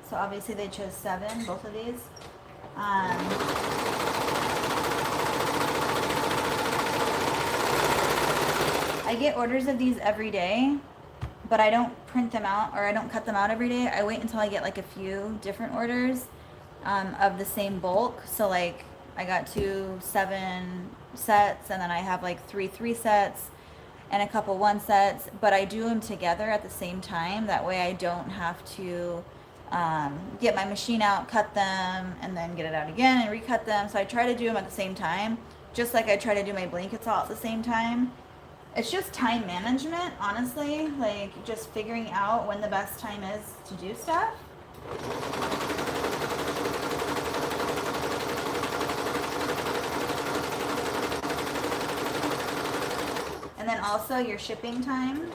So obviously they chose 7, both of these. I get orders of these every day, but I don't print them out, or I don't cut them out every day. I wait until I get like a few different orders of the same bulk. So like I got 2 7 sets, and then I have like 3 sets and a couple 1 sets, but I do them together at the same time. That way I don't have to get my machine out, cut them, and then get it out again and recut them. So I try to do them at the same time, just like I try to do my blankets all at the same time. It's just time management, honestly, like just figuring out when the best time is to do stuff. And then also your shipping time.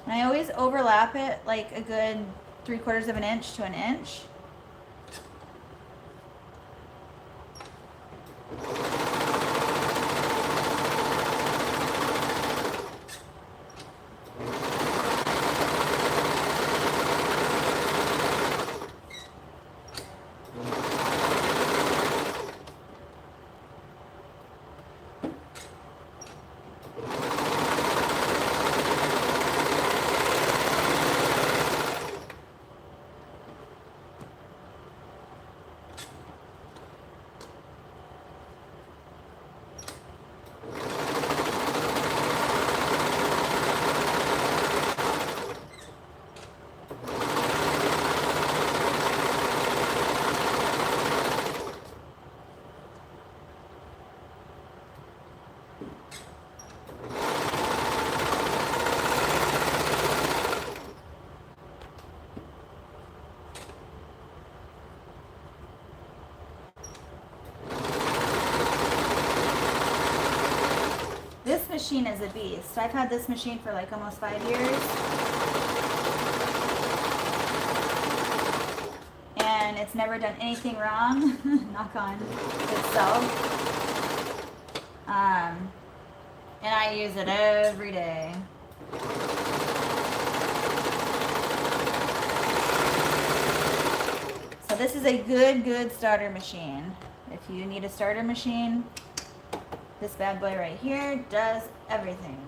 And I always overlap it like a good 3/4 of an inch to an inch. This machine is a beast. I've had this machine for like almost 5 years. And it's never done anything wrong, knock on itself. And I use it every day. So this is a good starter machine. If you need a starter machine, this bad boy right here does everything.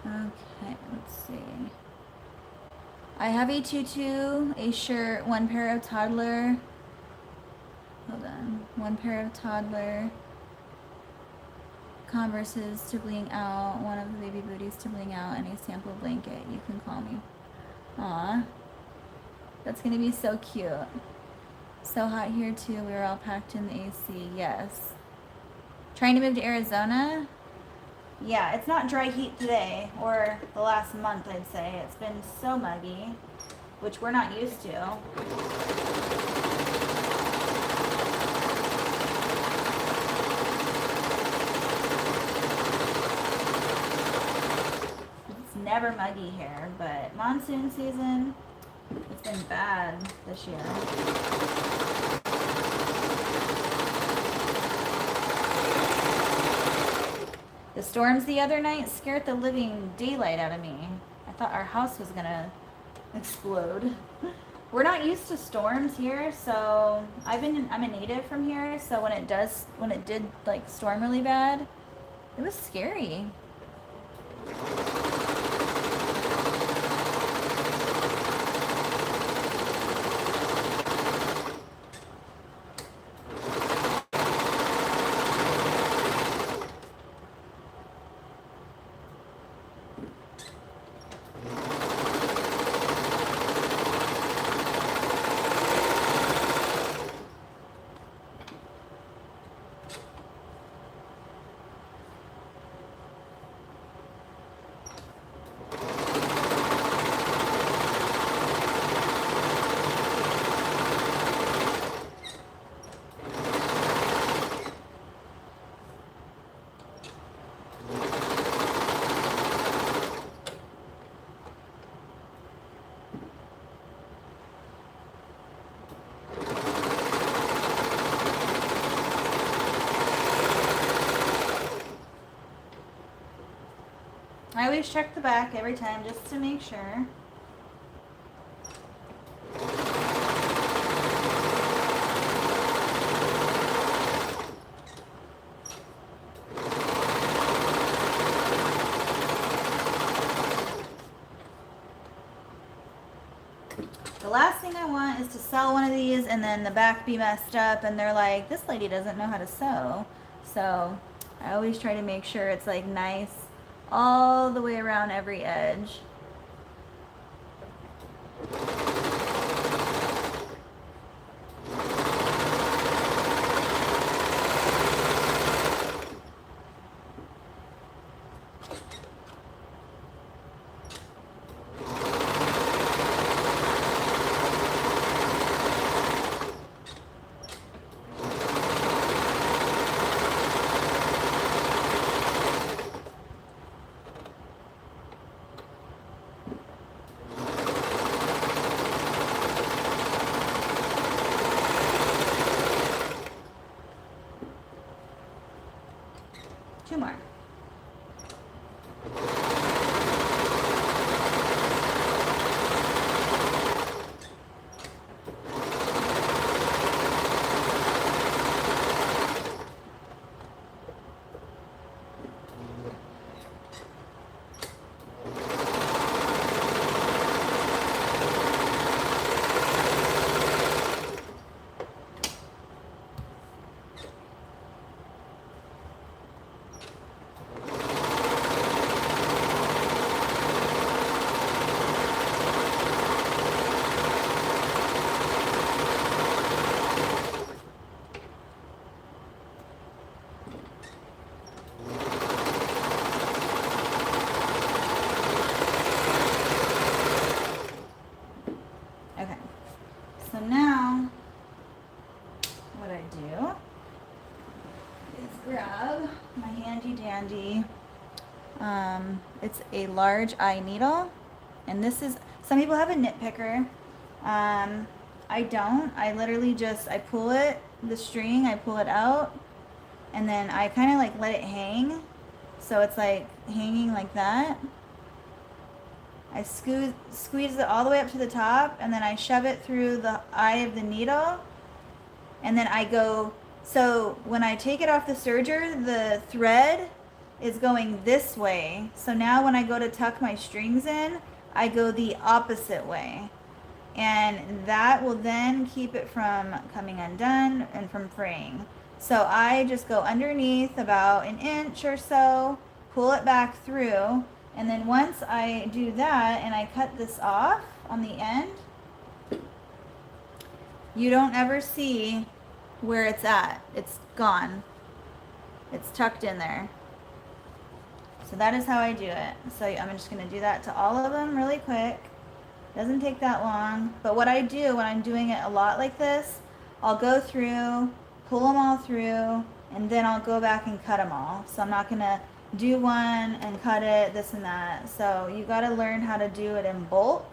Okay, let's see. I have a tutu, a shirt, one pair of toddler. Hold on. One pair of toddler Converses to bling out, one of the baby booties to bling out, and a sample blanket. You can call me. Aw. That's gonna be so cute. So hot here too. We were all packed in the AC. Yes. Trying to move to Arizona? Yeah, it's not dry heat today, or the last month, I'd say. It's been so muggy, which we're not used to. It's never muggy here, but monsoon season, it's been bad this year. The storms the other night scared the living daylight out of me. I thought our house was gonna explode. We're not used to storms here, so I'm a native from here, so when it did like storm really bad, it was scary. I always check the back every time just to make sure. The last thing I want is to sell one of these and then the back be messed up and they're like, this lady doesn't know how to sew. So I always try to make sure it's like nice all the way around every edge. Two more. Okay, so now what I do is grab my handy dandy, it's a large eye needle, and this is, some people have a nitpicker. I don't. I literally just, I pull it, the string, I pull it out, and then I kind of like let it hang, so it's like hanging like that. I squeeze it all the way up to the top, and then I shove it through the eye of the needle, and then I go, so when I take it off the serger, the thread is going this way. So now when I go to tuck my strings in, I go the opposite way. And that will then keep it from coming undone and from fraying. So I just go underneath about an inch or so, pull it back through, and then once I do that and I cut this off on the end, you don't ever see where it's at. It's gone. It's tucked in there. So that is how I do it. So I'm just going to do that to all of them really quick. Doesn't take that long. But what I do when I'm doing it a lot like this, I'll go through, pull them all through, and then I'll go back and cut them all. So I'm not going to do one and cut it, this and that. So you got to learn how to do it in bulk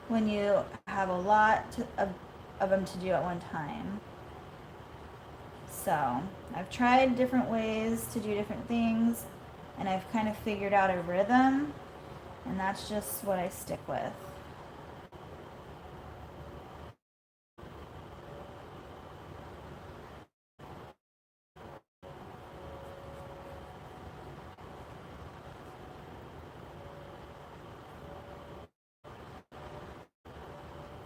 when you have a lot of them to do at one time. So I've tried different ways to do different things, and I've kind of figured out a rhythm, and that's just what I stick with.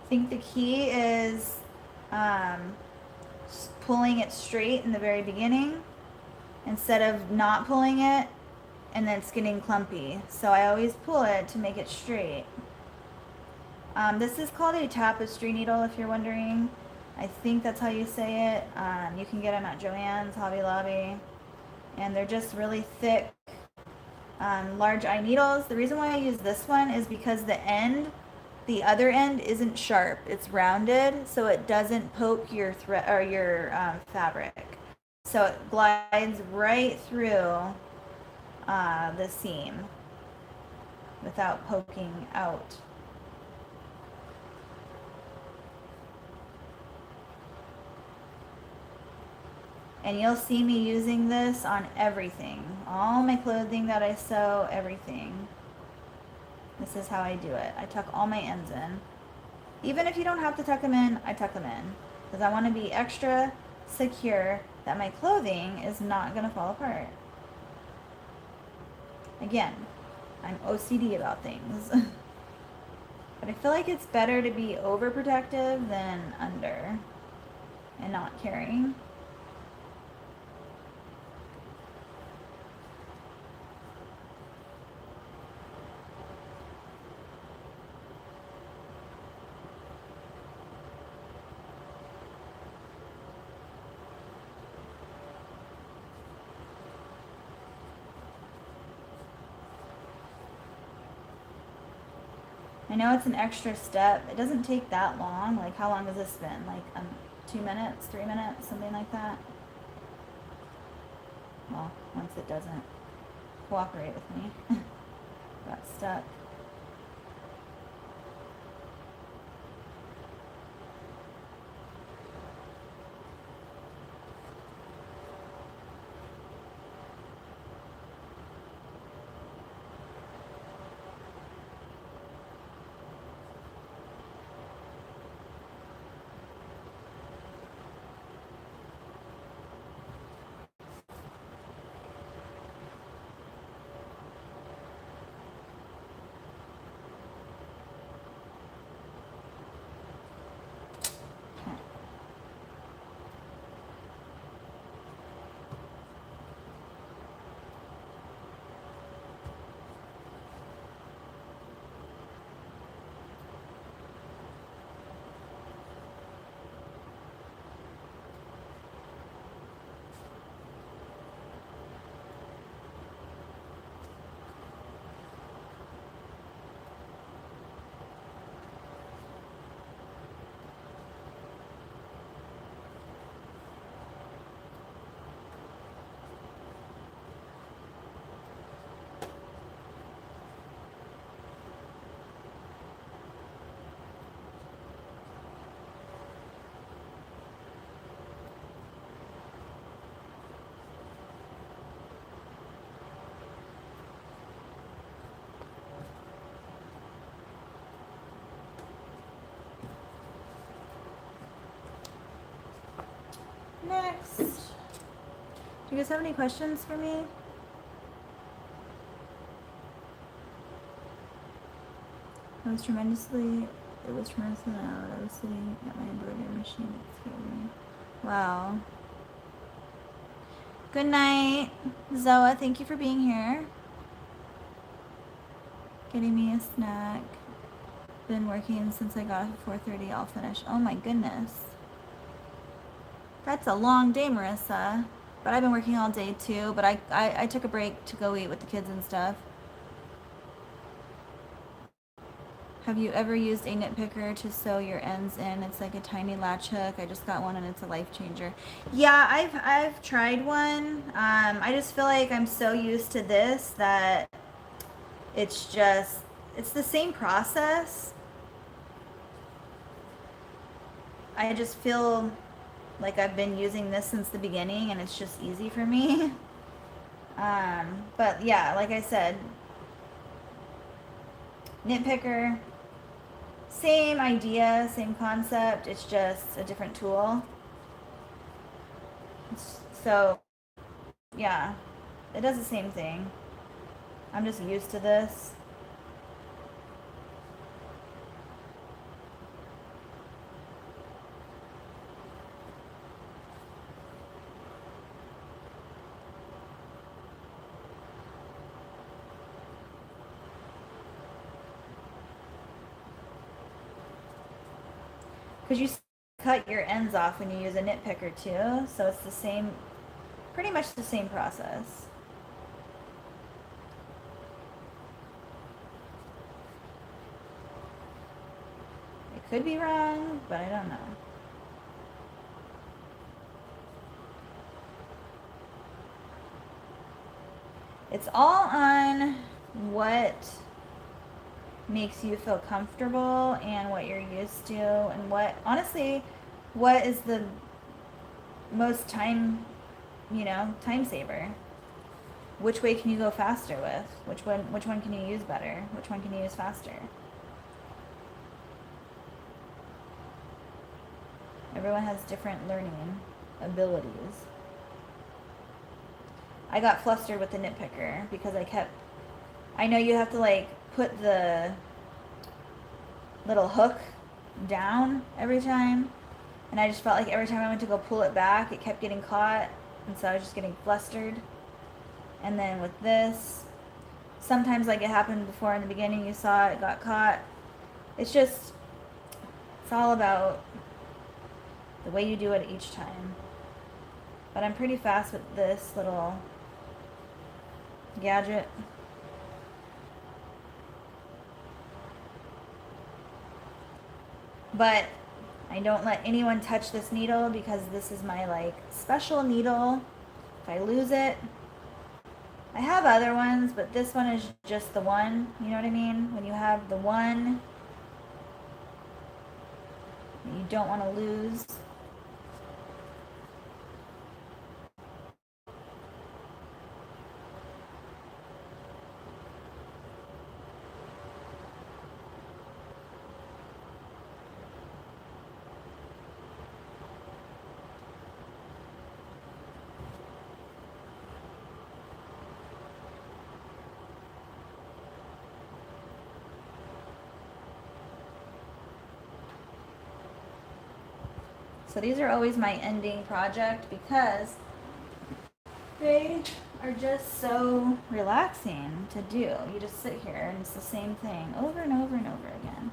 I think the key is pulling it straight in the very beginning instead of not pulling it and then it's getting clumpy. So I always pull it to make it straight. This is called a tapestry needle, if you're wondering. I think that's how you say it. You can get them at Joann's, Hobby Lobby, and they're just really thick, large eye needles. The reason why I use this one is because the other end isn't sharp. It's rounded, so it doesn't poke your thread or your fabric. So it glides right through the seam without poking out. And you'll see me using this on everything. All my clothing that I sew, everything. This is how I do it. I tuck all my ends in. Even if you don't have to tuck them in, I tuck them in. Because I want to be extra secure that my clothing is not going to fall apart. Again, I'm OCD about things. But I feel like it's better to be overprotective than under and not caring. I know it's an extra step. It doesn't take that long. Like, how long has this been? Like 2 minutes, 3 minutes, something like that. Well, once it doesn't cooperate with me. Got stuck. Next. Do you guys have any questions for me? It was tremendously loud. I was sitting at my embroidery machine. It scared me. Wow. Good night, Zoa. Thank you for being here. Getting me a snack. Been working since I got off at 4:30. I'll finish. Oh my goodness. That's a long day, Marissa. But I've been working all day too. But I took a break to go eat with the kids and stuff. Have you ever used a nitpicker to sew your ends in? It's like a tiny latch hook. I just got one and it's a life changer. Yeah, I've tried one. I just feel like I'm so used to this that it's the same process. I just feel like I've been using this since the beginning and it's just easy for me. But yeah, like I said, nitpicker, same idea, same concept, it's just a different tool. So, yeah, it does the same thing. I'm just used to this. Because you cut your ends off when you use a nitpicker too, so it's the same, pretty much the same process. It could be wrong, but I don't know. It's all on what makes you feel comfortable and what you're used to and what, honestly, what is the most time saver. Which way can you go faster with? Which one can you use better? Which one can you use faster? Everyone has different learning abilities. I got flustered with the nitpicker because I know you have to like put the little hook down every time, and I just felt like every time I went to go pull it back, it kept getting caught, and so I was just getting flustered. And then with this, sometimes like it happened before in the beginning, you saw it got caught. It's all about the way you do it each time. But I'm pretty fast with this little gadget. but I don't let anyone touch this needle because this is my like special needle. If I lose it, I have other ones, but this one is just the one. You know what I mean? When you have the one that you don't want to lose. So these are always my ending project because they are just so relaxing to do. You just sit here and it's the same thing over and over and over again.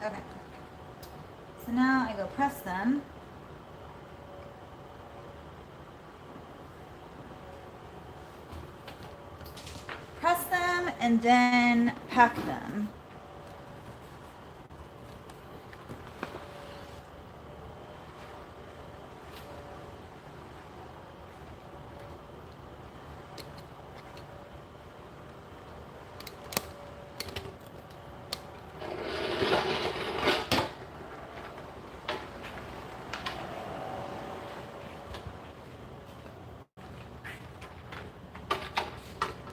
Okay. So now I go press them. Press them and then pack them.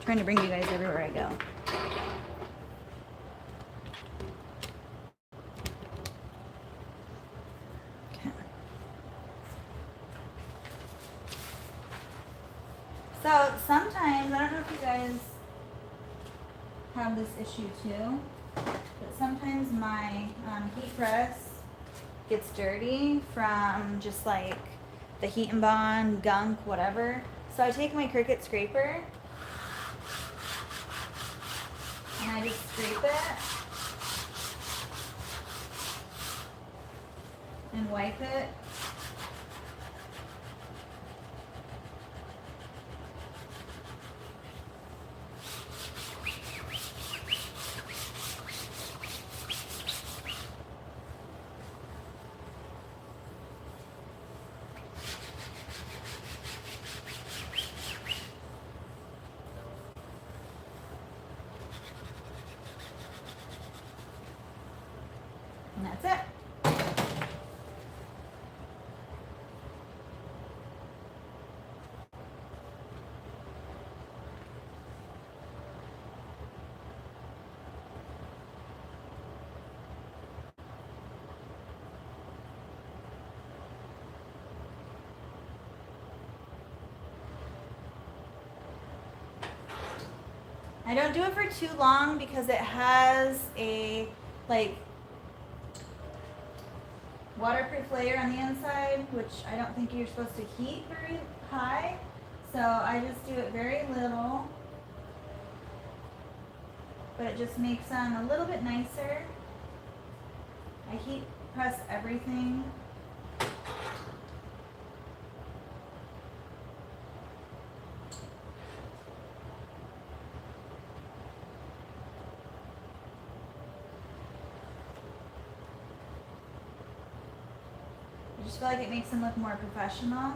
Trying to bring you guys everywhere I go. Okay. So sometimes, I don't know if you guys have this issue too, but sometimes my heat press gets dirty from just like the heat and bond, gunk, whatever. So I take my Cricut scraper and I just scrape it and wipe it. And that's it. I don't do it for too long because it has a like waterproof layer on the inside, which I don't think you're supposed to heat very high. So I just do it very little, but it just makes them a little bit nicer. I heat press everything. I just feel like it makes them look more professional.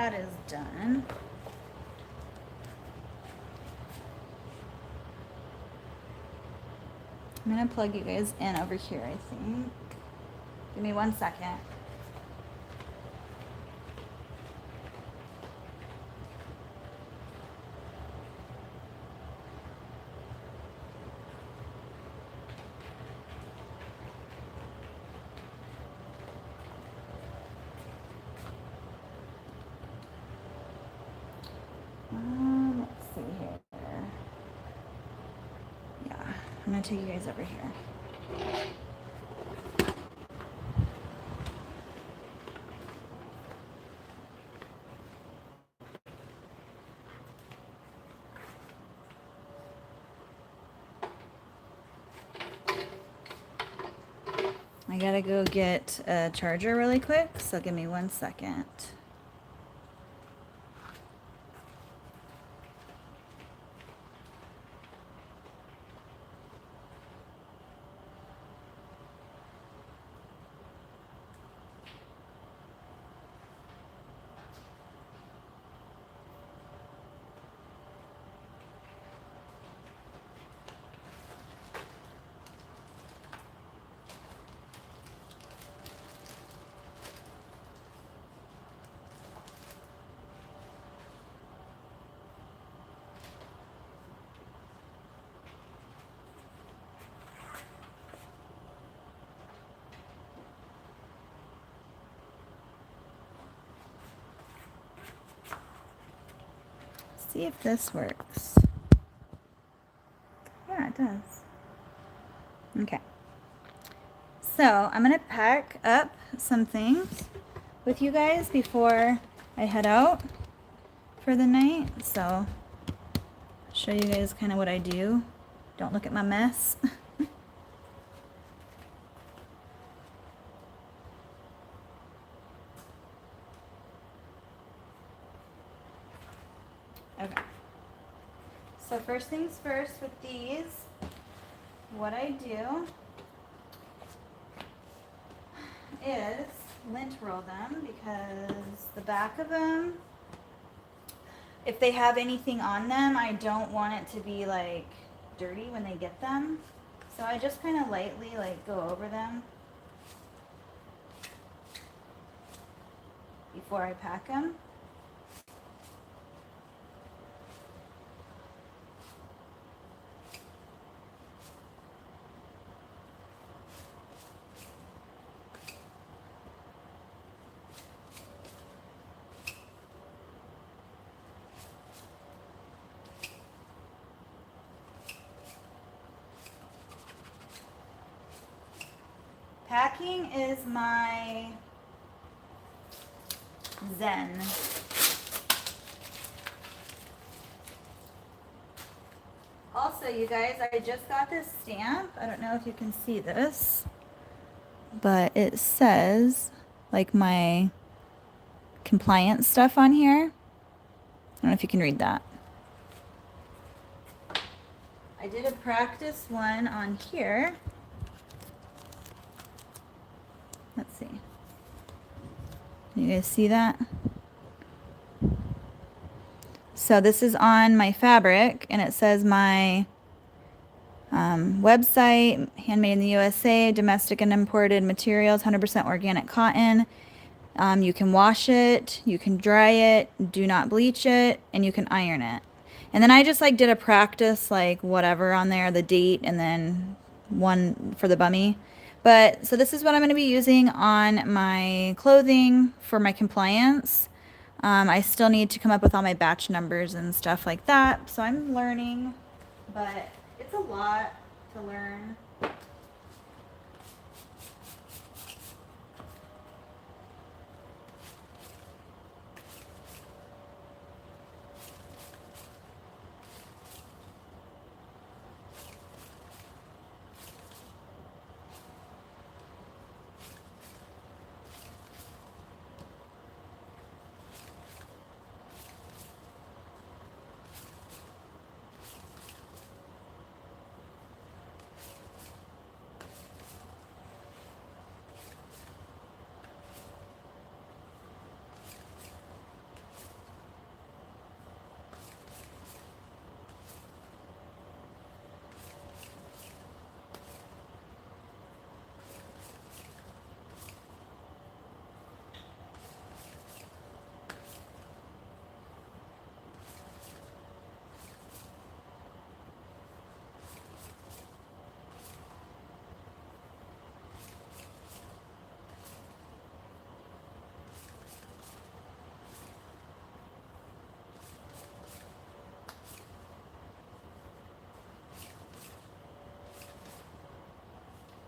that is done. I'm gonna plug you guys in over here, I think. Give me 1 second. Let's see here. Yeah, I'm gonna take you guys over here. I gotta go get a charger really quick, so give me 1 second. See if this works. Yeah, it does. Okay. So I'm gonna pack up some things with you guys before I head out for the night. So I'll show you guys kind of what I do. Don't look at my mess. Okay. So first things first with these, what I do is lint roll them, because the back of them, if they have anything on them, I don't want it to be like dirty when they get them. So I just kind of lightly like go over them before I pack them. Packing is my zen. Also, you guys, I just got this stamp. I don't know if you can see this, but it says like my compliance stuff on here. I don't know if you can read that. I did a practice one on here. Let's see. Can you guys see that? So this is on my fabric, and it says my website, handmade in the USA, domestic and imported materials, 100% organic cotton. You can wash it, you can dry it, do not bleach it, and you can iron it. And then I just like did a practice, like whatever on there, the date, and then one for the bummy. But so this is what I'm going to be using on my clothing for my compliance. I still need to come up with all my batch numbers and stuff like that. So I'm learning, but it's a lot to learn.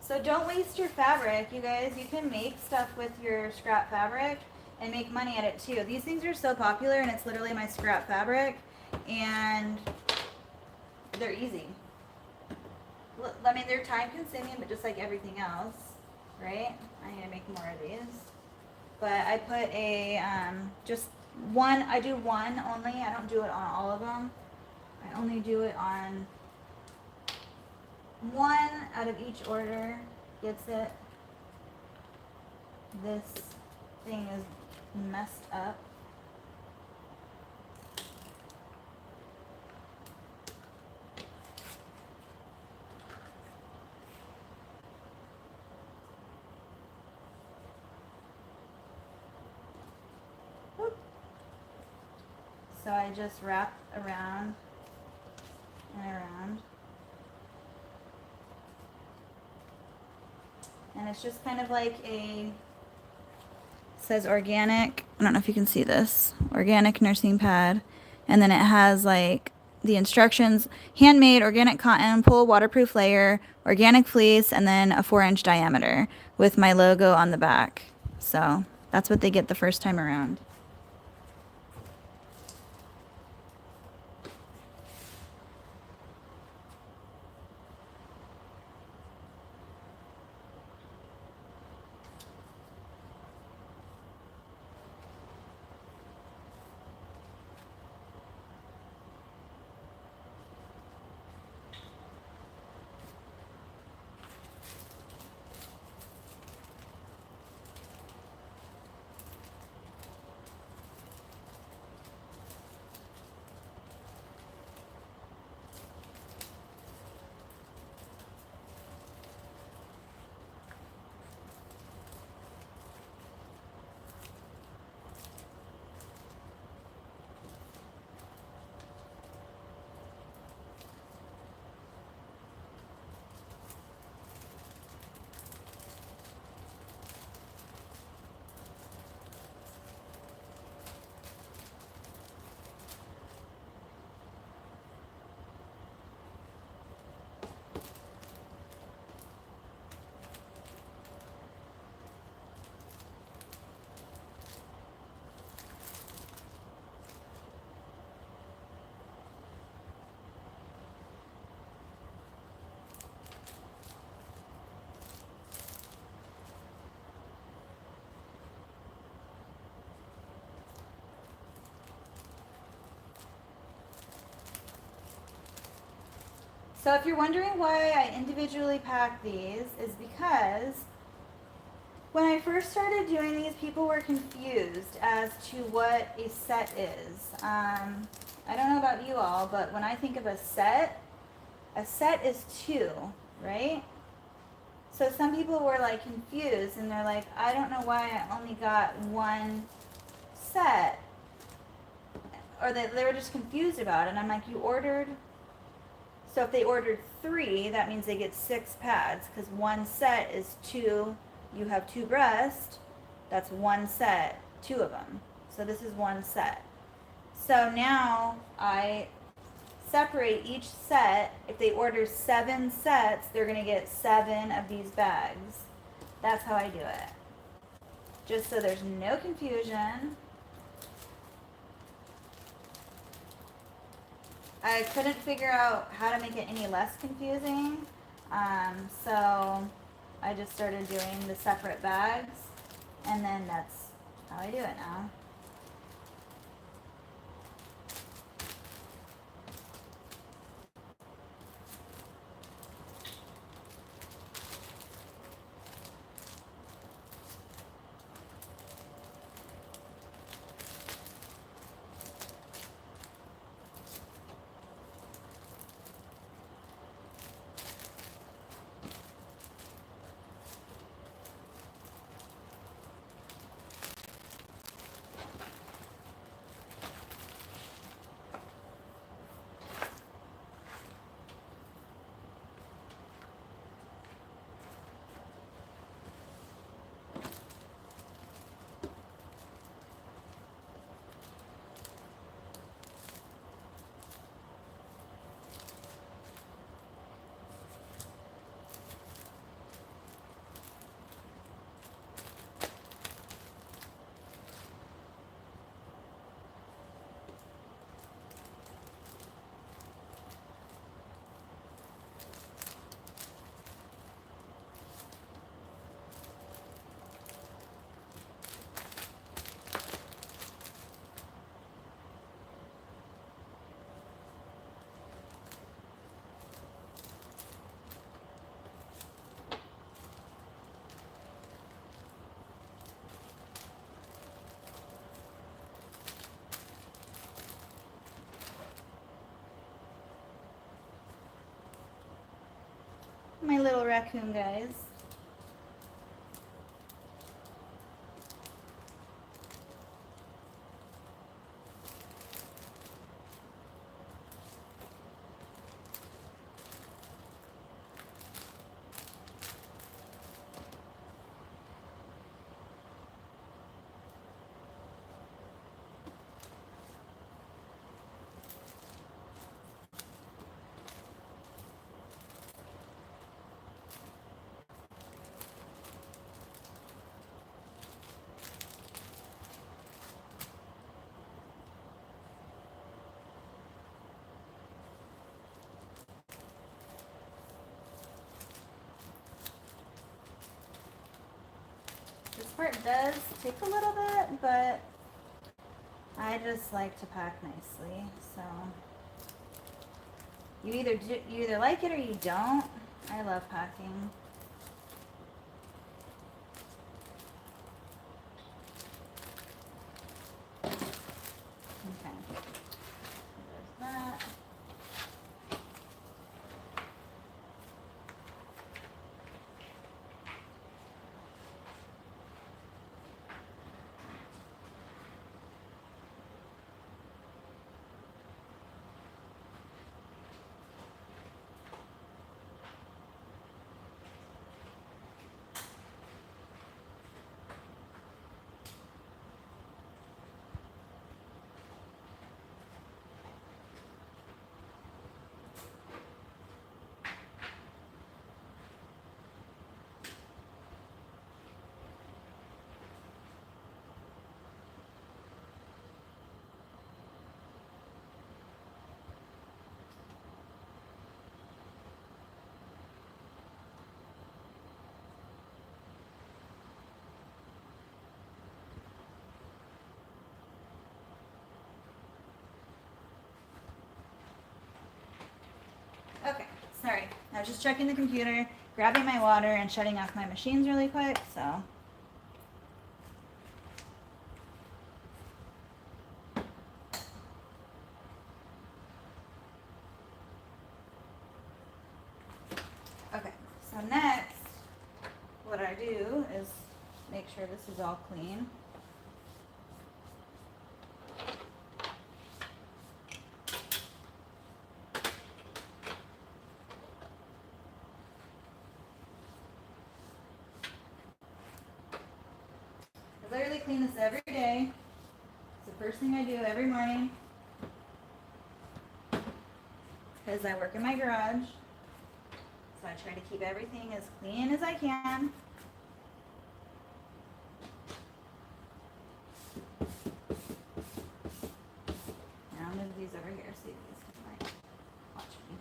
So don't waste your fabric, you guys. You can make stuff with your scrap fabric and make money at it too. These things are so popular, and it's literally my scrap fabric, and they're easy. I mean, they're time consuming, but just like everything else, right? I need to make more of these. But I put a, just one, I do one only. I don't do it on all of them. I only do it on one out of each order gets it. This thing is messed up. So I just wrap around and around. And it's just kind of like it says organic. I don't know if you can see this. Organic nursing pad. And then it has like the instructions: handmade, organic cotton, pull, waterproof layer, organic fleece, and then a 4-inch diameter with my logo on the back. So that's what they get the first time around. So if you're wondering why I individually pack these, is because when I first started doing these, people were confused as to what a set is. I don't know about you all, but when I think of a set is 2, right? So some people were like confused, and they're like, I don't know why I only got 1 set. Or they were just confused about it. And I'm like, you ordered... So if they ordered 3, that means they get 6 pads, because 1 set is 2. You have 2 breasts, that's 1 set, 2 of them. So this is 1 set. So now I separate each set. If they order 7 sets, they're going to get 7 of these bags. That's how I do it. Just so there's no confusion. I couldn't figure out how to make it any less confusing, so I just started doing the separate bags, and then that's how I do it now. My little raccoon guys. This part does take a little bit, but I just like to pack nicely. So you either like it or you don't. I love packing. Okay. There's that. Okay, sorry. I was just checking the computer, grabbing my water, and shutting off my machines really quick, so. Okay, so next, what I do is make sure this is all clean. I literally clean this every day. It's the first thing I do every morning because I work in my garage. So I try to keep everything as clean as I can. Now I'm going to move these over here so you guys can like watch me.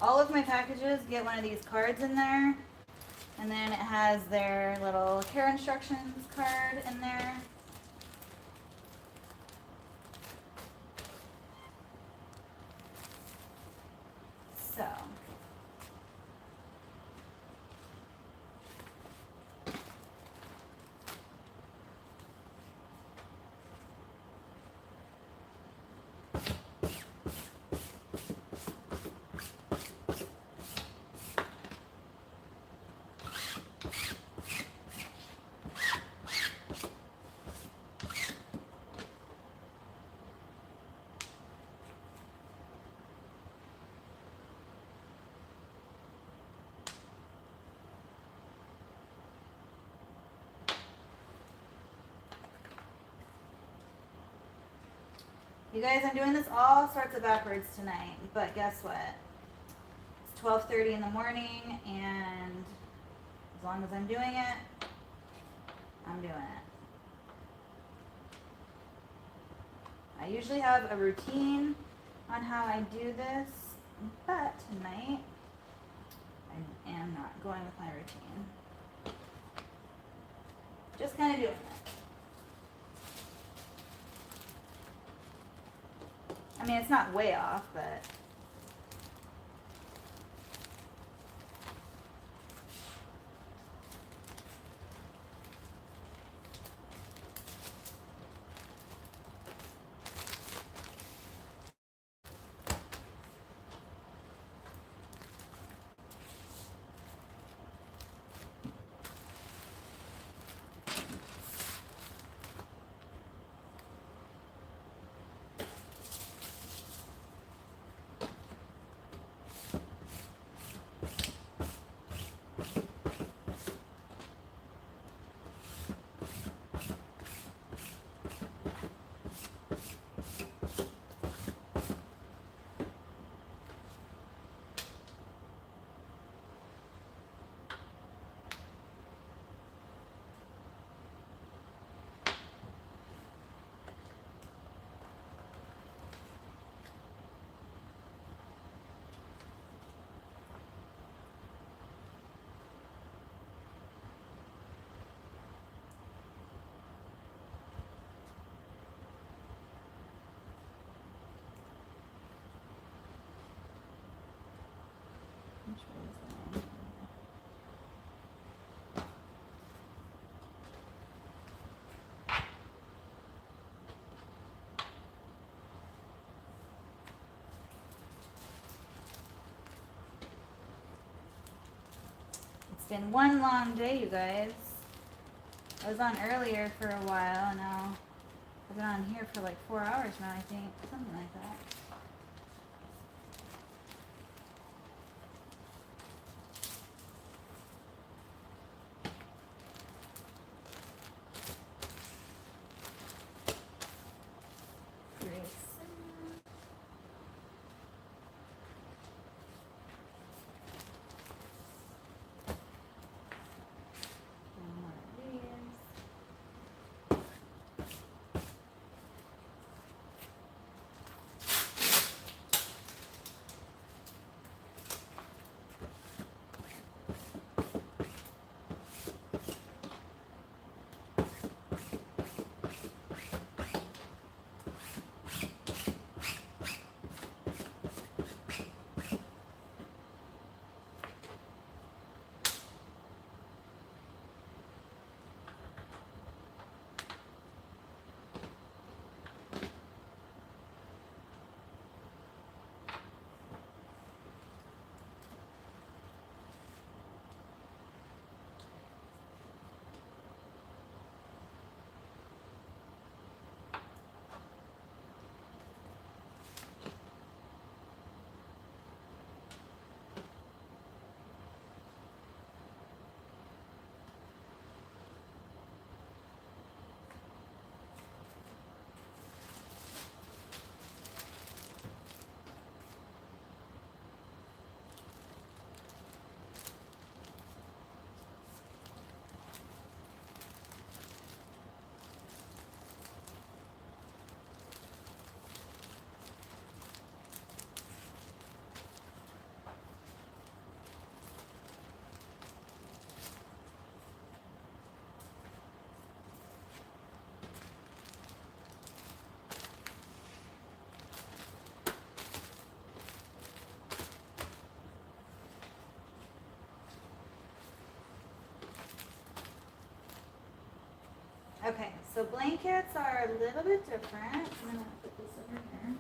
All of my packages get one of these cards in there, and then it has their little care instructions card in there. So You guys, I'm doing this all sorts of backwards tonight, but guess what? It's 12:30 in the morning, and as long as I'm doing it, I'm doing it. I usually have a routine on how I do this, but tonight I am not going with my routine. Just kind of doing it. I mean, it's not way off, but which way is that? It's been one long day, you guys. I was on earlier for a while, and now I've been on here for like 4 hours now, I think. Something like that. Okay, so blankets are a little bit different. I'm gonna put this over here.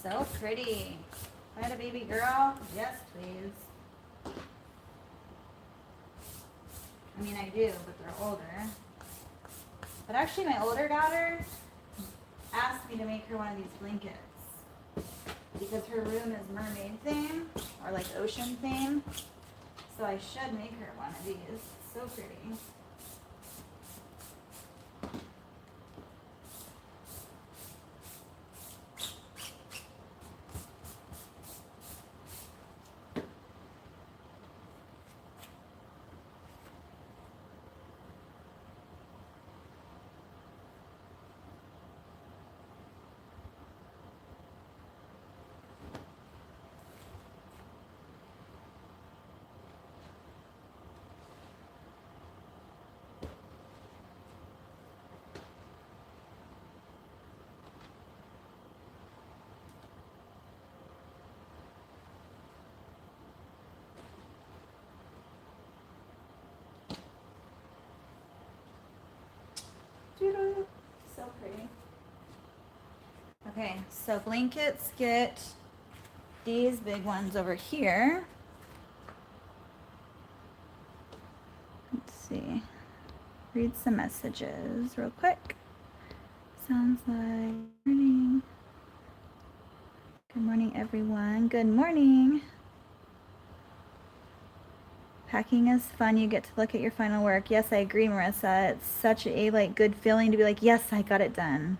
So pretty. If I had a baby girl, yes, please. I mean, I do, but they're older. But actually, my older daughter asked me to make her one of these blankets because her room is mermaid theme or like ocean theme. So I should make her one of these. So pretty. So pretty. Okay, so blankets get these big ones over here. Let's see. Read some messages real quick. Sounds like morning. Good morning, everyone. Good morning. Packing is fun. You get to look at your final work. Yes, I agree, Marissa. It's such a good feeling to be like, yes, I got it done.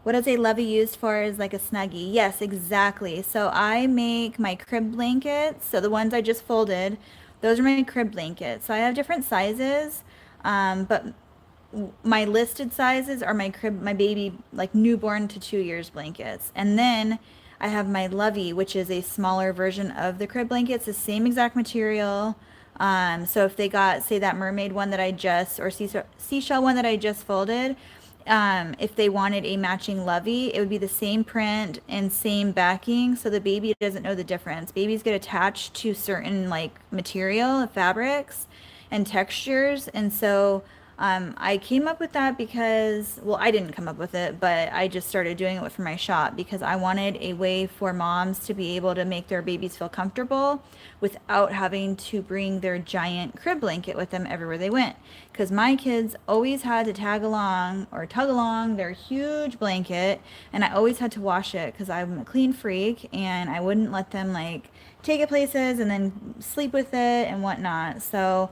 What is a lovey used for is like a Snuggie. Yes, exactly. So I make my crib blankets. So the ones I just folded, those are my crib blankets. So I have different sizes, but my listed sizes are my crib, my baby, like newborn to 2 years blankets. And then I have my lovey, which is a smaller version of the crib blankets, the same exact material. So if they got, say, that mermaid one that I just, or seashell one that I just folded, if they wanted a matching lovey, it would be the same print and same backing, so the baby doesn't know the difference. Babies get attached to certain material, fabrics, and textures, and so I came up with that because, well, I didn't come up with it, but I just started doing it for my shop because I wanted a way for moms to be able to make their babies feel comfortable without having to bring their giant crib blanket with them everywhere they went. Because my kids always had to tag along or tug along their huge blanket, and I always had to wash it because I'm a clean freak and I wouldn't let them take it places and then sleep with it and whatnot. So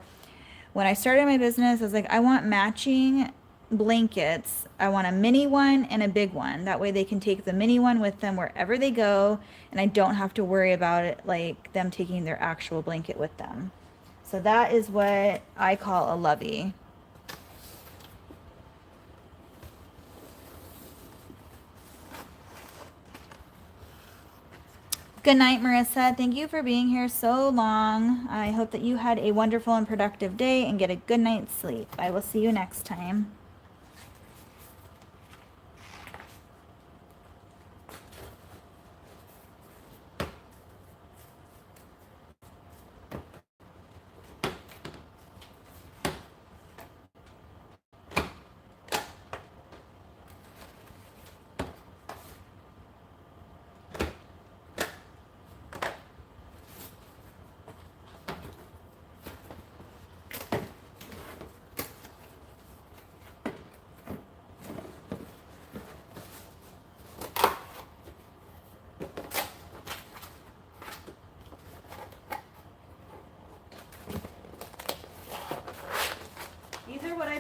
when I started my business, I was like, I want matching blankets. I want a mini one and a big one. That way they can take the mini one with them wherever they go, and I don't have to worry about it, them taking their actual blanket with them. So that is what I call a lovey. Good night, Marissa. Thank you for being here so long. I hope that you had a wonderful and productive day and get a good night's sleep. I will see you next time.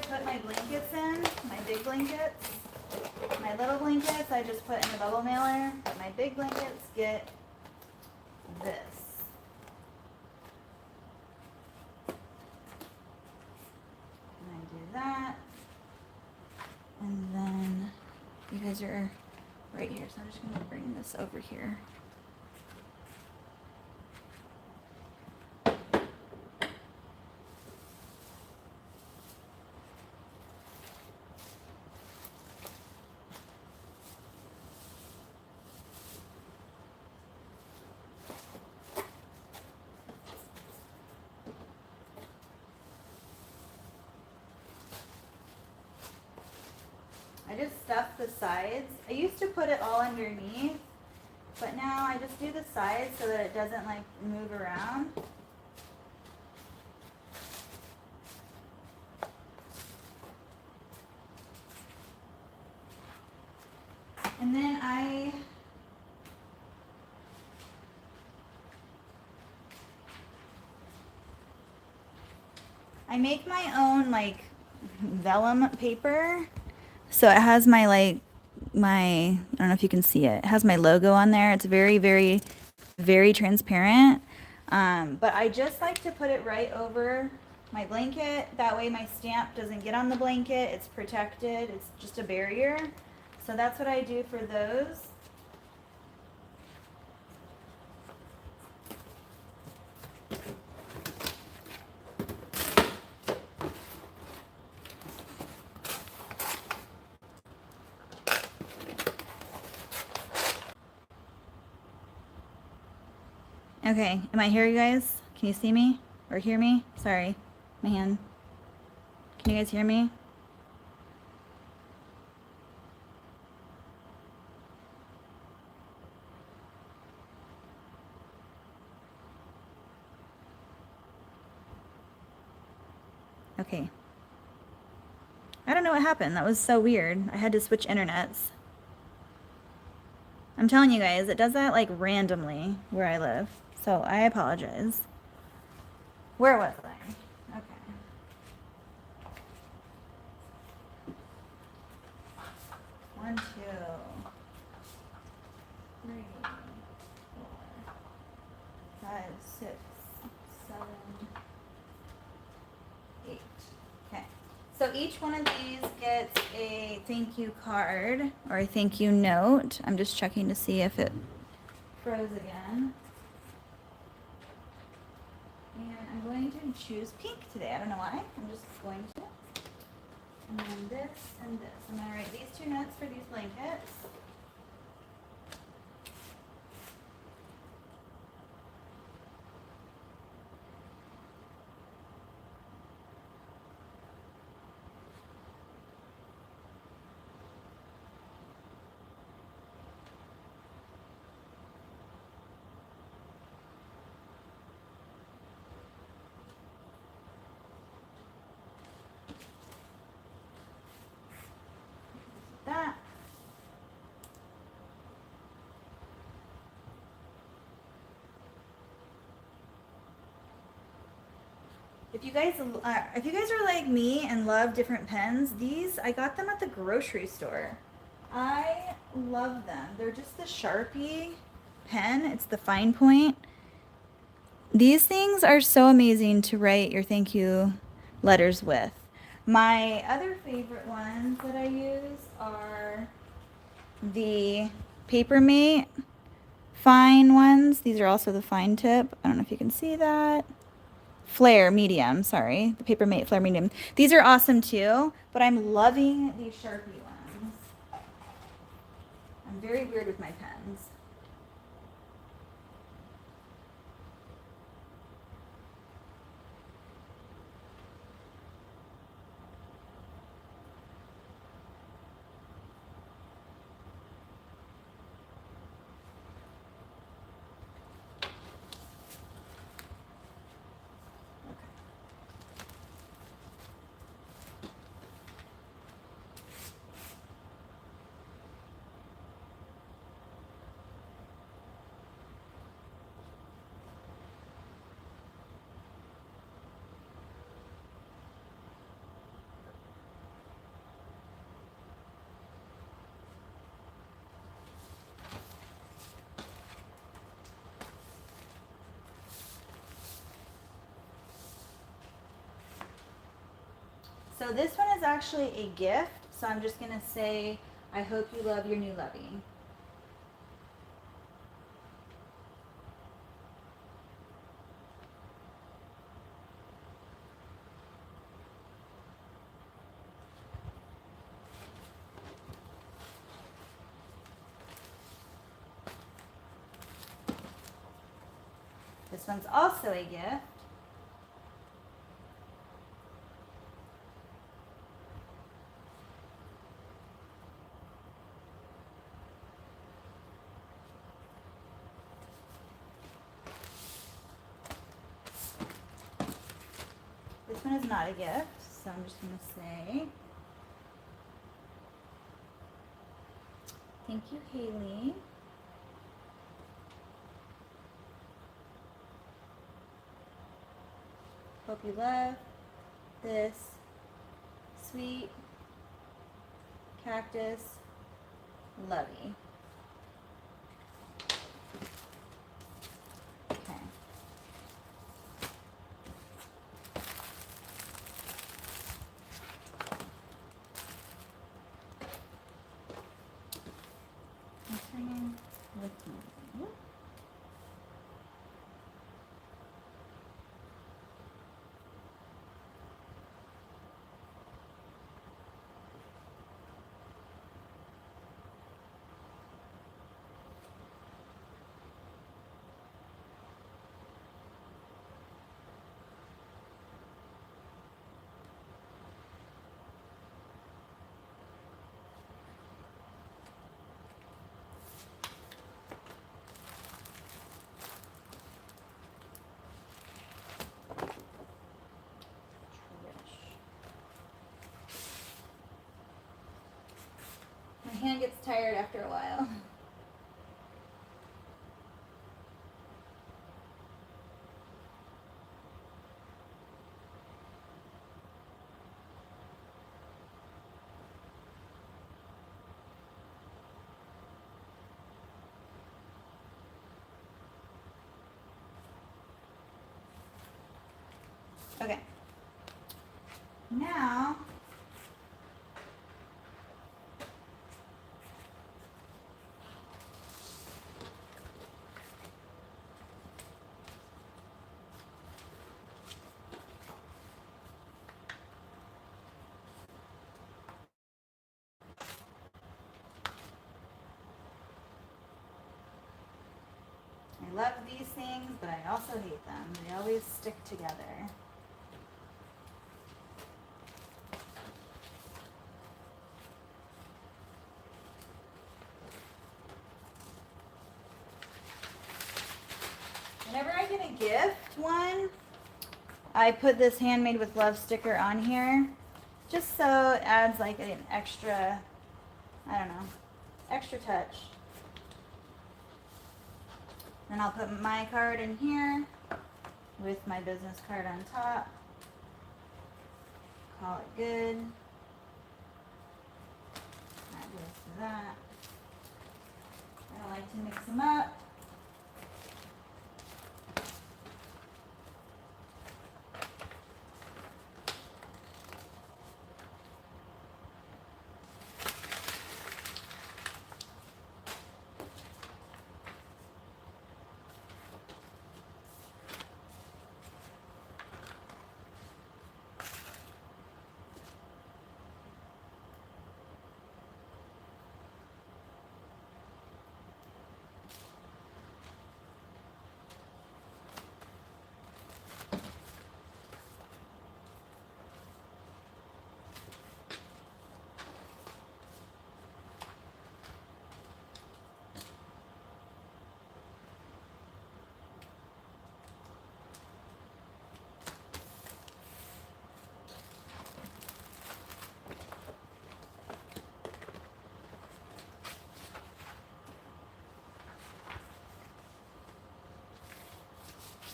Put my blankets in, my big blankets. My little blankets I just put in the bubble mailer, but my big blankets get this. And I do that. And then you guys are right here, so I'm just gonna bring this over here. I just stuff the sides. I used to put it all underneath, but now I just do the sides so that it doesn't like move around. And then I make my own like vellum paper. So it has my I don't know if you can see it. It has my logo on there. It's very, very, very transparent. But I just like to put it right over my blanket. That way my stamp doesn't get on the blanket. It's protected. It's just a barrier. So that's what I do for those. Okay, am I here, you guys? Can you see me or hear me? Sorry, my hand. Can you guys hear me? Okay. I don't know what happened. That was so weird. I had to switch internets. I'm telling you guys, it does that like randomly where I live. So I apologize. Where was I? Okay. One, two, three, 4, 5, 6, 7, 8. Okay. So each one of these gets a thank you card or a thank you note. I'm just checking to see if it froze again. And I'm going to choose pink today. I don't know why. I'm just going to. And then this and this. I'm going to write these 2 notes for these blankets. That. If you guys are like me and love different pens, these I got them at the grocery store. I love them. They're just the Sharpie pen. It's the fine point. These things are so amazing to write your thank you letters with. My other favorite ones that I use are the Papermate fine ones. These are also the fine tip. I don't know if you can see that. Flare medium, sorry. The Papermate Flare medium. These are awesome too, but I'm loving these Sharpie ones. I'm very weird with my pens. So this one is actually a gift, so I'm just going to say, I hope you love your new lovey. This one's also a gift. one is not a gift, so I'm just going to say, thank you, Haley. Hope you love this sweet cactus lovey. Okay. Returning with me. My hand gets tired after a while. Okay. Now, I love these things, but I also hate them. They always stick together. Whenever I get a gift one, I put this Handmade with Love sticker on here, just so it adds like an extra, I don't know, extra touch. Then I'll put my card in here with my business card on top. Call it good. That goes to that. I don't like to mix them up.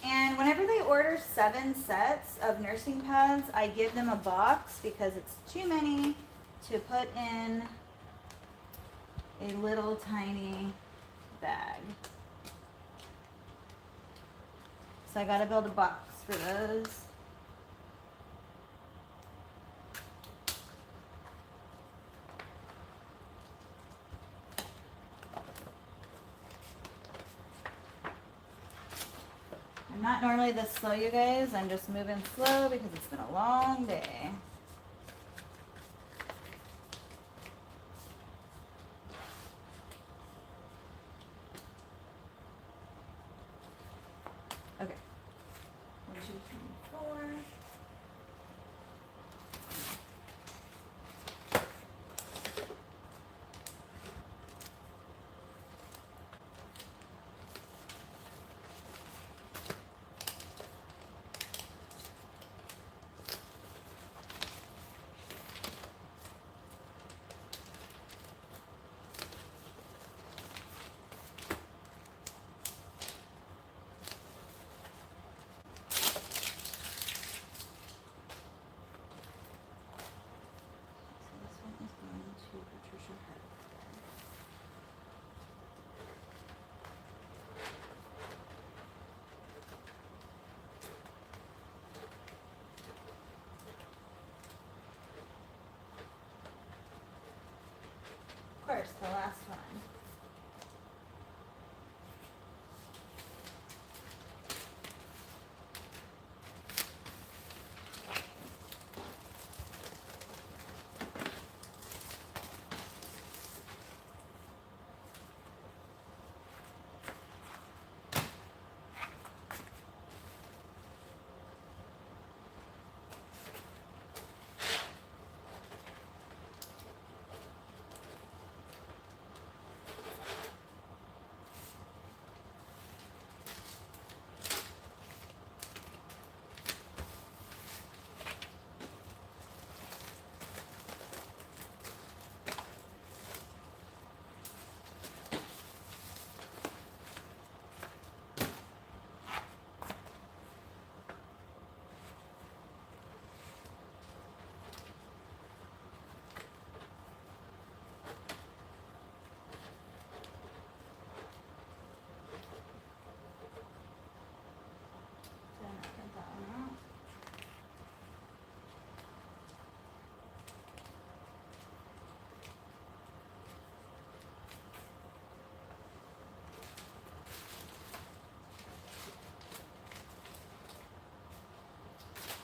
And whenever they order 7 sets of nursing pads, I give them a box because it's too many to put in a little tiny bag. So I gotta build a box for those. I'm not normally this slow, you guys. I'm just moving slow because it's been a long day. Okay. 1, 2, 3, 4.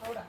Hold on.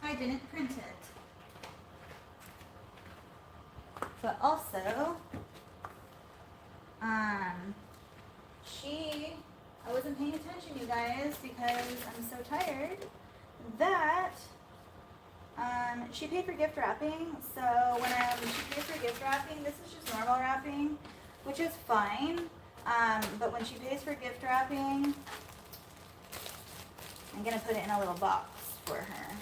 I didn't print it. But also, I wasn't paying attention, you guys, because I'm so tired, that, she paid for gift wrapping. So when she pays for gift wrapping, this is just normal wrapping, which is fine. But when she pays for gift wrapping, I'm gonna put it in a little box for her.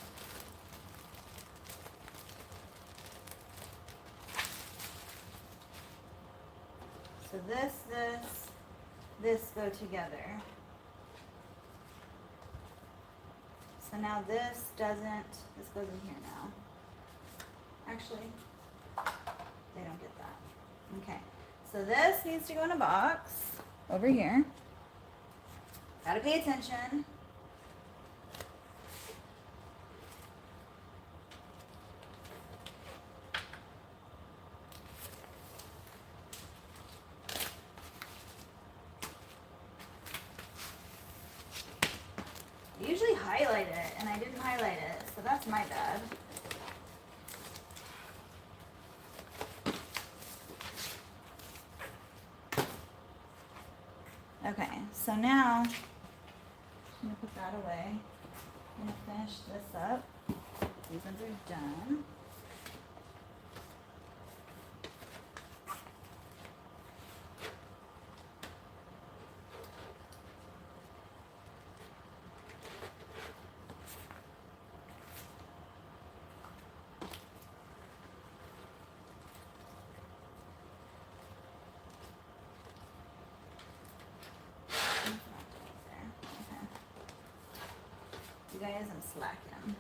So this go together. So now this goes in here now. Actually, they don't get that. Okay, so this needs to go in a box over here. Gotta pay attention. I usually highlight it, and I didn't highlight it, so that's my bad. Okay, so now I'm gonna put that away. I'm gonna finish this up. These ones are done. You guys, I'm slacking.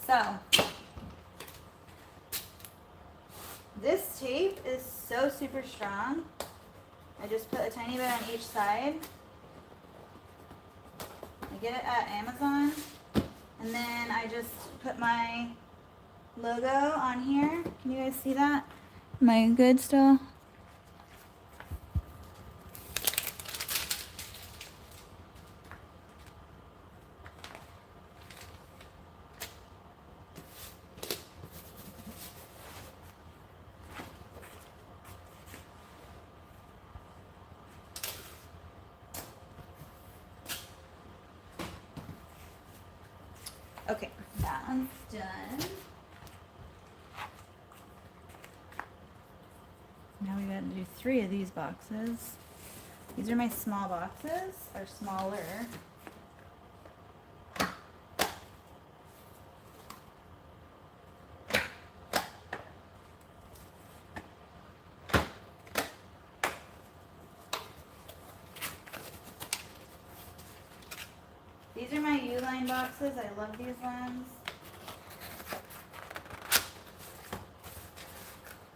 So, this tape is so super strong. I just put a tiny bit on each side. I get it at Amazon. And then I just put my logo on here. Can you guys see that? Am I good still? Okay, that one's done. Now we gotta do 3 of these boxes. These are my small boxes, or smaller. These are my U-line boxes. I love these ones.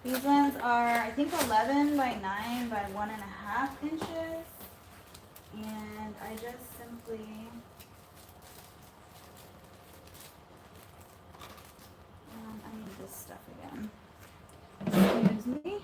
These ones are, I think, 11 by 9 by 1.5 inches. And I just simply I need this stuff again. Excuse me.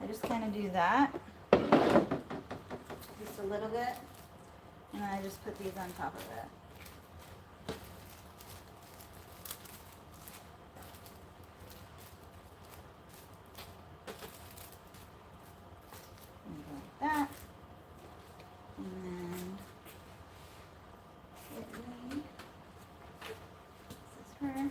I just kind of do that, just a little bit, and then I just put these on top of it. And go like that, and then Whitney, this is her.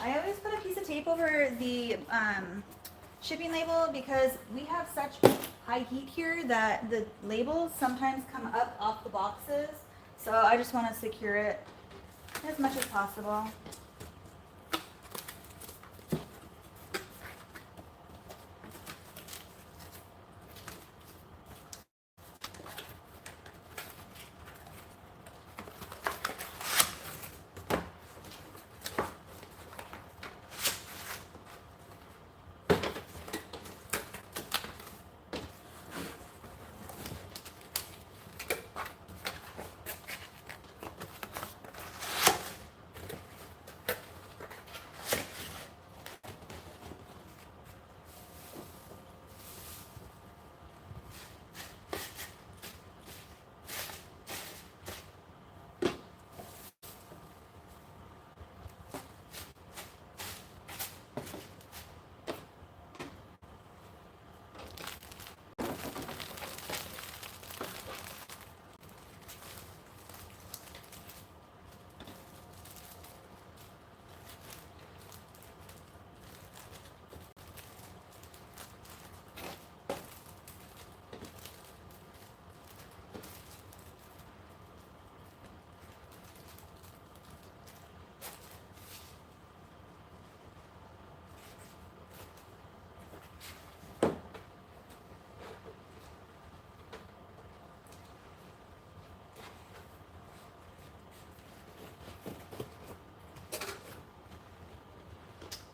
I always put a piece of tape over the shipping label because we have such high heat here that the labels sometimes come up off the boxes. So I just want to secure it as much as possible.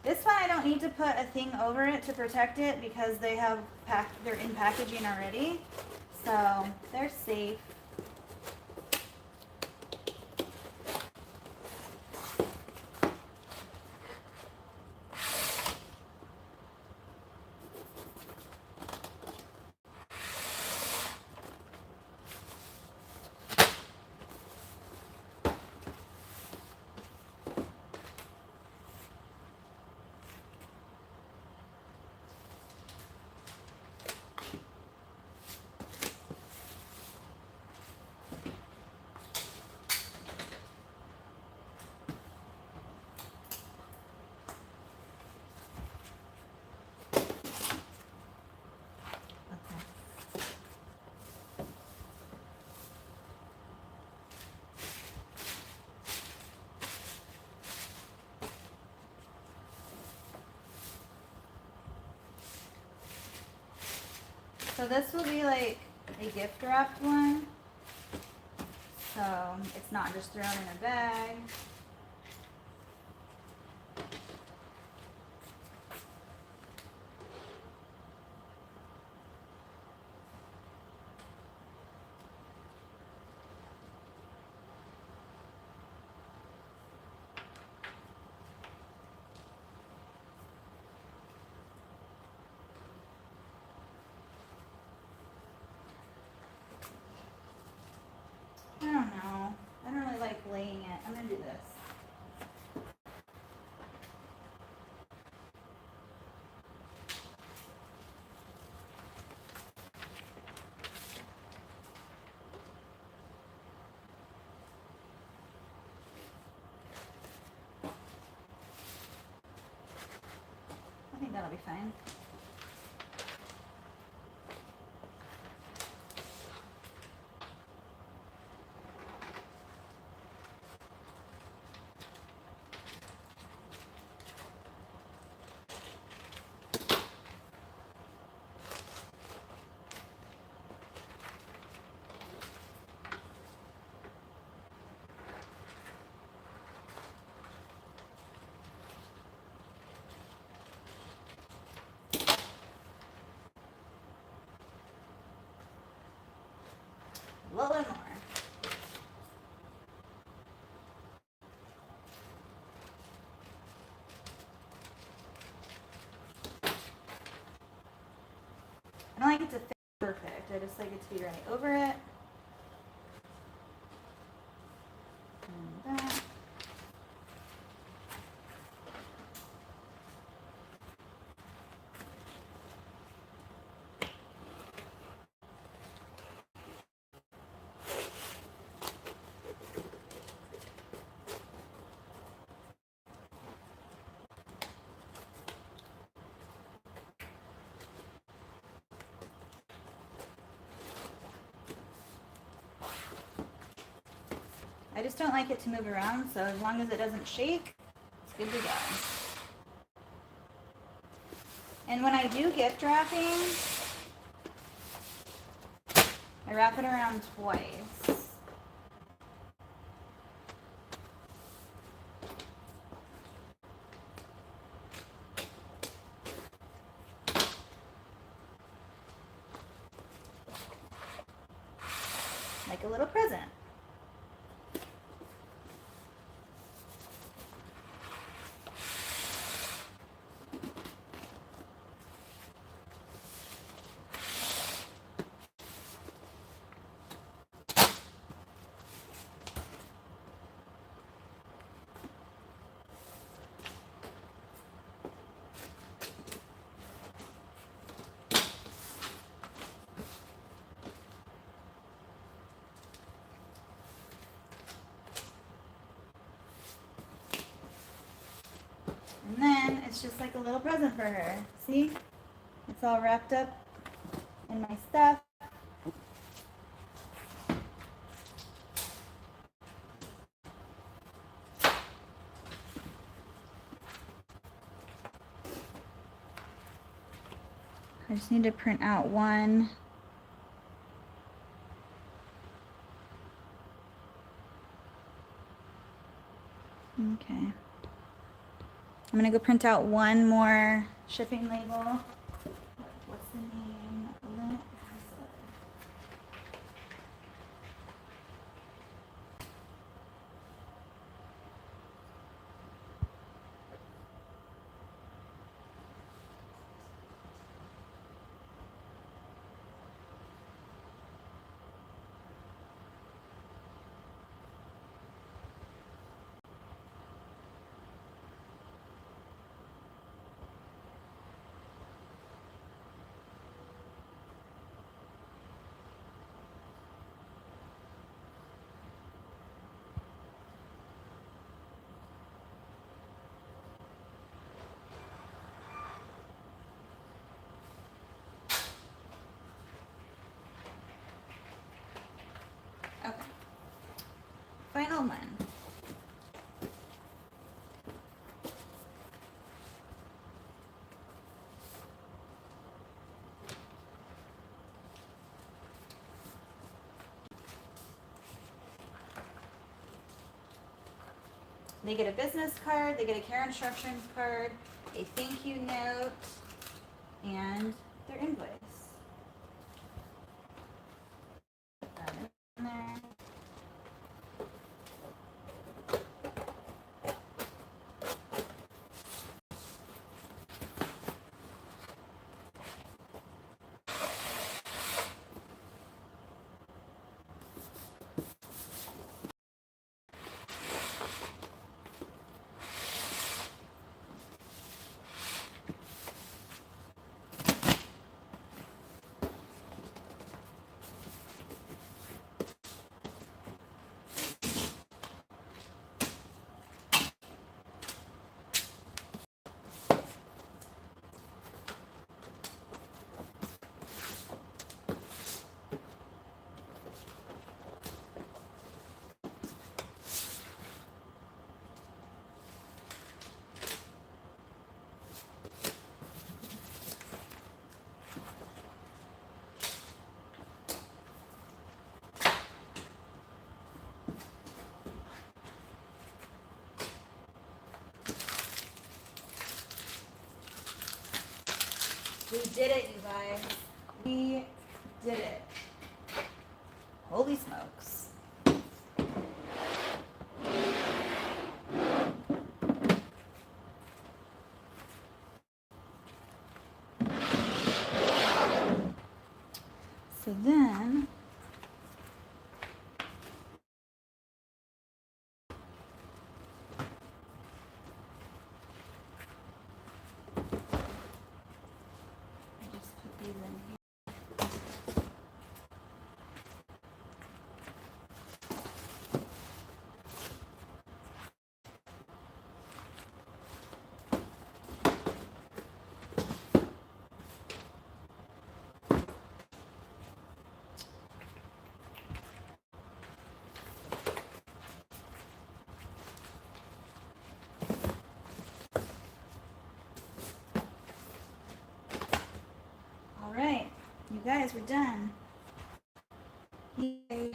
This one I don't need to put a thing over it to protect it because they're in packaging already, so they're safe. So this will be like a gift wrapped one. So it's not just thrown in a bag. I don't know. I don't really like laying it. I'm gonna do this. I think that'll be fine. A little bit more. I don't like it to fit perfect. I just like it to be right over it. And that. I just don't like it to move around, so as long as it doesn't shake, it's good to go. And when I do gift wrapping, I wrap it around twice. Like a little present. And then it's just like a little present for her. See? It's all wrapped up in my stuff. I just need to print out one. Okay. I'm gonna go print out one more shipping label. What's the name? They get a business card, they get a care instructions card, a thank you note, and their invoice. Put that in there. We did it, you guys. We did it. Holy smokes. So then, I just put these in here. All right, you guys, we're done. Yay. Do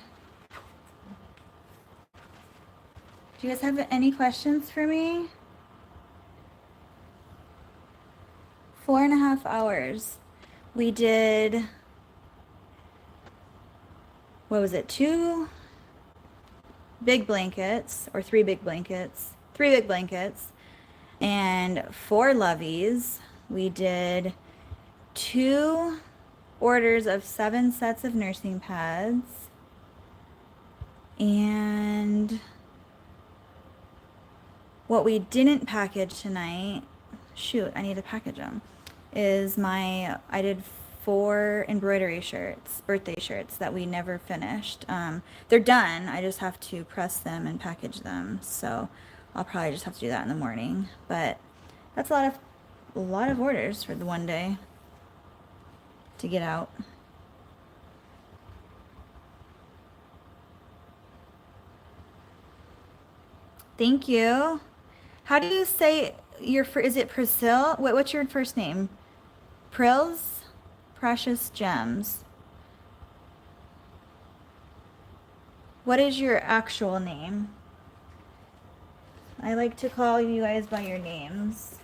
you guys have any questions for me? 4.5 hours. We did, what was it, 2 big blankets, or 3 big blankets, 3 big blankets, and 4 lovies. We did 2 orders of 7 sets of nursing pads, and what we didn't package tonight, shoot, I need to package them, is I did 4 embroidery shirts, birthday shirts that we never finished. They're done, I just have to press them and package them, so I'll probably just have to do that in the morning. But that's a lot of orders for the one day to get out. Thank you. How do you say is it Priscilla? What's your first name? Prills? Precious Gems. What is your actual name? I like to call you guys by your names.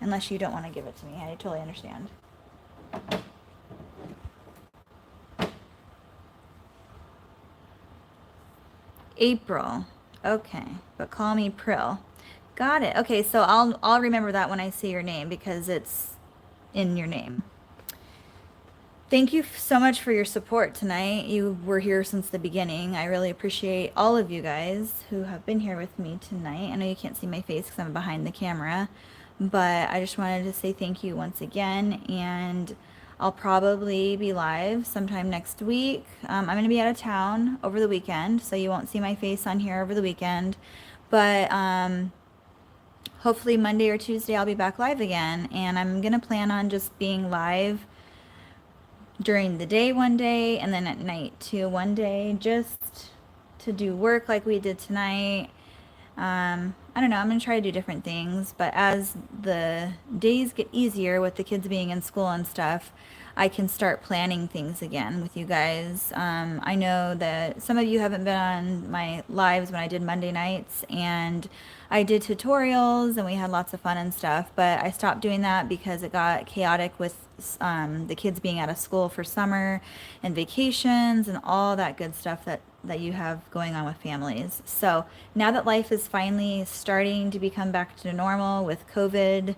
Unless you don't want to give it to me. I totally understand. April. Okay, but call me Prill. Got it. Okay, so I'll remember that when I see your name because it's in your name. Thank you so much for your support tonight. You were here since the beginning. I really appreciate all of you guys who have been here with me tonight. I know you can't see my face because I'm behind the camera, but I just wanted to say thank you once again, and I'll probably be live sometime next week. I'm going to be out of town over the weekend, so you won't see my face on here over the weekend, but hopefully Monday or Tuesday I'll be back live again, and I'm going to plan on just being live during the day one day and then at night too one day, just to do work like we did tonight. I don't know, I'm gonna try to do different things, but as the days get easier with the kids being in school and stuff, I can start planning things again with you guys. I know that some of you haven't been on my lives when I did Monday nights, and I did tutorials and we had lots of fun and stuff, but I stopped doing that because it got chaotic with the kids being out of school for summer and vacations and all that good stuff that you have going on with families. So now that life is finally starting to become back to normal with COVID,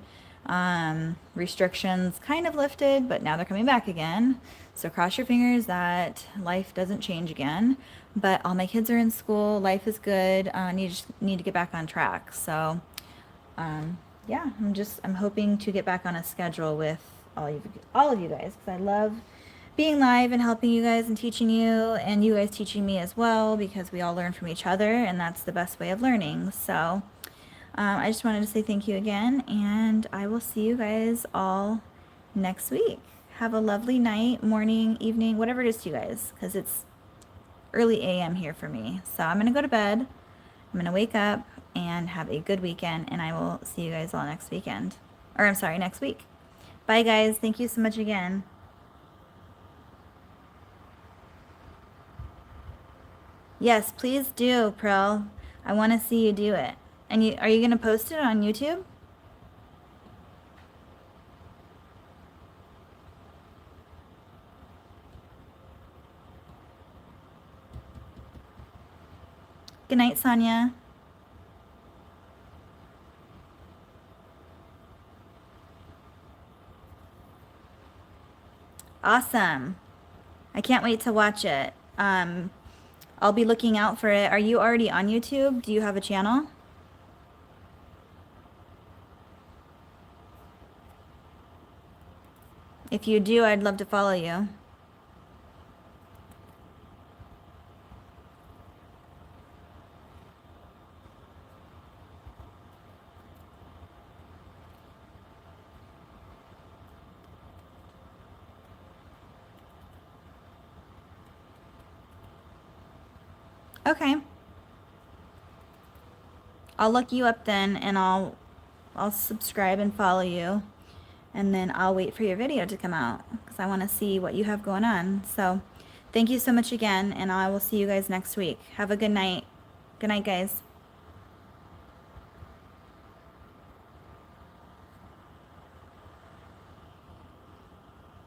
restrictions kind of lifted, but now they're coming back again. So cross your fingers that life doesn't change again. But all my kids are in school. Life is good. Need to get back on track. So, yeah, I'm hoping to get back on a schedule with all of you guys, because I love being live and helping you guys and teaching you, and you guys teaching me as well, because we all learn from each other, and that's the best way of learning. So I just wanted to say thank you again, and I will see you guys all next week. Have a lovely night, morning, evening, whatever it is to you guys, because it's early AM here for me. So I'm going to go to bed. I'm going to wake up and have a good weekend, and I will see you guys all next weekend. Or I'm sorry, next week. Bye, guys. Thank you so much again. Yes, please do, Pearl. I want to see you do it. And are you going to post it on YouTube? Good night, Sonia. Awesome. I can't wait to watch it. I'll be looking out for it. Are you already on YouTube? Do you have a channel? If you do, I'd love to follow you. Okay. I'll look you up then, and I'll subscribe and follow you, and then I'll wait for your video to come out, because I want to see what you have going on. So thank you so much again, and I will see you guys next week. Have a good night. Good night, guys.